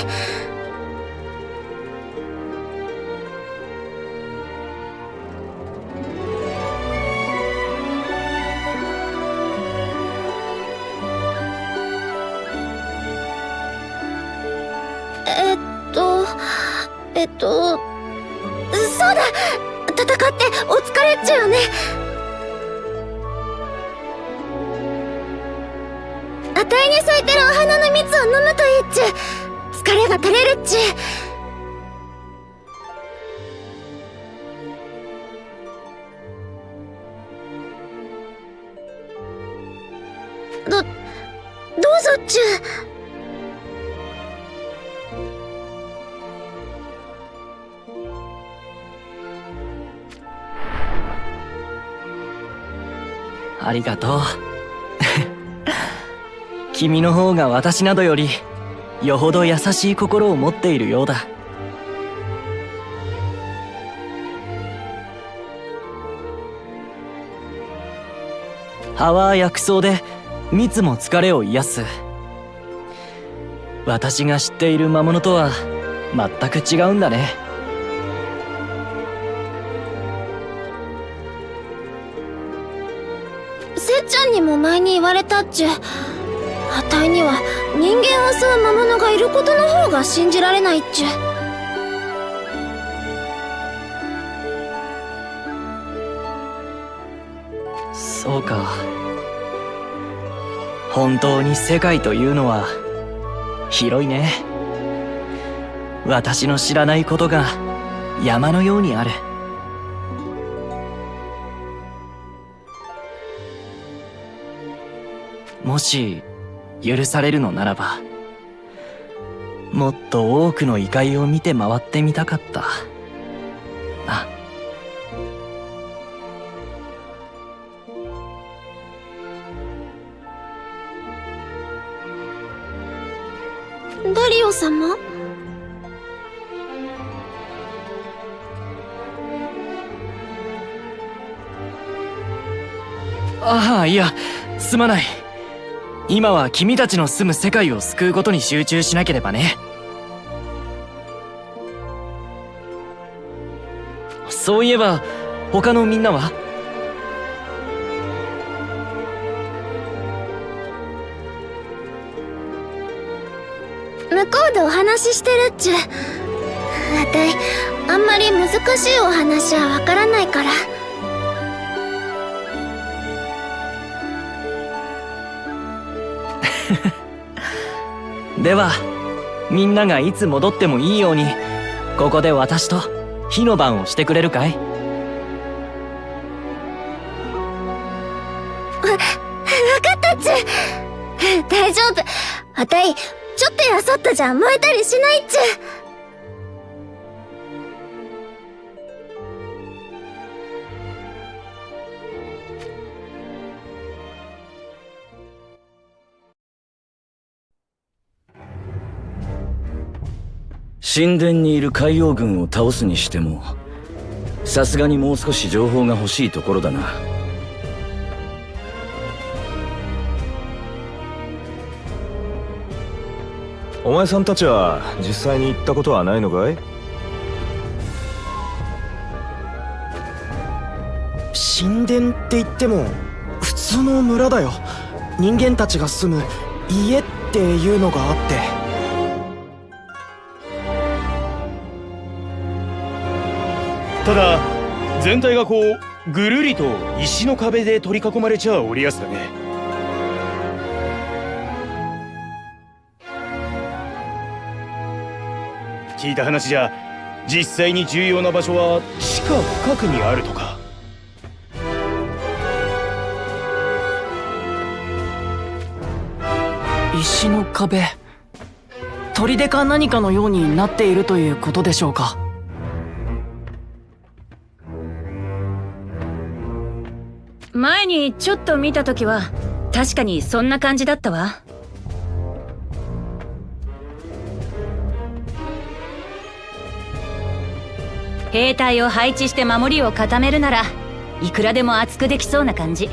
そうだ、戦ってお疲れっちゅよね。あたいに咲いてるお花の蜜を飲むといいっちゅ。疲れが取れるっちゅ。どうぞっちゅ。ありがとう。君の方が私などよりよほど優しい心を持っているようだ。葉は薬草で蜜も疲れを癒す。私が知っている魔物とは全く違うんだね。せっちゃんにも前に言われたっちゅ。あたいには人間を襲う魔物がいることの方が信じられないっちゅ。そうか。本当に世界というのは広いね。私の知らないことが山のようにある。もし許されるのならば、もっと多くの異界を見て回ってみたかったな。ダリオ様？ああ、いや、すまない。今は君たちの住む世界を救うことに集中しなければね。そういえば他のみんなは？向こうでお話ししてるっちゅ。あたいあんまり難しいお話はわからないから。ではみんながいつ戻ってもいいように、ここで私と火の番をしてくれるかい？わかったっちゅ。大丈夫。あたいちょっとやそっとじゃ燃えたりしないっちゅ。神殿にいる海王軍を倒すにしても、さすがにもう少し情報が欲しいところだな。お前さんたちは実際に行ったことはないのかい？神殿って言っても普通の村だよ。人間たちが住む家っていうのがあって。ただ全体がこうぐるりと石の壁で取り囲まれちゃおりやすだね。聞いた話じゃ実際に重要な場所は地下深くにあるとか。石の壁、砦か何かのようになっているということでしょうか。前にちょっと見た時は確かにそんな感じだったわ。兵隊を配置して守りを固めるならいくらでも厚くできそうな感じ。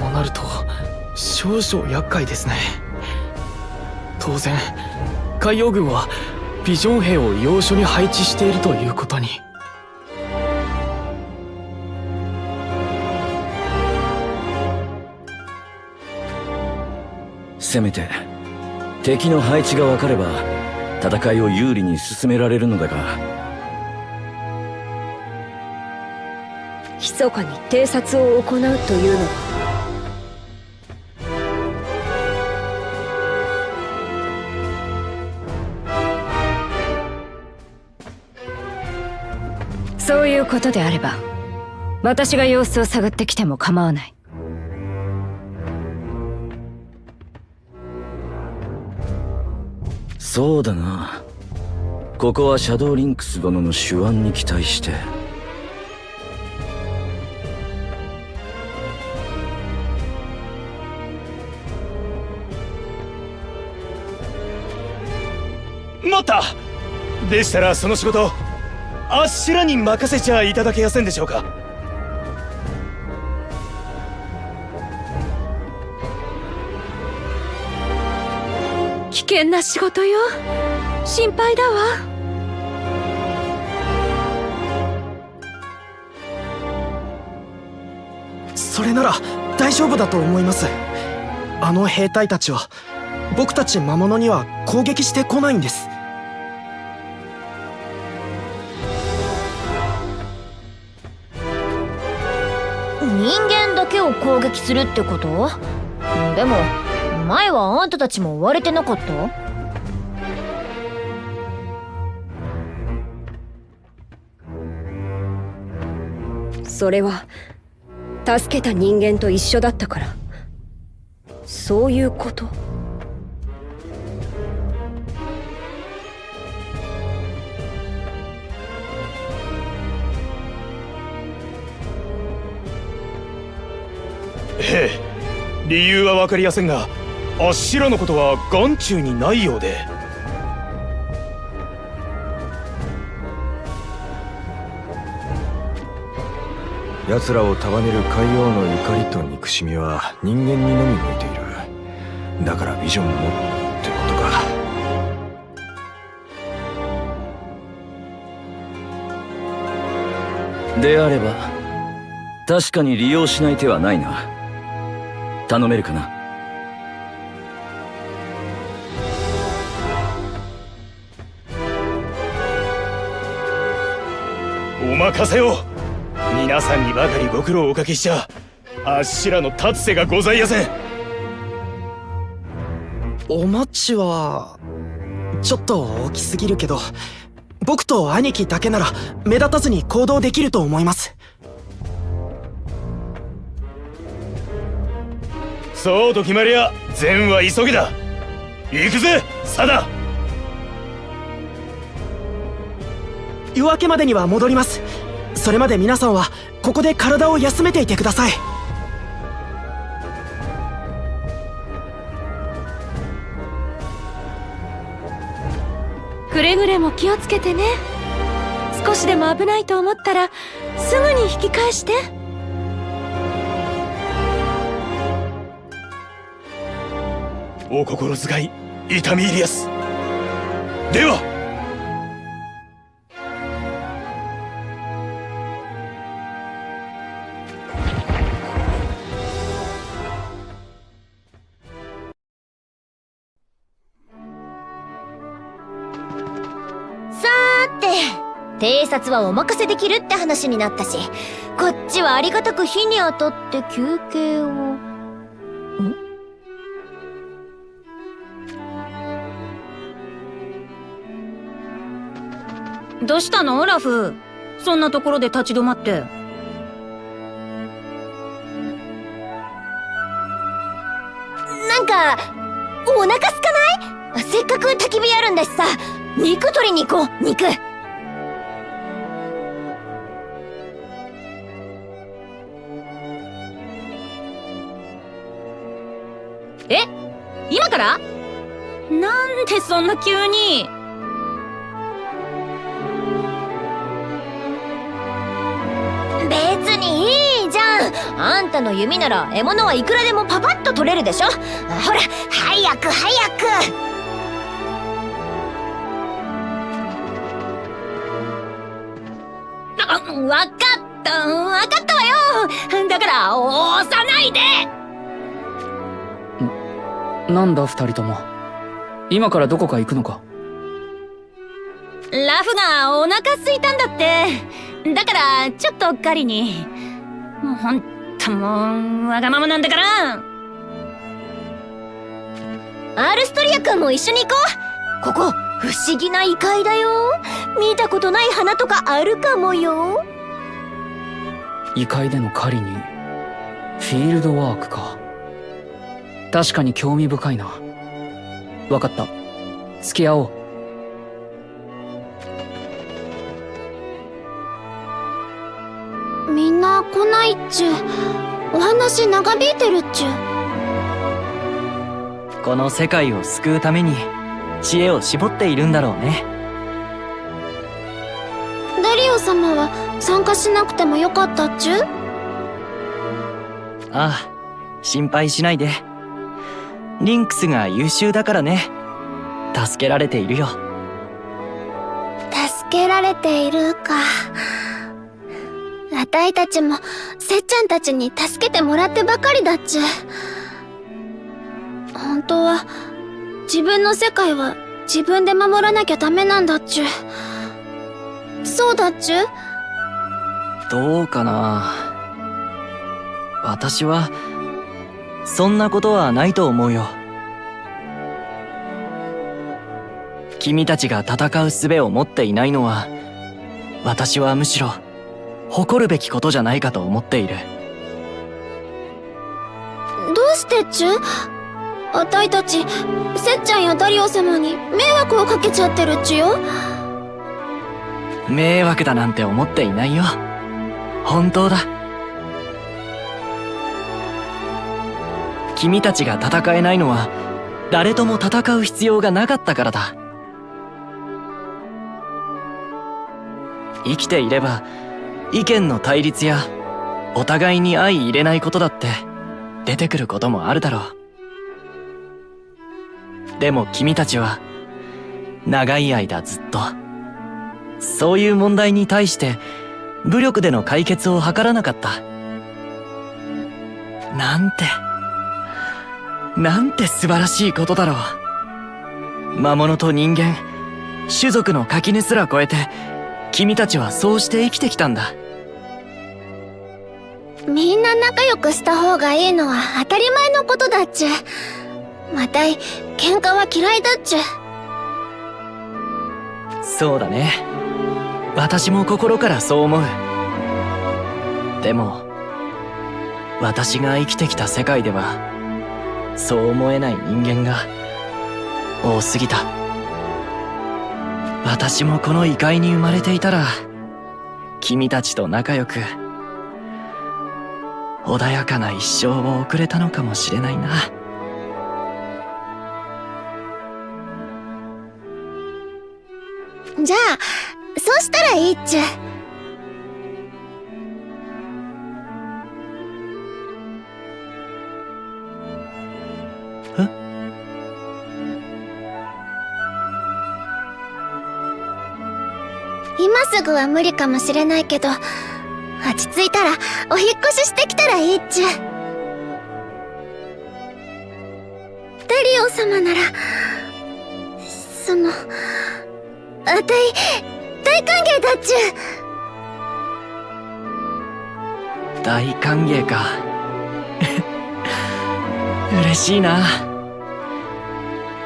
そうなると少々厄介ですね。当然海洋軍はビジョン兵を要所に配置しているということに。せめて敵の配置が分かれば戦いを有利に進められるのだが、密かに偵察を行うというのはそういうことであれば私が様子を探ってきても構わない。そうだな。ここはシャドウリンクス殿の手腕に期待して。待った。でしたらその仕事あっしらに任せちゃいただけやせんでしょうか。危険な仕事よ。心配だわ。それなら大丈夫だと思います。あの兵隊たちは僕たち魔物には攻撃してこないんです。人間だけを攻撃するってこと？でも前はあんたたちも追われてなかった？それは助けた人間と一緒だったから。そういうこと？ええ、理由は分かりやせんがあっしらのことは眼中にないようで。奴らを束ねる海洋の怒りと憎しみは人間にのみ向いている。だからビジョンもってことか。であれば確かに利用しない手はないな。頼めるかな。お任せを。皆さんにばかりご苦労をおかけしちゃあっしらの立つ瀬がございやせん。お待ちはちょっと大きすぎるけど、僕と兄貴だけなら目立たずに行動できると思います。そうと決まりゃ善は急ぎだ。行くぜサダ。夜明けまでには戻ります。それまで皆さんはここで体を休めていてください。くれぐれも気をつけてね。少しでも危ないと思ったらすぐに引き返して。お心遣い痛み入りやす。では偵察はお任せできるって話になったし、こっちはありがたく日に当たって休憩を。どうしたのラフ？そんなところで立ち止まって。なんかお腹空かない？せっかく焚き火あるんだしさ、肉取りに行こう。肉。え？今から？なんでそんな急に？別にいいじゃん。あんたのの弓なら獲物はいくらでもパパッと取れるでしょ。ほら早く早く。わかったわよ。だから押さないで。なんだ二人とも。今からどこか行くのか。ラフがお腹空いたんだって。だからちょっと狩りに。もうほんともうわがままなんだから。アルストリア君も一緒に行こう。ここ不思議な異界だよ。見たことない花とかあるかもよ。異界での狩りにフィールドワークか。確かに興味深いな。わかった、付き合おう。みんな来ないっちゅう。お話長引いてるっちゅう。この世界を救うために知恵を絞っているんだろうね。ダリオ様は参加しなくてもよかったっちゅう。ああ、心配しないで。リンクスが優秀だからね。助けられているよ。助けられているか。あたいたちもせっちゃんたちに助けてもらってばかりだっちゅう。本当は自分の世界は自分で守らなきゃダメなんだっちゅう。そうだっちゅう。どうかな。私はそんなことはないと思うよ。君たちが戦う術を持っていないのは、私はむしろ誇るべきことじゃないかと思っている。どうしてっちゅう。あたいたちせっちゃんやダリオ様に迷惑をかけちゃってるっちゅよ。迷惑だなんて思っていないよ。本当だ。君たちが戦えないのは誰とも戦う必要がなかったからだ。生きていれば意見の対立やお互いに相入れないことだって出てくることもあるだろう。でも君たちは長い間ずっとそういう問題に対して武力での解決を図らなかった。なんて素晴らしいことだろう。魔物と人間、種族の垣根すら越えて君たちはそうして生きてきたんだ。みんな仲良くした方がいいのは当たり前のことだっちゅう。またい喧嘩は嫌いだっちゅう。そうだね。私も心からそう思う。でも私が生きてきた世界ではそう思えない人間が多すぎた。私もこの異界に生まれていたら君たちと仲良く穏やかな一生を送れたのかもしれないな。じゃあそうしたらいいっちゅう。今すぐは無理かもしれないけど、落ち着いたらお引っ越ししてきたらいいっちゅう。ダリオ様ならあたい大歓迎だっちゅう。大歓迎か。嬉しいな。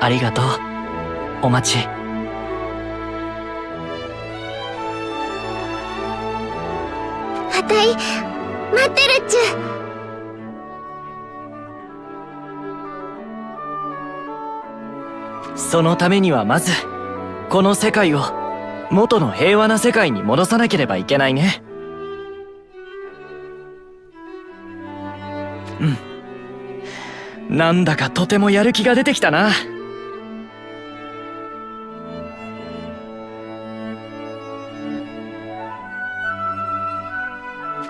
ありがとう、お待ち。あたい待ってるっちゅう。そのためにはまずこの世界を元の平和な世界に戻さなければいけないね。なんだかとてもやる気が出てきたな。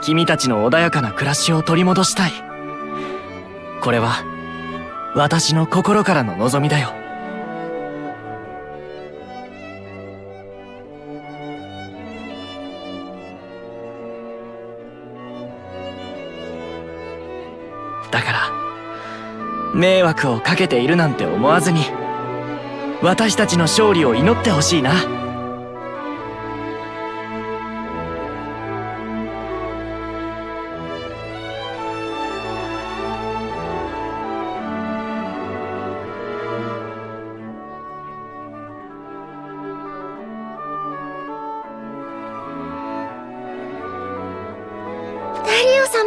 君たちの穏やかな暮らしを取り戻したい。これは私の心からの望みだよ。だから迷惑をかけているなんて思わずに私たちの勝利を祈ってほしいな。ダリオ様。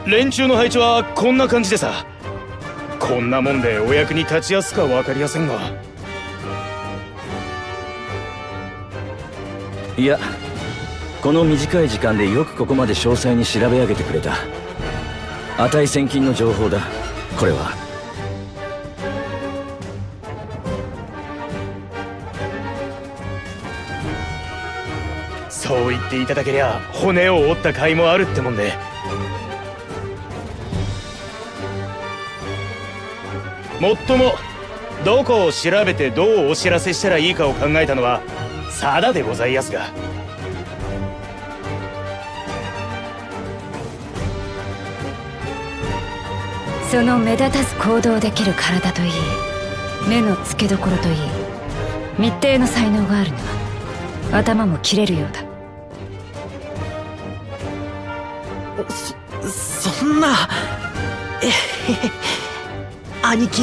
連中の配置はこんな感じでさ。こんなもんでお役に立ちやすか分かりやせんが。いや、この短い時間でよくここまで詳細に調べ上げてくれた。値千金の情報だ、これは。そう言っていただけりゃ骨を折った甲斐もあるってもんで。もっともどこを調べてどうお知らせしたらいいかを考えたのはサダでございやすが。その目立たず行動できる体といい、目の付けどころといい、密偵の才能があるな。頭も切れるようだ。そんな。兄貴、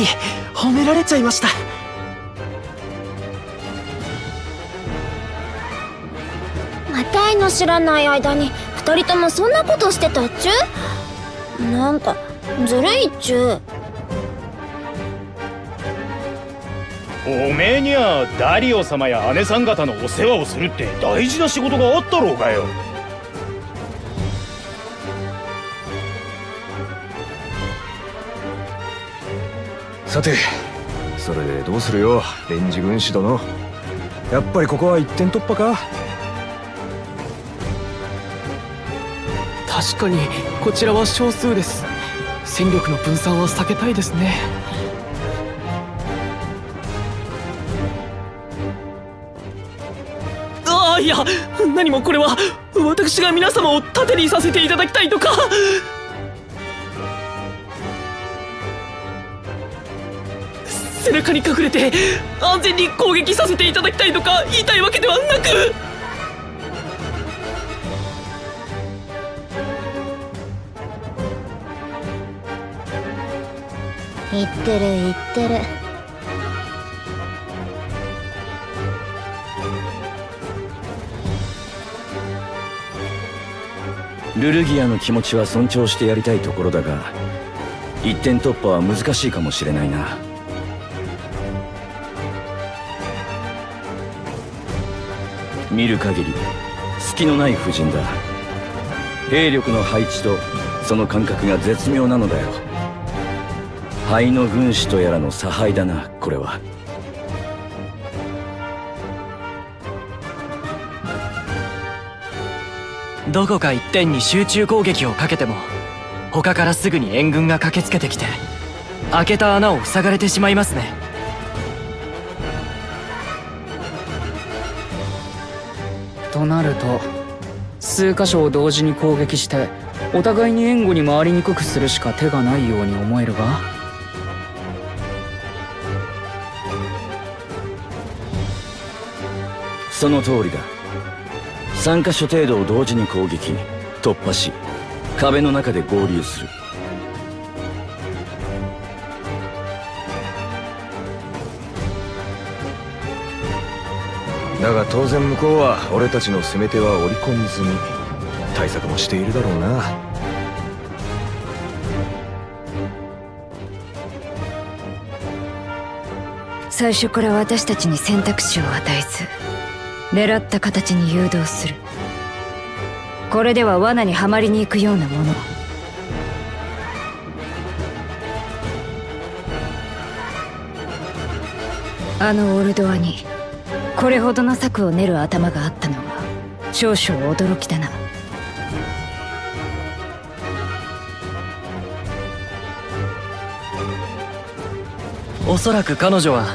褒められちゃいました。またいの知らない間に二人ともそんなことしてたっちゅ？なんかずるいっちゅ。おめえにはダリオ様や姉さん方のお世話をするって大事な仕事があったろうがよ。さて、それでどうするよ、レンジ軍師殿。やっぱりここは一点突破か？確かにこちらは少数です。戦力の分散は避けたいですね。ああ、いや、何もこれは私が皆様を盾にさせていただきたいとか。背中に隠れて安全に攻撃させていただきたいとか言いたいわけではなく。言ってる言ってる。ルルギアの気持ちは尊重してやりたいところだが、一点突破は難しいかもしれないな。見る限り隙のない布陣だ。兵力の配置とその感覚が絶妙なのだよ。灰の軍師とやらの差配だな、これは。どこか一点に集中攻撃をかけても他からすぐに援軍が駆けつけてきて開けた穴を塞がれてしまいますね。となると数箇所を同時に攻撃してお互いに援護に回りにくくするしか手がないように思えるが。その通りだ。3カ所程度を同時に攻撃突破し壁の中で合流する。だが当然向こうは俺たちの攻め手は織り込み済み。対策もしているだろうな。最初から私たちに選択肢を与えず、狙った形に誘導する。これでは罠にはまりに行くようなもの。あのオルドアにこれほどの策を練る頭があったのは少々驚きだな。おそらく彼女は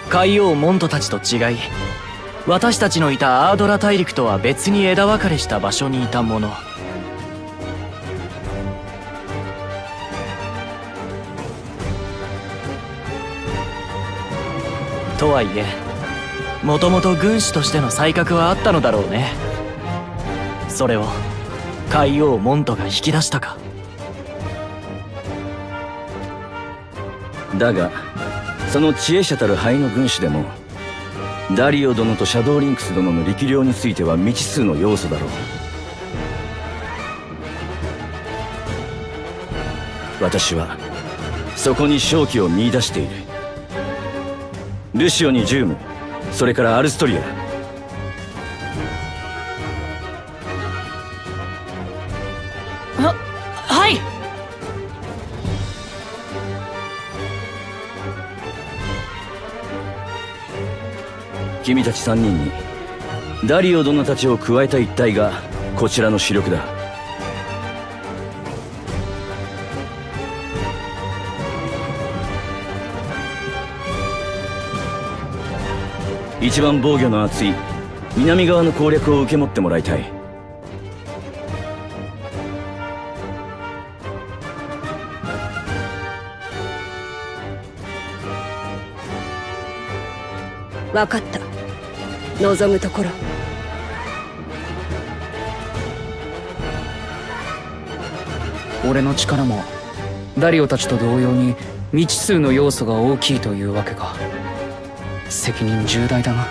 海王モントたちと違い、私たちのいたアードラ大陸とは別に枝分かれした場所にいたもの。とはいえ、もともと軍師としての才覚はあったのだろうね。それを海王モントが引き出したか。だがその知恵者たる灰の軍師でもダリオ殿とシャドウリンクス殿の力量については未知数の要素だろう。私はそこに勝機を見出している。ルシオにジューム、それからアルストリア。はい。君たち3人にダリオ殿たちを加えた一帯がこちらの主力だ。一番防御の厚い南側の攻略を受け持ってもらいたい。分かった。望むところ。俺の力もダリオたちと同様に未知数の要素が大きいというわけか。責任重大だな。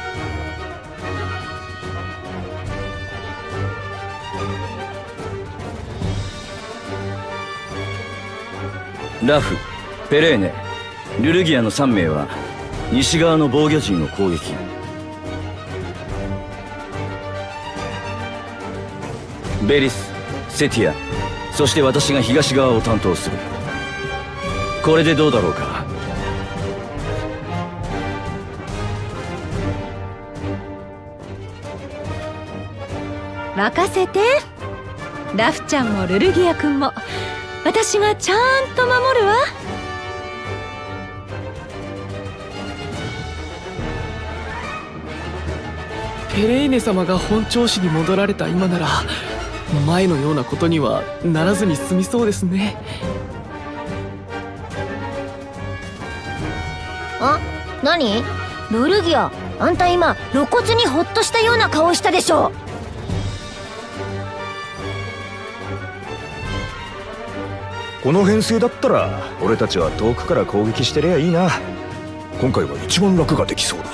ラフ、ペレーネ、ルルギアの3名は西側の防御陣を攻撃。ベリス、セティア、そして私が東側を担当する。これでどうだろうか。任せて。ラフちゃんもルルギア君も私がちゃんと守るわ。ペレーネ様が本調子に戻られた今なら前のようなことにはならずに済みそうですね。あ、何？ルルギア、あんた今露骨にホッとしたような顔したでしょ。この編成だったら俺たちは遠くから攻撃してりゃいいな。今回は一番楽ができそうだ。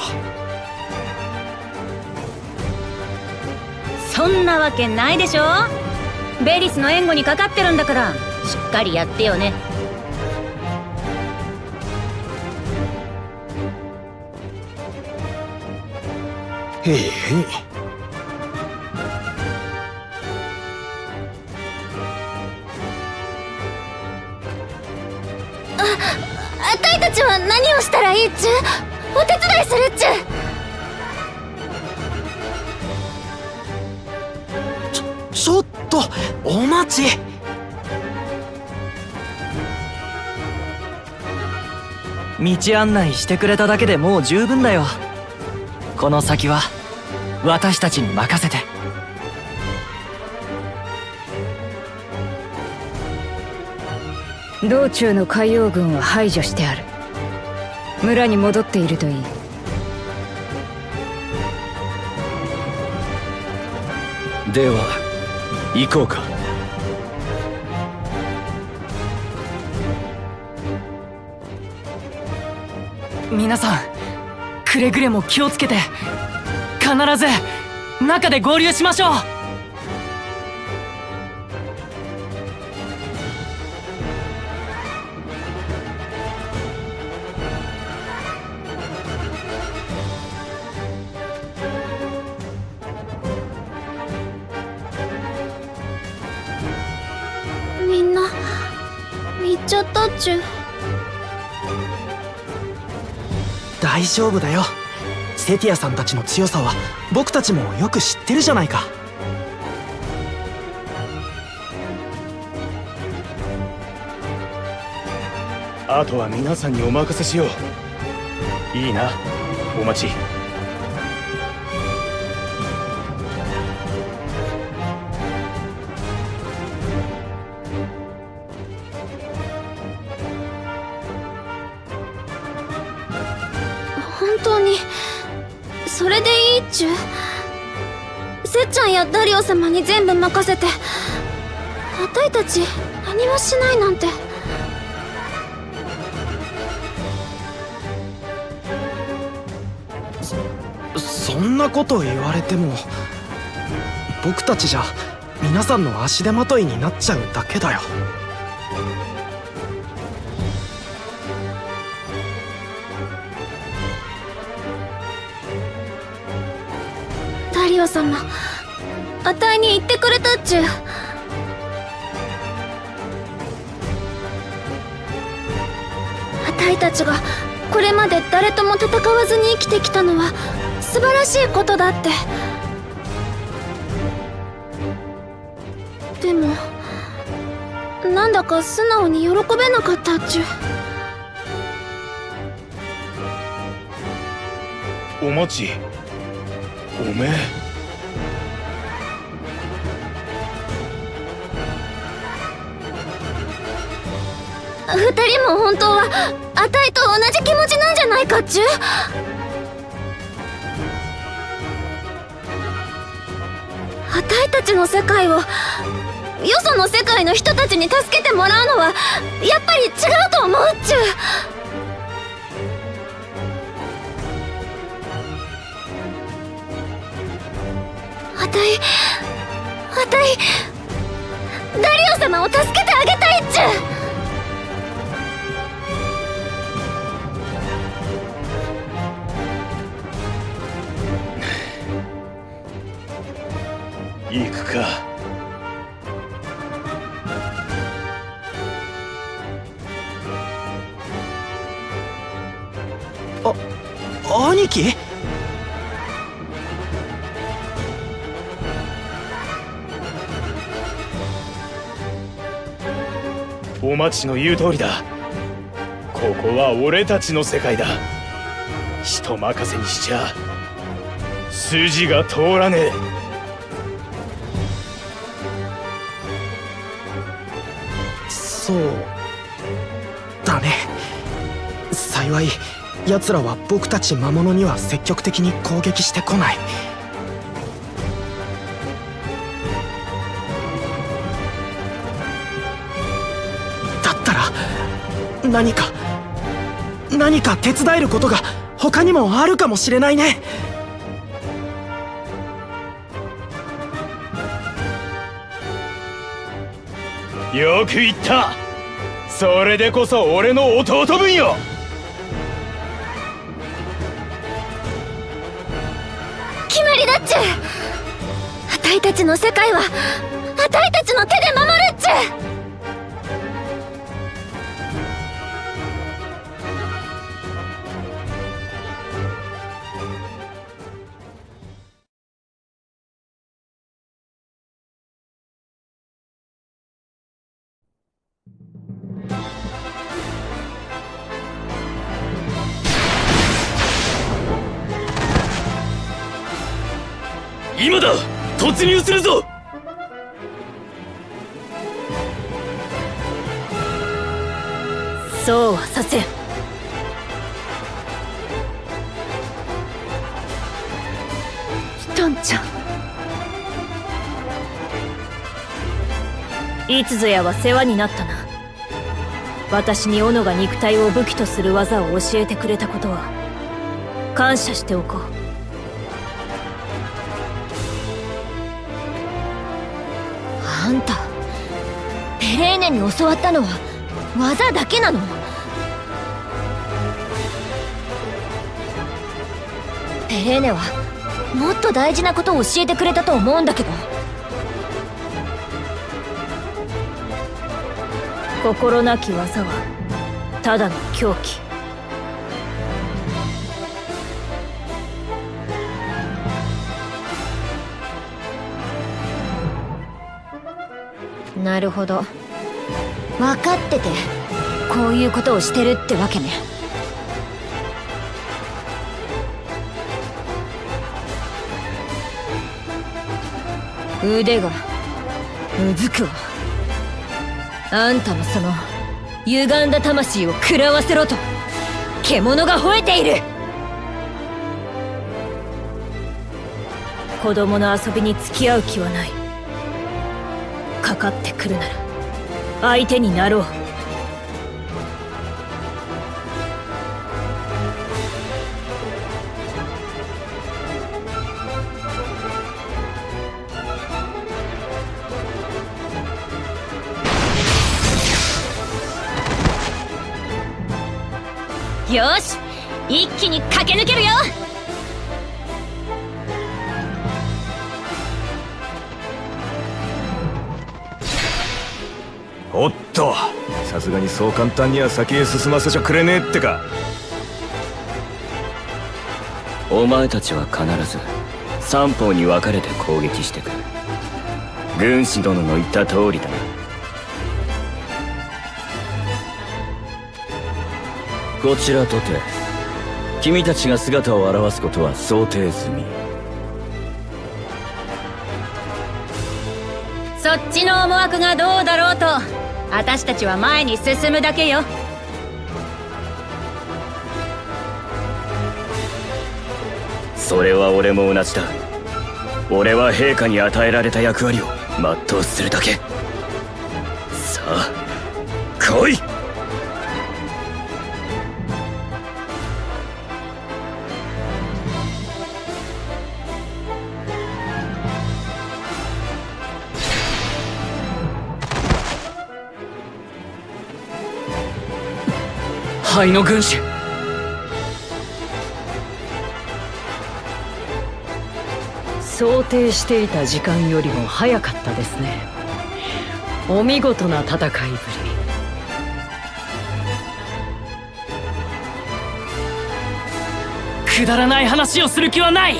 そんなわけないでしょ。ベリスの援護にかかってるんだからしっかりやってよね。へいへい。あたいたちは何をしたらいいっちゅ？お手伝いするっちゅ？ちょっとお待ち。道案内してくれただけでもう十分だよ。この先は私たちに任せて。道中の海王軍は排除してある。村に戻っているといい。では行こうか。皆さんくれぐれも気をつけて。必ず中で合流しましょう。みんな行っちゃったっちゅ。大丈夫だよ。セティアさんたちの強さは僕たちもよく知ってるじゃないか。あとは皆さんにお任せしよう。いいな、お待ち。本当にそれでいいっちゅ。せっちゃんやダリオ様に全部任せて、あたいたち何もしないなんて。そんなこと言われても、僕たちじゃ皆さんの足手まといになっちゃうだけだよ。ダリオ様、あたいに言ってくれたっちゅ。あたいたちがこれまで誰とも戦わずに生きてきたのは素晴らしいことだって。でもなんだか素直に喜べなかったっちゅ。お待ち。おめえ。二人も本当はあたいと同じ気持ちなんじゃないかっちゅ。あたいたちの世界をよその世界の人たちに助けてもらうのはやっぱり違うと思うっちゅ。あたいダリオ様を助けてあげたいっちゅ。行くか。兄貴？お待ちの言う通りだ。ここは俺たちの世界だ。人任せにしちゃ筋が通らねえ。そうだね。幸い奴らは僕たち魔物には積極的に攻撃してこない。だったら何か手伝えることが他にもあるかもしれないね。よく言った。それでこそ俺の弟分よ。決まりだっちゅ。あたいたちの世界はあたいたちの手で守るっちゅ。今だ、突入するぞ。そうはさせん。トンちゃん、いつぞやは世話になったな。私に斧が肉体を武器とする技を教えてくれたことは感謝しておこう。あんたペレーネに教わったのは技だけなの？ペレーネはもっと大事なことを教えてくれたと思うんだけど。心なき技はただの狂気。なるほど、分かっててこういうことをしてるってわけね。腕がうずくわ。あんたもその歪んだ魂を食らわせろと獣が吠えている。子供の遊びに付き合う気はない。かかってくるなら相手になろう。よし、一気に駆け抜けるよ。おっと、さすがにそう簡単には先へ進ませちゃくれねえってか。お前たちは必ず三方に分かれて攻撃してくる。軍師殿の言った通りだな。こちらとて君たちが姿を現すことは想定済み。そっちの思惑がどうだろうと私たちは前に進むだけよ。それは俺も同じだ。俺は陛下に与えられた役割を全うするだけ。さあ来い。灰の軍師。想定していた時間よりも早かったですね。お見事な戦いぶり。くだらない話をする気はない。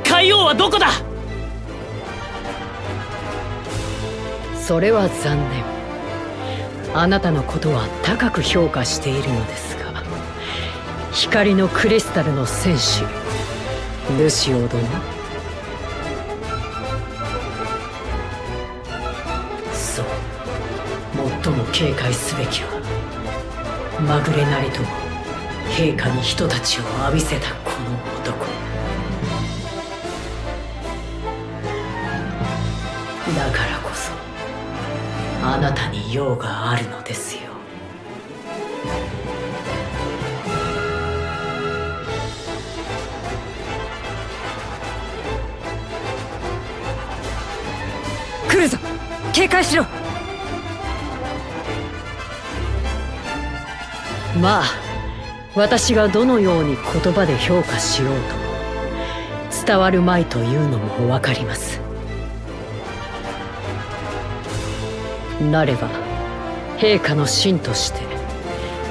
海王はどこだ。それは残念。あなたのことは高く評価しているのですが、光のクリスタルの戦士ルシオ殿、そう、最も警戒すべきはまぐれなりとも陛下に人たちを浴びせたこの男だからこそあなたに用があるのですよ。来るぞ、警戒しろ。まあ私がどのように言葉で評価しようとも伝わるまいというのも分かります。なれば陛下の臣として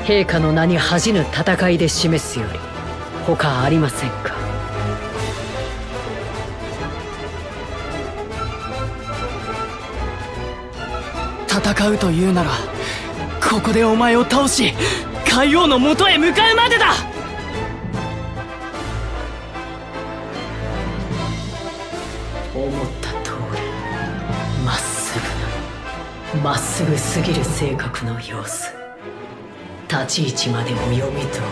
陛下の名に恥じぬ戦いで示すより他ありませんか。戦うというならここでお前を倒し海王の元へ向かうまでだ。思った通りまっすぐなまっすぐすぎる性格の様子、立ち位置までも読み通り。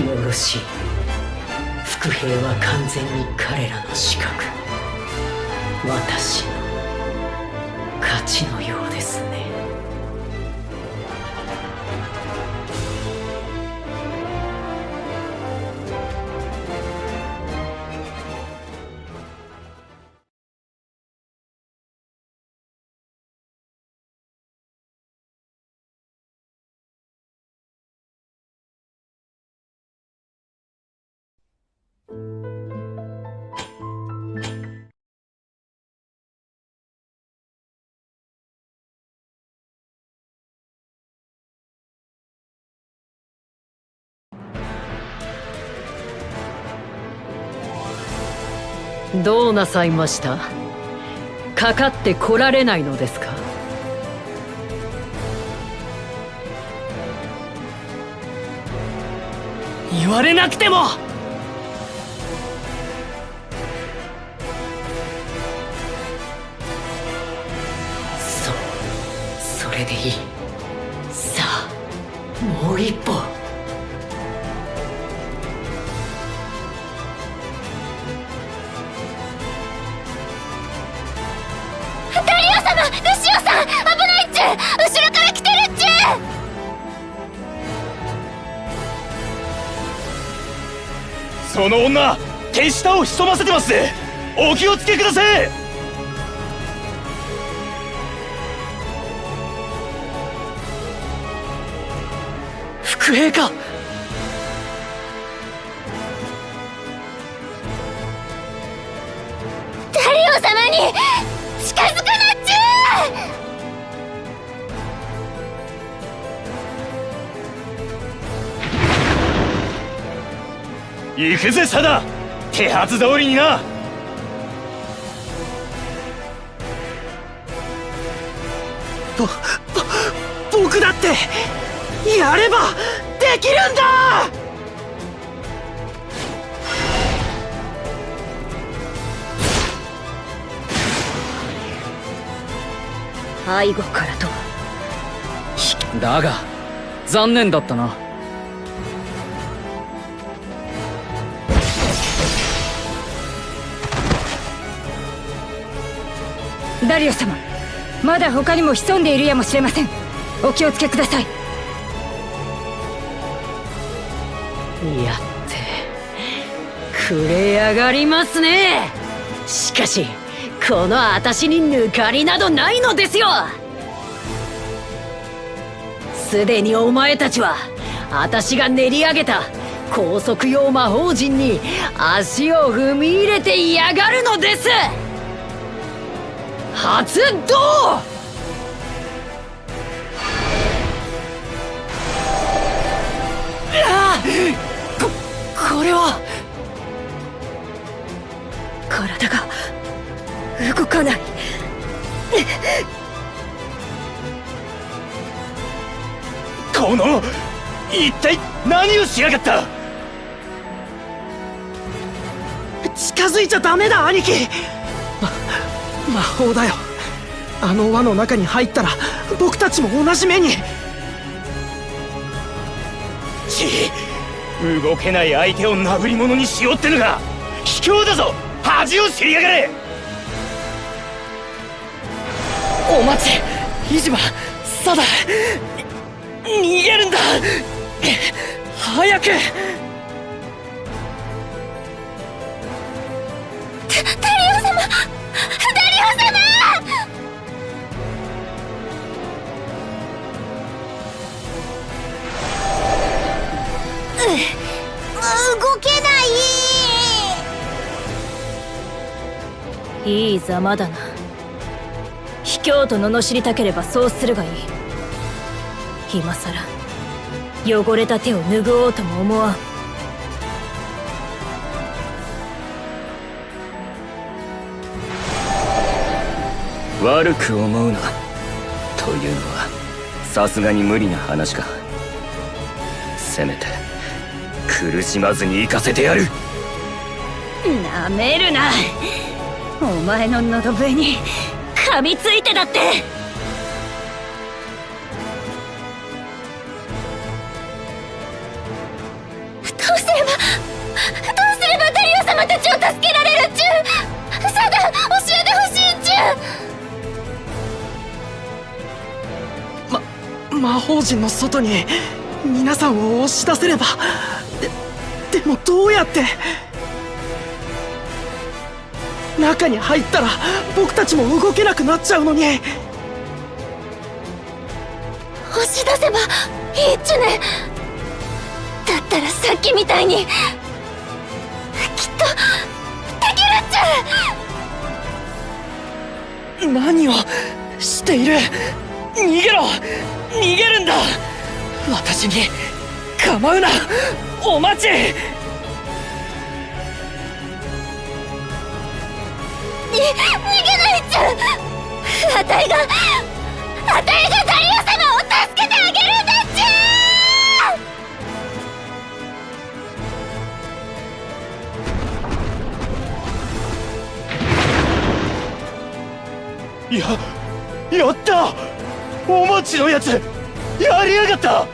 よろしい。伏兵は完全に彼らの死角、私の勝ちのようですね。どうなさいました？かかってこられないのですか？言われなくても。それでいい。さあもう一歩。ダリオ様、ルシオさん、危ないっちゅ後ろから来てるっちゅ。その女、手下を潜ませてますぜ。お気をつけください。伏兵か。ダリオ様に近づくなっちゅ。行くぜサダ、手はず通りにな。僕だってやればできるんだ。背後からとは。だが残念だったな。ダリオ様、まだ他にも潜んでいるやもしれません。お気をつけください。やってくれやがりますね。しかしこの私に抜かりなどないのですよ。すでにお前たちは私が練り上げた高速用魔法陣に足を踏み入れていやがるのです。発動！これは。体が動かない。この一体何をしやがった。近づいちゃダメだ兄貴。魔法だよ。あの輪の中に入ったら僕たちも同じ目に。動けない相手をなぶり者にしようってのが卑怯だぞ。恥を知りやがれ。お待ち、イジマ、サダ、逃げるんだ。早く。ダリオ様、ダリオ様。動けない。いいざまだな。卑怯と罵りたければそうするがいい。今さら汚れた手を拭おうとも思わん。悪く思うなというのはさすがに無理な話か。せめて苦しまずに行かせてやる。なめるな。お前の喉笛に噛みついてだって。どうすればダリオ様たちを助けられるっちゅ。サダ、教えてほしいっちゅ。魔法陣の外に皆さんを押し出せれば。でもどうやって。中に入ったら僕たちも動けなくなっちゃうのに。押し出せばいいっちゅね。だったらさっきみたいにきっとできるっちゅ。何をしている。逃げろ。逃げるんだ。私に構うな。お待ち。あたいがダリア様を助けてあげるんだっちやったお待ちのやつやりやがった。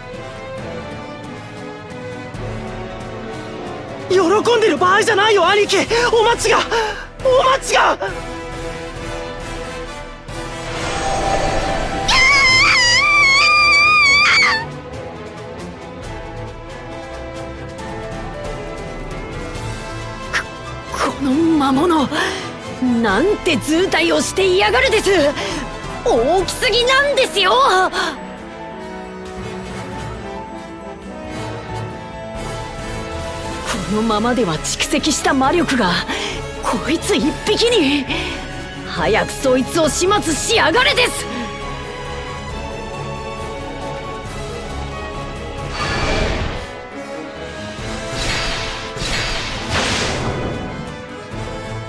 喜んでる場合じゃないよ兄貴。お待ちがこの魔物、なんて図体をしていやがるです。大きすぎなんですよ。このままでは蓄積した魔力がこいつ一匹に。早くそいつを始末しやがれです。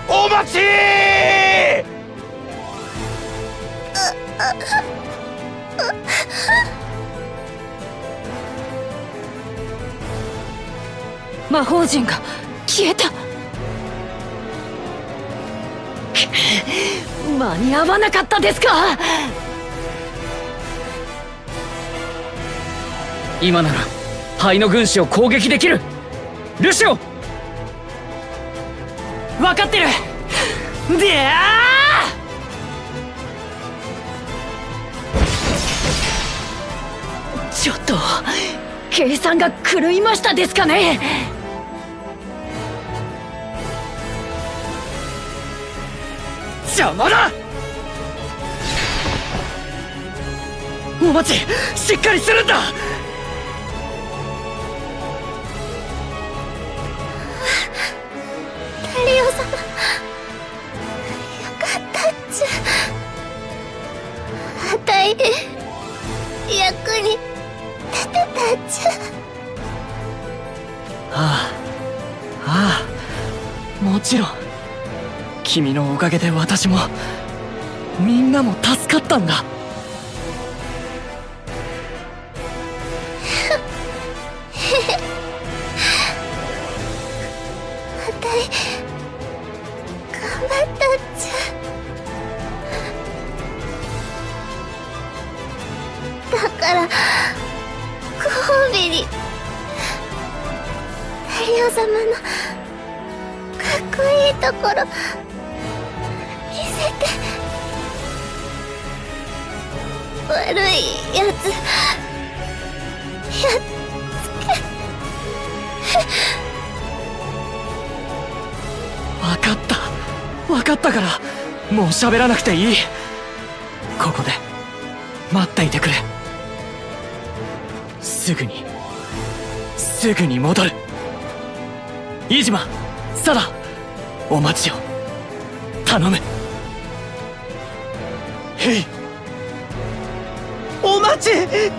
お待ち魔法陣が消えた。間に合わなかったですか。今なら灰の軍師を攻撃できる。ルシオ、分かってる。でちょっと計算が狂いましたですかね。邪魔だ。お待ち、しっかりするんだ。ダリオ様、よかったっちゃ。あたい役に立てたっちゃ。ああ、もちろん君のおかげで私もみんなも助かったんだ。あたい頑張ったっちゃ。だからご褒美にダリオ様のかっこいいところ見せて。悪いやつやっつけ。分かったからもう喋らなくていい。ここで待っていてくれ。すぐに戻る。飯島、サダ、お待ちを頼む。へい。お待ち、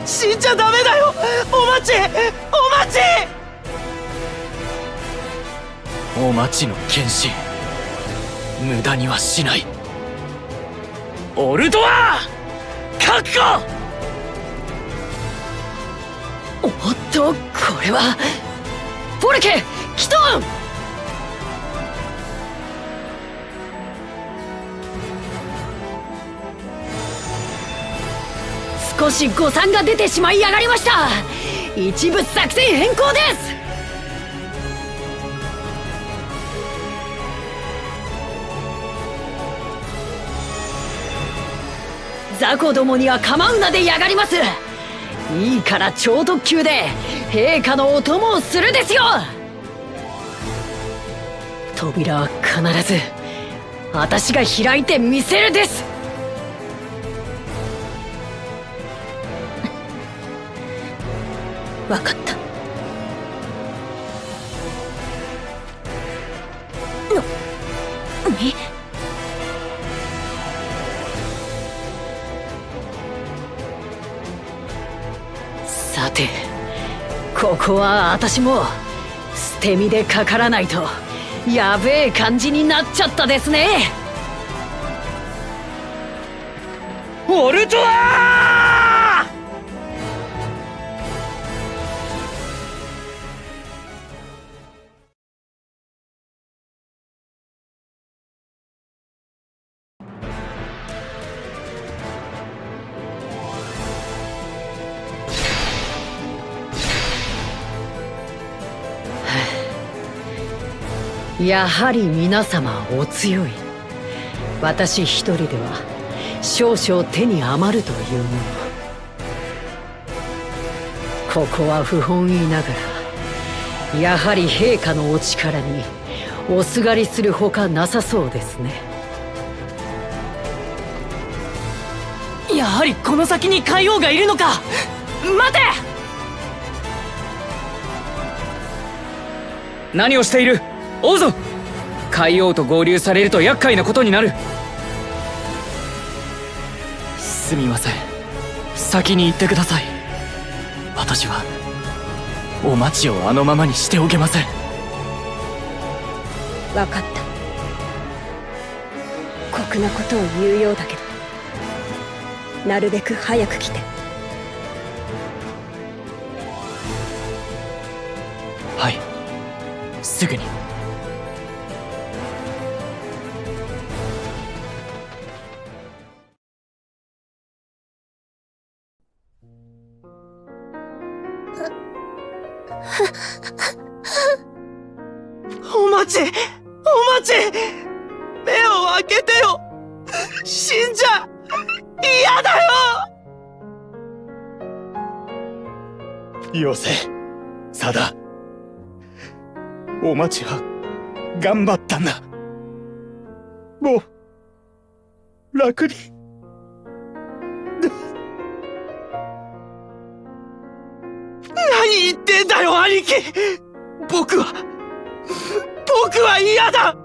死んじゃダメだよ。お待ち。お待ちの剣士、無駄にはしない。オルドア確保。おっと、これはフォルケ、キトーン。少し誤算が出てしまいやがりました。一部作戦変更です。雑魚どもには構うなでやがります。いいから超特急で陛下のお供をするですよ。扉は必ず私が開いてみせるです。わかった。さて、ここは私も捨て身でかからないとやべえ感じになっちゃったですね。ウォルトワー！やはり皆様お強い。私一人では少々手に余るというもの。ここは不本意ながらやはり陛下のお力におすがりするほかなさそうですね。やはりこの先に海王がいるのか。待て！何をしているオーゾン。海王と合流されると厄介なことになる。すみません、先に行ってください。私はお待ちをあのままにしておけません。わかった。酷なことを言うようだけど、なるべく早く来て。はい、すぐに。お待ち、お待ち、目を開けてよ。死んじゃ嫌だよ。よせ、サダ。お待ちは頑張ったんだ。もう楽に。何言ってんだよ、兄貴。僕は嫌だ。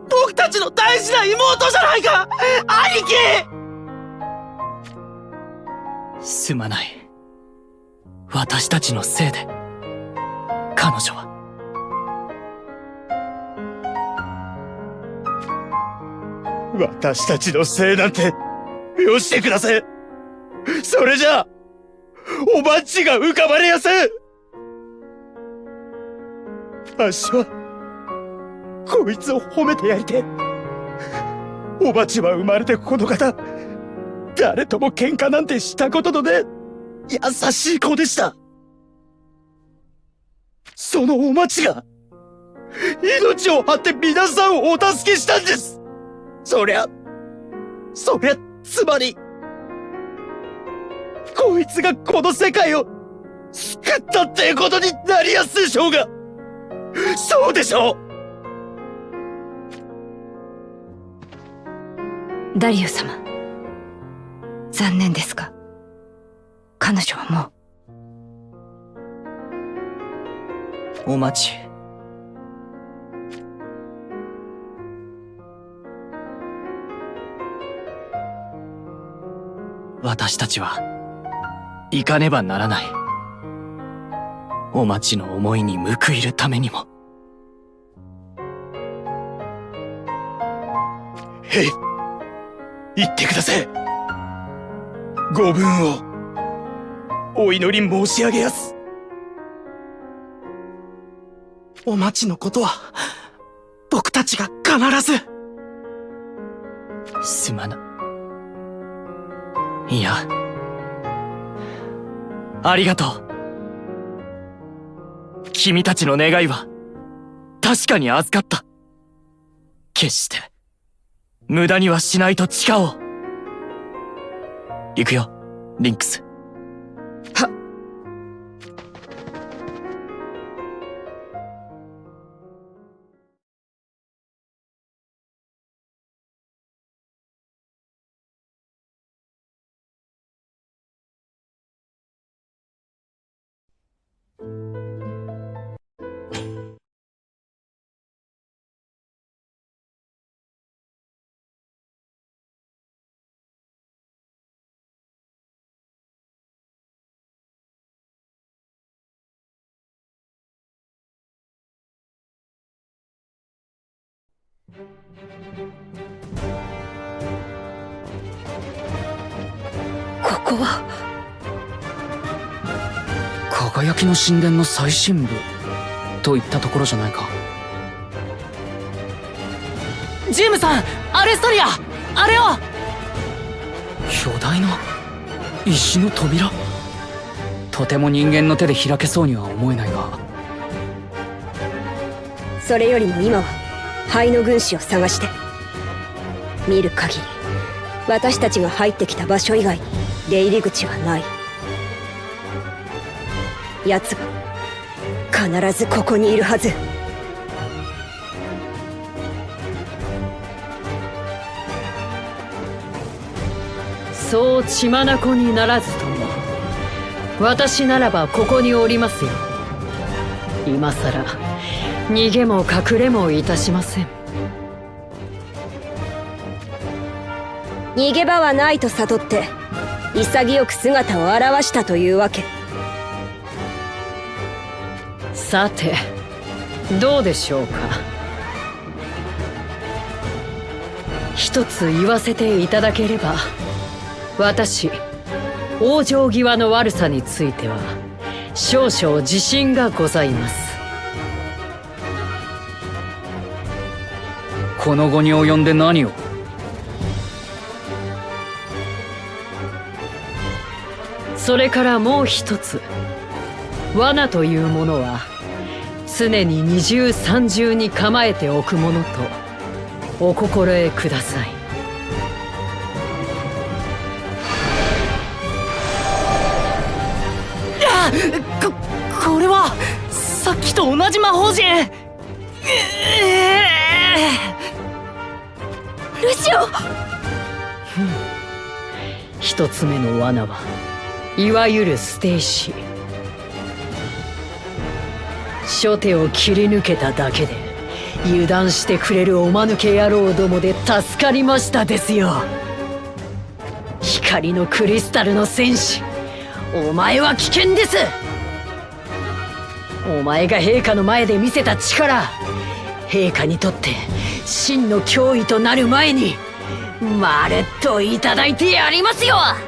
僕たちの大事な妹じゃないか、兄貴。すまない。私たちのせいで彼女は。私たちのせいなんてよしてください。それじゃあおばっちが浮かばれやすい。あっしはこいつを褒めてやりて。おばちは生まれてこの方誰とも喧嘩なんてしたことのね優しい子でした。そのおまちが命を張って皆さんをお助けしたんです。そりゃつまりこいつがこの世界を救ったっていうことになりやすいでしょうが。そうでしょう。ダリオ様、残念ですが彼女はもう。お待ち。私たちは行かねばならない。お待ちの思いに報いるためにも。へい、言ってください。ご分をお祈り申し上げやす。お待ちのことは僕たちが必ず。すまな。いや、ありがとう。君たちの願いは確かに預かった。決して無駄にはしないと誓おう。行くよ、リンクス。はっ。こは輝きの神殿の最深部といったところじゃないか。ジムさん、アレストリア、あれを。巨大な石の扉。とても人間の手で開けそうには思えないが。それよりも今は灰の軍師を探して。見る限り私たちが入ってきた場所以外に出入り口はない。奴が必ずここにいるはず。そう血眼にならずとも、私ならばここにおりますよ。今さら逃げも隠れもいたしません。逃げ場はないと悟って潔く姿を現したというわけ。さてどうでしょうか。一つ言わせていただければ、私往生際の悪さについては少々自信がございます。この後に及んで何を。それからもう一つ、罠というものは常に二重三重に構えておくものとお心得ください。これはさっきと同じ魔法陣。ルシオ。一つ目の罠はいわゆるステイシー。初手を切り抜けただけで油断してくれるおまぬけ野郎どもで助かりましたですよ。光のクリスタルの戦士、お前は危険です。お前が陛下の前で見せた力、陛下にとって真の脅威となる前にまるっといただいてやりますよ。あ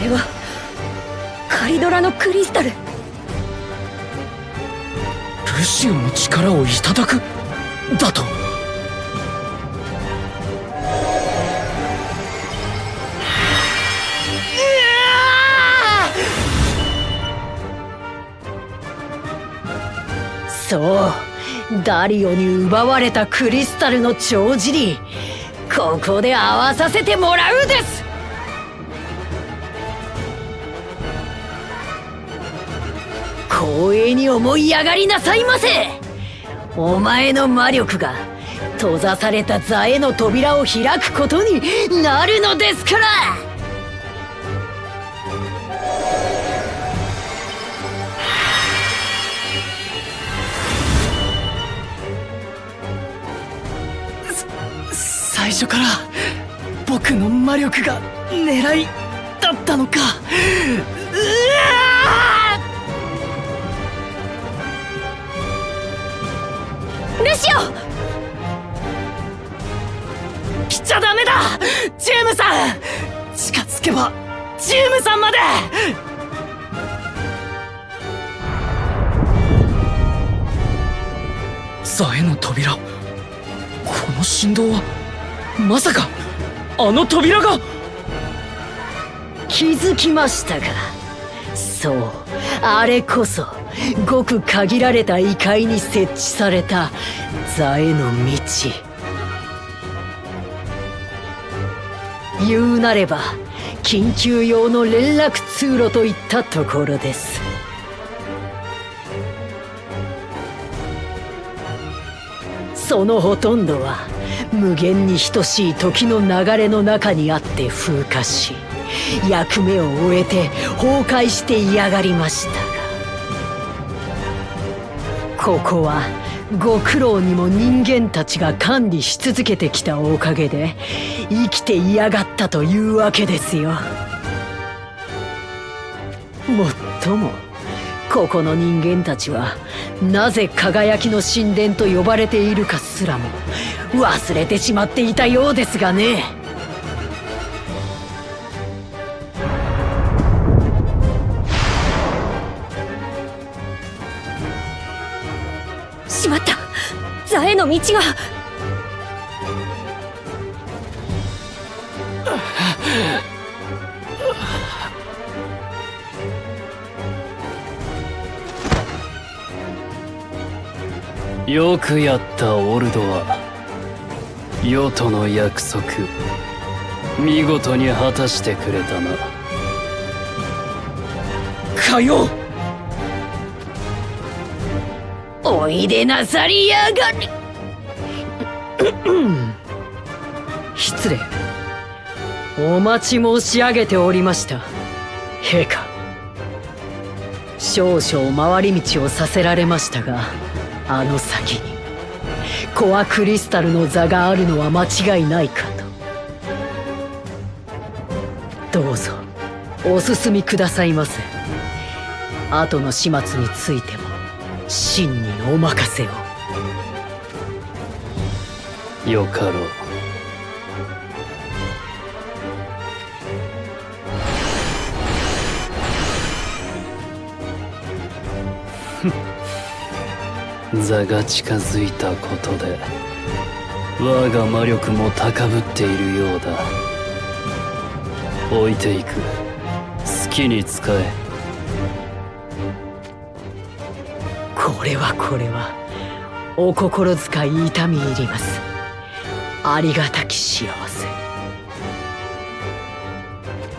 れはカリドラのクリスタル。ルシオの力をいただくだと。そう、ダリオに奪われたクリスタルの帳尻、ここで合わさせてもらうです。光栄に思い上がりなさいませ。お前の魔力が閉ざされた座への扉を開くことになるのですから。最初から僕の魔力が狙いだったのか。ルシオ。来ちゃダメだ、ジェームさん。近づけばジェームさんまで。座への扉。この振動はまさかあの扉が。気づきましたか。そう、あれこそごく限られた異界に設置された座への道。言うなれば緊急用の連絡通路といったところです。そのほとんどは無限に等しい時の流れの中にあって風化し、役目を終えて崩壊していやがりましたが、ここはご苦労にも人間たちが管理し続けてきたおかげで生きていやがったというわけですよ。もっともここの人間たちはなぜ輝きの神殿と呼ばれているかすらも忘れてしまっていたようですがね。しまった、座への道が。よくやったオルドア。世との約束見事に果たしてくれたな。かよ、おいでなさりやがれ。失礼。お待ち申し上げておりました、陛下。少々回り道をさせられましたが、あの先にコアクリスタルの座があるのは間違いないかと。どうぞお進みくださいませ。後の始末についても真にお任せを。よかろう。座が近づいたことで我が魔力も高ぶっているようだ。置いていく。好きに使え。これはお心遣い痛み入ります。ありがたき幸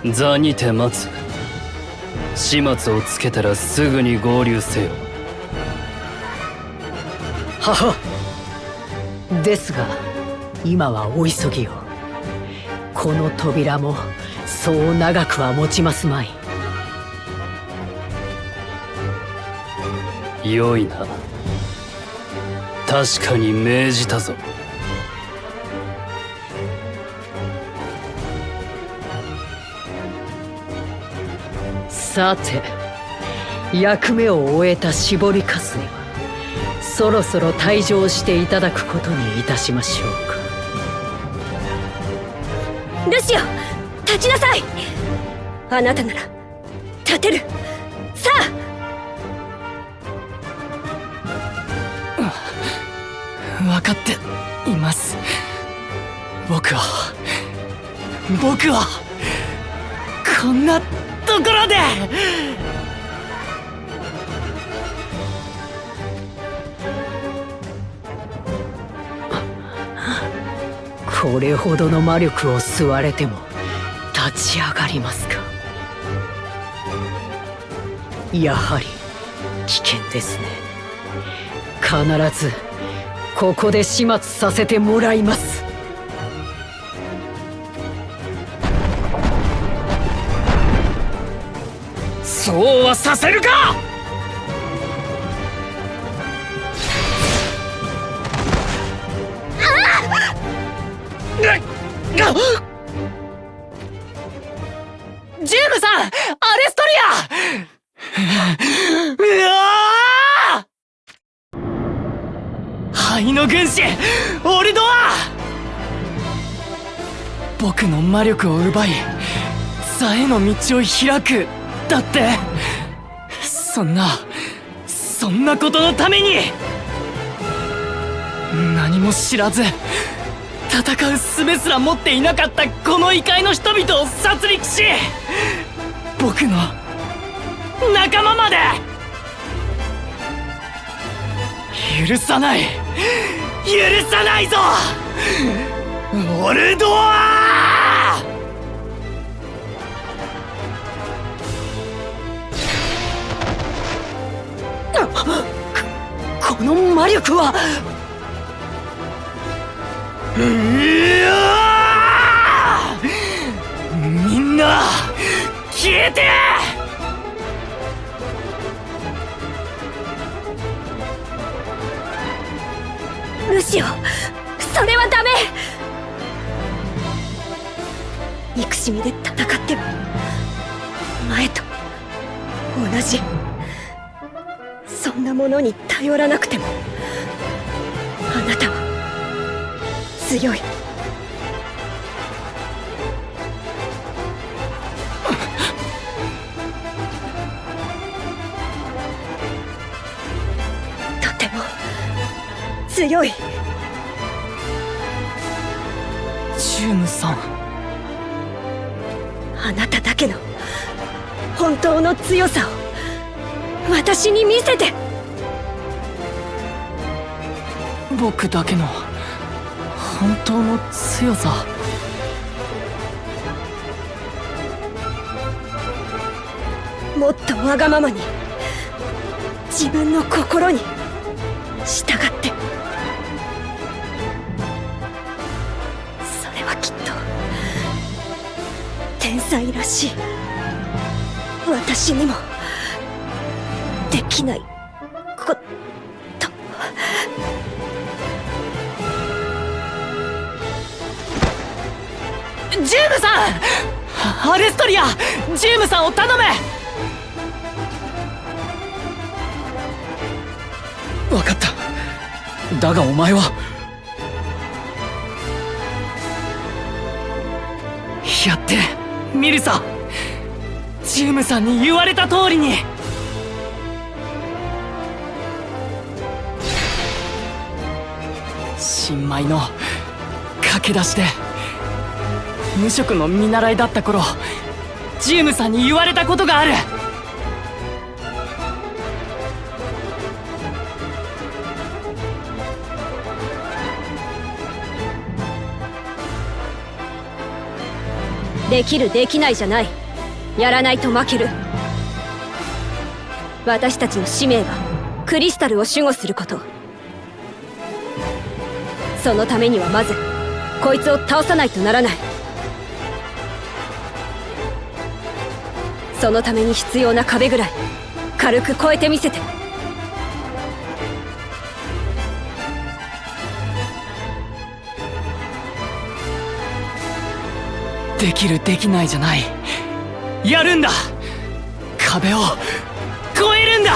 せ。座にて待つ。始末をつけたらすぐに合流せよ。はは。ですが今はお急ぎを。この扉もそう長くは持ちますまい。良いな。確かに命じたぞ。さて、役目を終えた絞りかすにはそろそろ退場していただくことにいたしましょうか。ルシオ、立ちなさい。あなたなら立てる。さ分かっています。僕はこんなところで。これほどの魔力を吸われても立ち上がりますか。やはり危険ですね。必ずここで始末させてもらいます。そうはさせるか。ジェームさん、アレストリア。うわー！灰の軍師オルドア。僕の魔力を奪い座への道を開くだって。そんなことのために何も知らず戦う術すら持っていなかったこの異界の人々を殺戮し、僕の仲間まで許さないぞオルドア。この魔力は。みんな消えて。ルシオ、それはダメ。憎しみで戦っても前と同じそんなものに頼らなくてもあなたは強い。とても強い。ジュームさん。あなただけの本当の強さを私に見せて。僕だけの本当の強さ。もっとわがままに自分の心に従って。それはきっと天才らしい私にもできないこと。ジュームさん、アレストリア、ジュームさんを頼む。分かった。だがお前は。やってみるさ。ジュームさんに言われた通りに。新米の駆け出しで無職の見習いだった頃、ジュームさんに言われたことがある。できるできないじゃない。やらないと負ける。私たちの使命はクリスタルを守護すること。そのためにはまずこいつを倒さないとならない。そのために必要な壁ぐらい軽く越えてみせて。できるできないじゃない。やるんだ。壁を越えるんだ。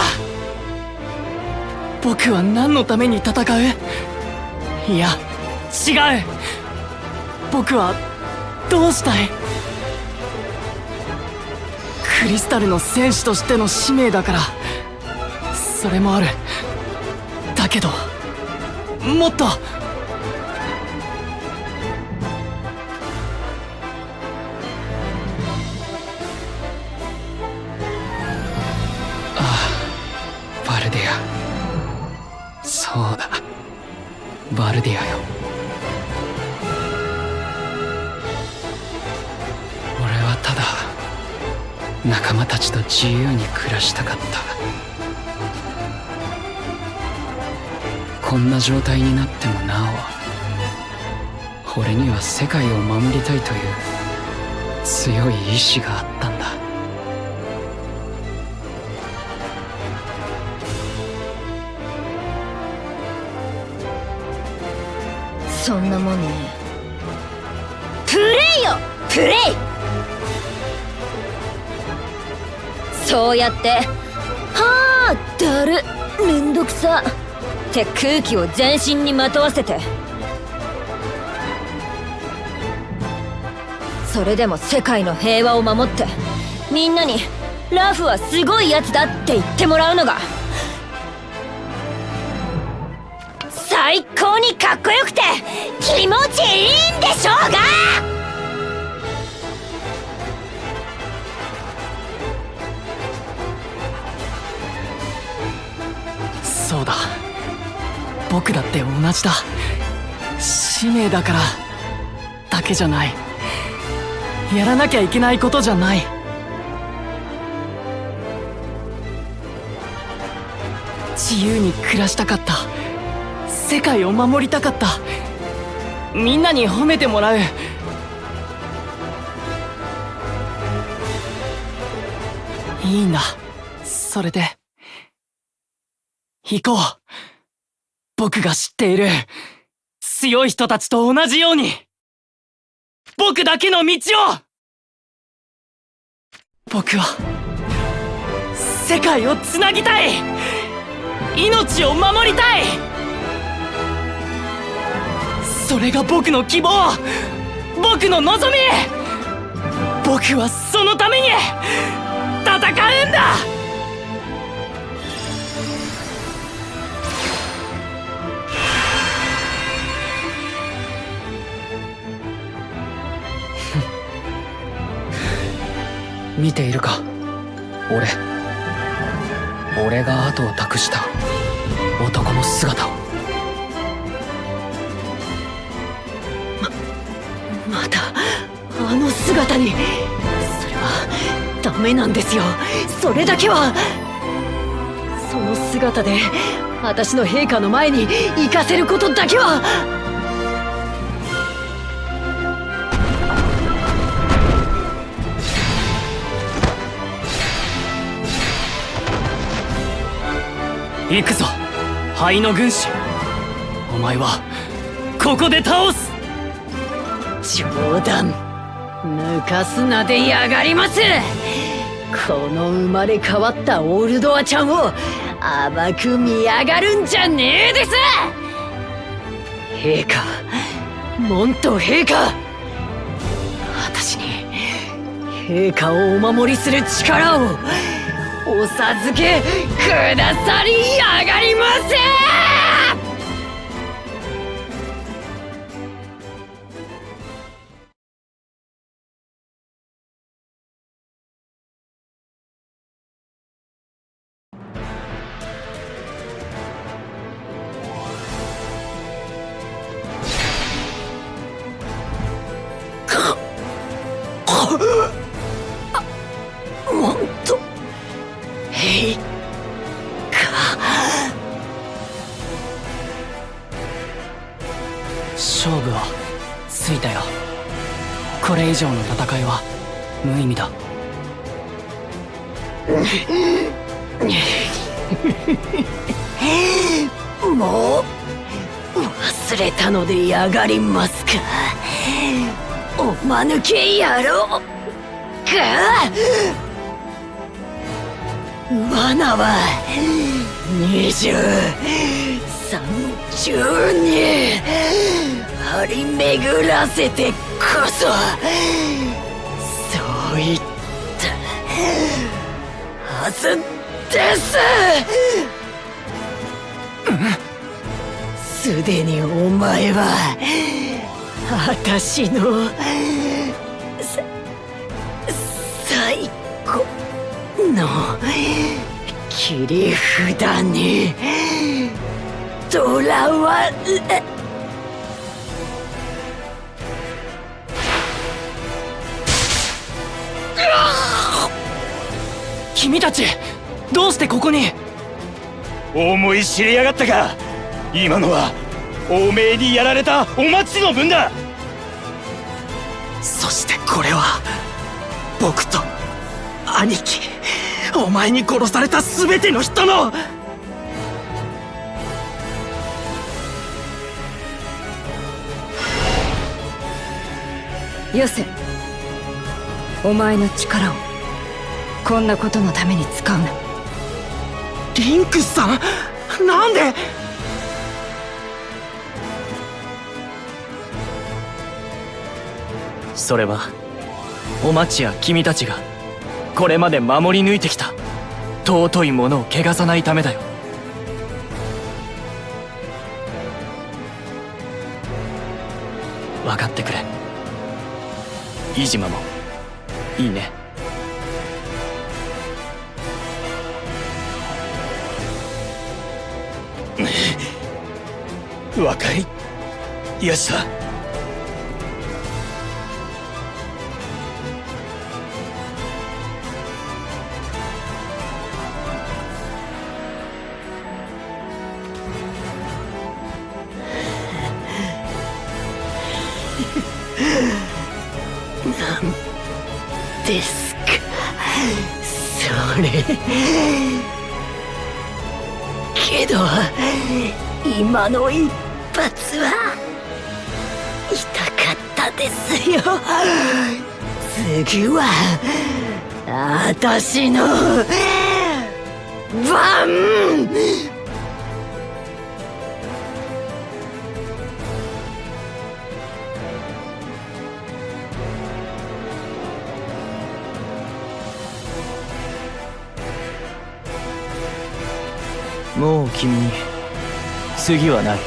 僕は何のために戦う？いや、違う。僕はどうしたい？クリスタルの戦士としての使命だから。それもある。だけどもっと。バルディア。そうだ、バルディアよ。俺はただ仲間たちと自由に暮らしたかった。こんな状態になってもなお、俺には世界を守りたいという強い意志があったんだ。そんなもんね。プレイよ、プレイ。そうやってはあだるめんどくさって空気を全身にまとわせて、それでも世界の平和を守ってみんなにラフはすごいやつだって言ってもらうのが最高にかっこよくて気持ちいいんでしょうが。そうだ、僕だって同じだ。使命だからだけじゃない。やらなきゃいけないことじゃない。自由に暮らしたかった。世界を守りたかった。みんなに褒めてもらう。いいんだ、それで。行こう。僕が知っている強い人たちと同じように、僕だけの道を。僕は世界をつなぎたい。命を守りたい。それが僕の希望、僕の望み。僕はそのために戦うんだ。見ているか、俺が後を託した男の姿を。またあの姿に。それはダメなんですよ。それだけは。その姿で私の陛下の前に行かせることだけは。行くぞ、灰の軍師。お前はここで倒す。冗談抜かすなでやがります。この生まれ変わったオールドアちゃんを甘く見やがるんじゃねえです。陛下、モント陛下、私に陛下をお守りする力をお授けくださりやがりませ。モント陛下。勝負はついたよ。これ以上の戦いは無意味だ。もう忘れたのでやがりますか、おまぬけ野郎か。罠は20、30に張り巡らせてこそ、そういったはずです。すでにお前は私の最後の切り札にとらわれ。君たちどうしてここに。思い知りやがったか。今のはおめえにやられたお待ちの分だ。そしてこれは僕と兄貴、お前に殺された全ての人の。よせ、お前の力をこんなことのために使うな。リンクスさん、なんで。それはお町や君たちがこれまで守り抜いてきた尊いものを汚さないためだよ。分かってくれ。飯島もいいね。わかりやした。なんですかそれ。けど今の一発は痛かったですよ。次は私の番。もう君に次はない。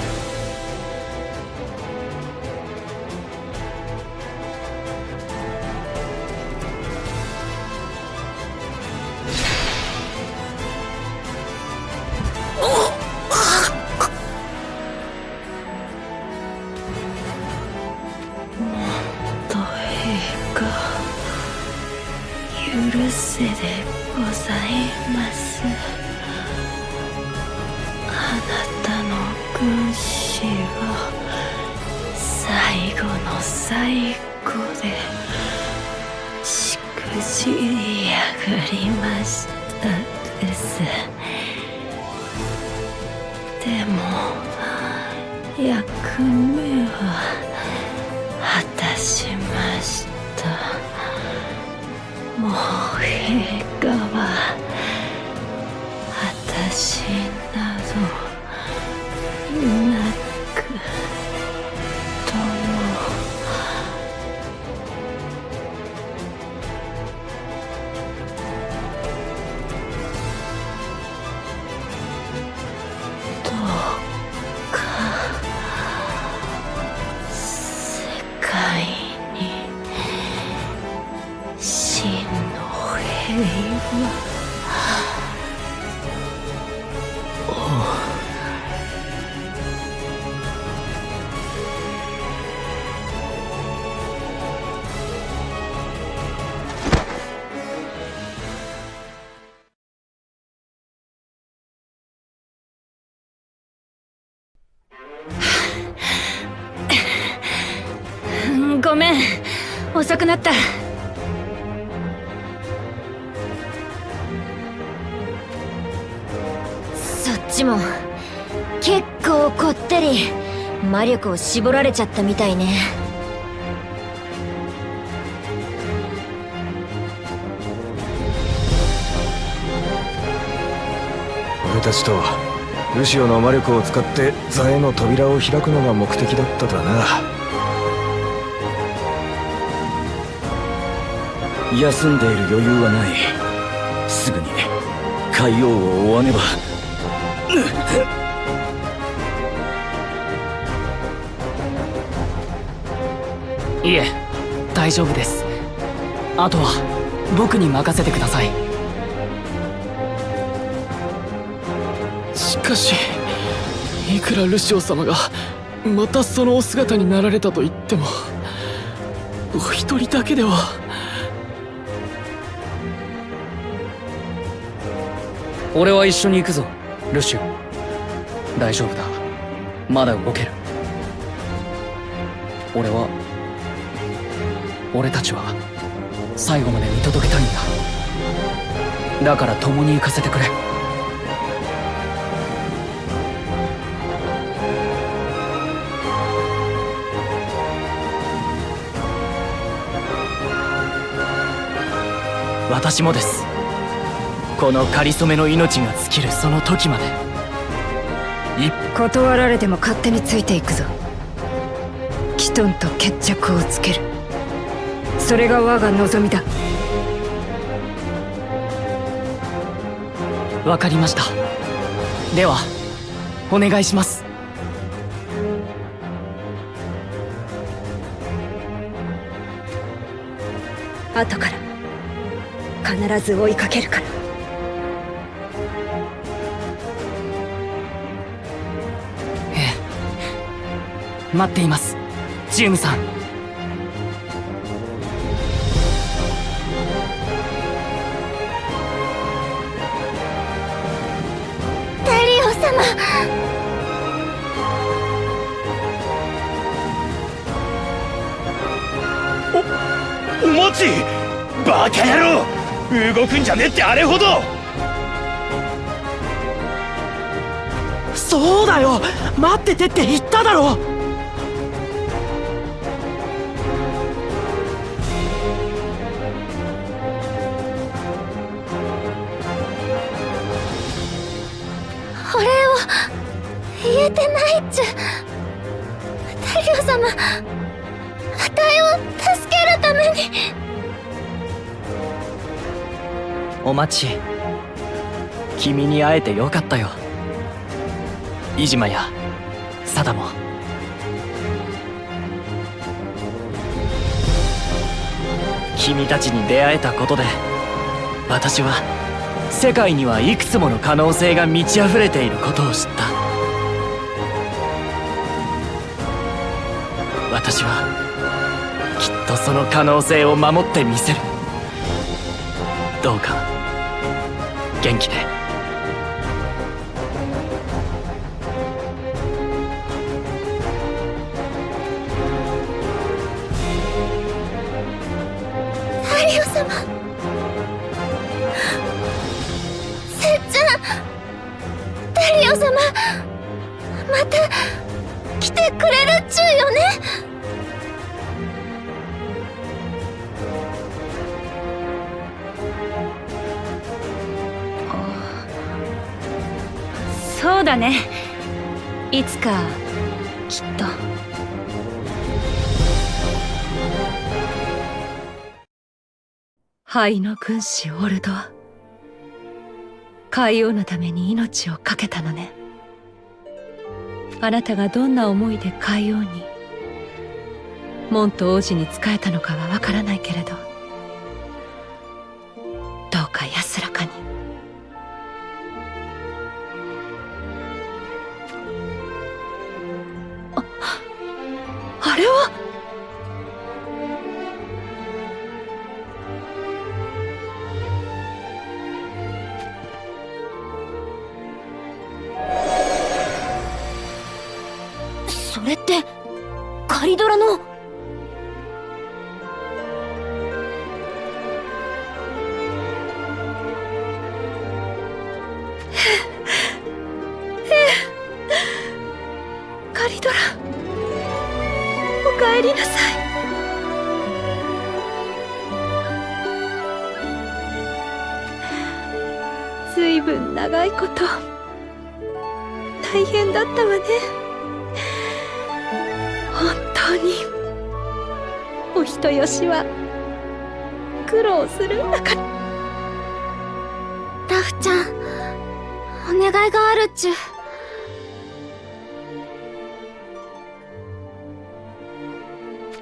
許せでございます。あなたの軍師は最後の最後でしくじりやがりましたです。でも役目は果たしました。もう陛下は私などなくともどうか世界に真の平和ごめん、遅くなった。そっちも結構こってり魔力を絞られちゃったみたいね。俺たちとルシオの魔力を使って座への扉を開くのが目的だったとはな。休んでいる余裕はない。すぐに海王を追わねば。いえ、大丈夫です。あとは僕に任せてください。しかし、いくらルシオ様がまたそのお姿になられたと言っても、お一人だけでは。俺は一緒に行くぞ、ルシオ。大丈夫だ。まだ動ける。俺たちは最後まで見届けたいんだ。だから共に行かせてくれ。私もです。この仮初めの命が尽きるその時まで。断られても勝手についていくぞ。キトンと決着をつける。それが我が望みだ。わかりました。ではお願いします。後から必ず追いかけるから。待っています、ジウムさん。ダリオ様。お待ち！バカ野郎！動くんじゃねえってあれほど！そうだよ！待っててって言っただろ！お礼を言えてないっちゅ。ダリオ様、あたいを助けるために。お待ち、君に会えてよかったよ。飯島や貞も。君たちに出会えたことで私は世界にはいくつもの可能性が満ち溢れていることを知った。私はきっとその可能性を守ってみせる。どうか元気で。ダリオ様、せっちゃん、ダリオ様、また来てくれるっちゅうよね。そうだね、いつかきっと。灰の軍師オルドは海王のために命を懸けたのね。あなたがどんな思いで海王に、モント王子に仕えたのかはわからないけれど、どうか安らかに。あれはそれってカリドラの。カリドラ、おかえりなさい。ずいぶん長いこと大変だったわね。本当にお人よしは苦労するんだから。ラフちゃん、お願いがあるっちゅう。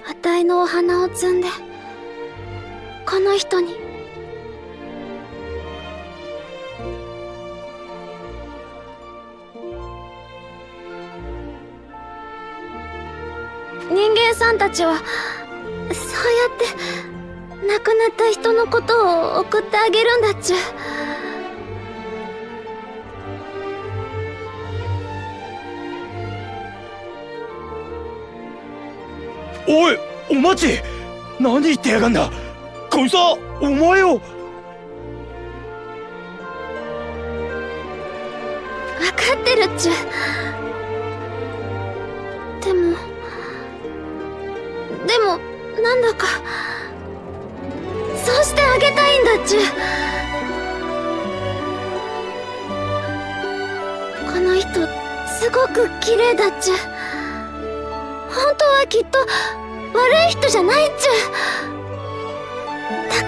あたいのお花を摘んでこの人に。人間さんたちはそうやって亡くなった人のことを送ってあげるんだっちゅう。おい、お待ち。何言ってやがんだ。こいつはお前を。分かってるっちゅう。でもなんだかそうしてあげたいんだっちゅう。この人すごく綺麗だっちゅう。本当はきっと悪い人じゃないっちゅう。だか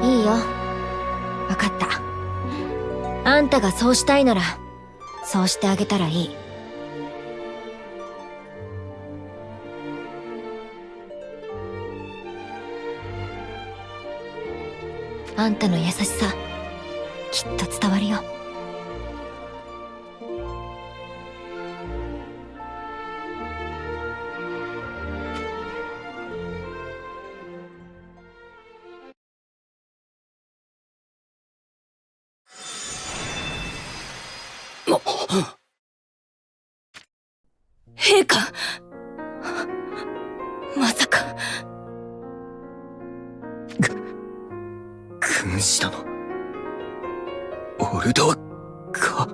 らいいよ、分かった。あんたがそうしたいならそうしてあげたらいい。あんたの優しさきっと伝わるよ。陛下、まさか。軍師だのオルドか。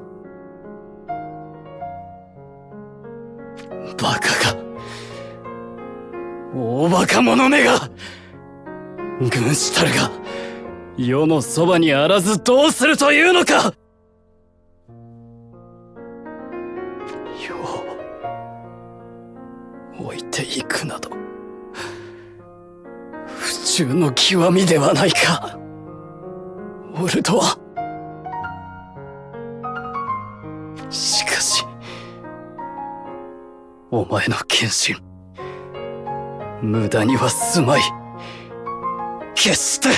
バカが、大バカ者めが。軍師たるが世のそばにあらずどうするというのか。世を置いていくなど不忠の極みではないか。オルトは。しかし、お前の献身、無駄にはすまい。決して。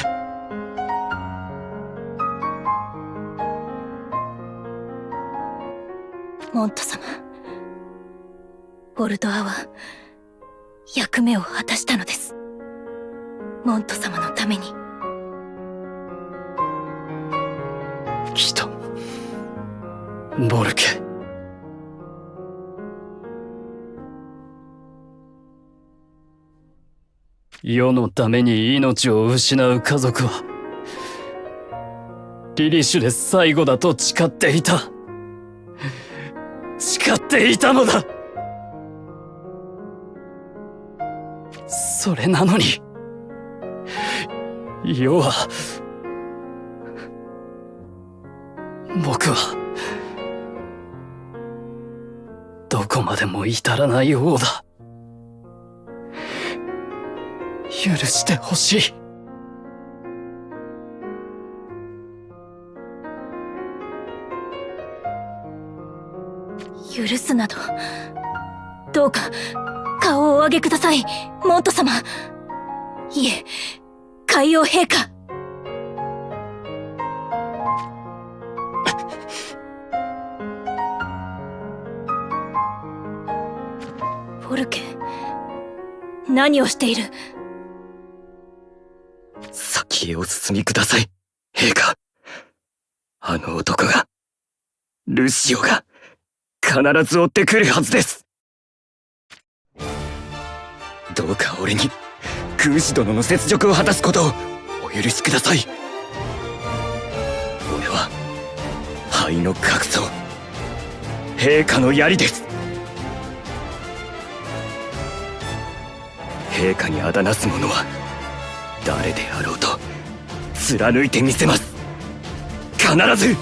モント様、オルドアは役目を果たしたのです。モント様のために。来た、ボルケ。世のために命を失う家族はリリシュで最後だと誓っていた。誓っていたのだ。それなのに世は、僕はどこまでも至らない王だ。許してほしい。許すなど、どうか顔をお上げください、モント様。いえ、海王陛下。フォルケ、何をしている？先へお進みください、陛下。あの男が、ルシオが、必ず追ってくるはずです。どうか俺に、空士殿の雪辱を果たすことをお許しください。俺は、灰の格闘、陛下の槍です。陛下にあだなす者は、誰であろうと、貫いてみせます。必ず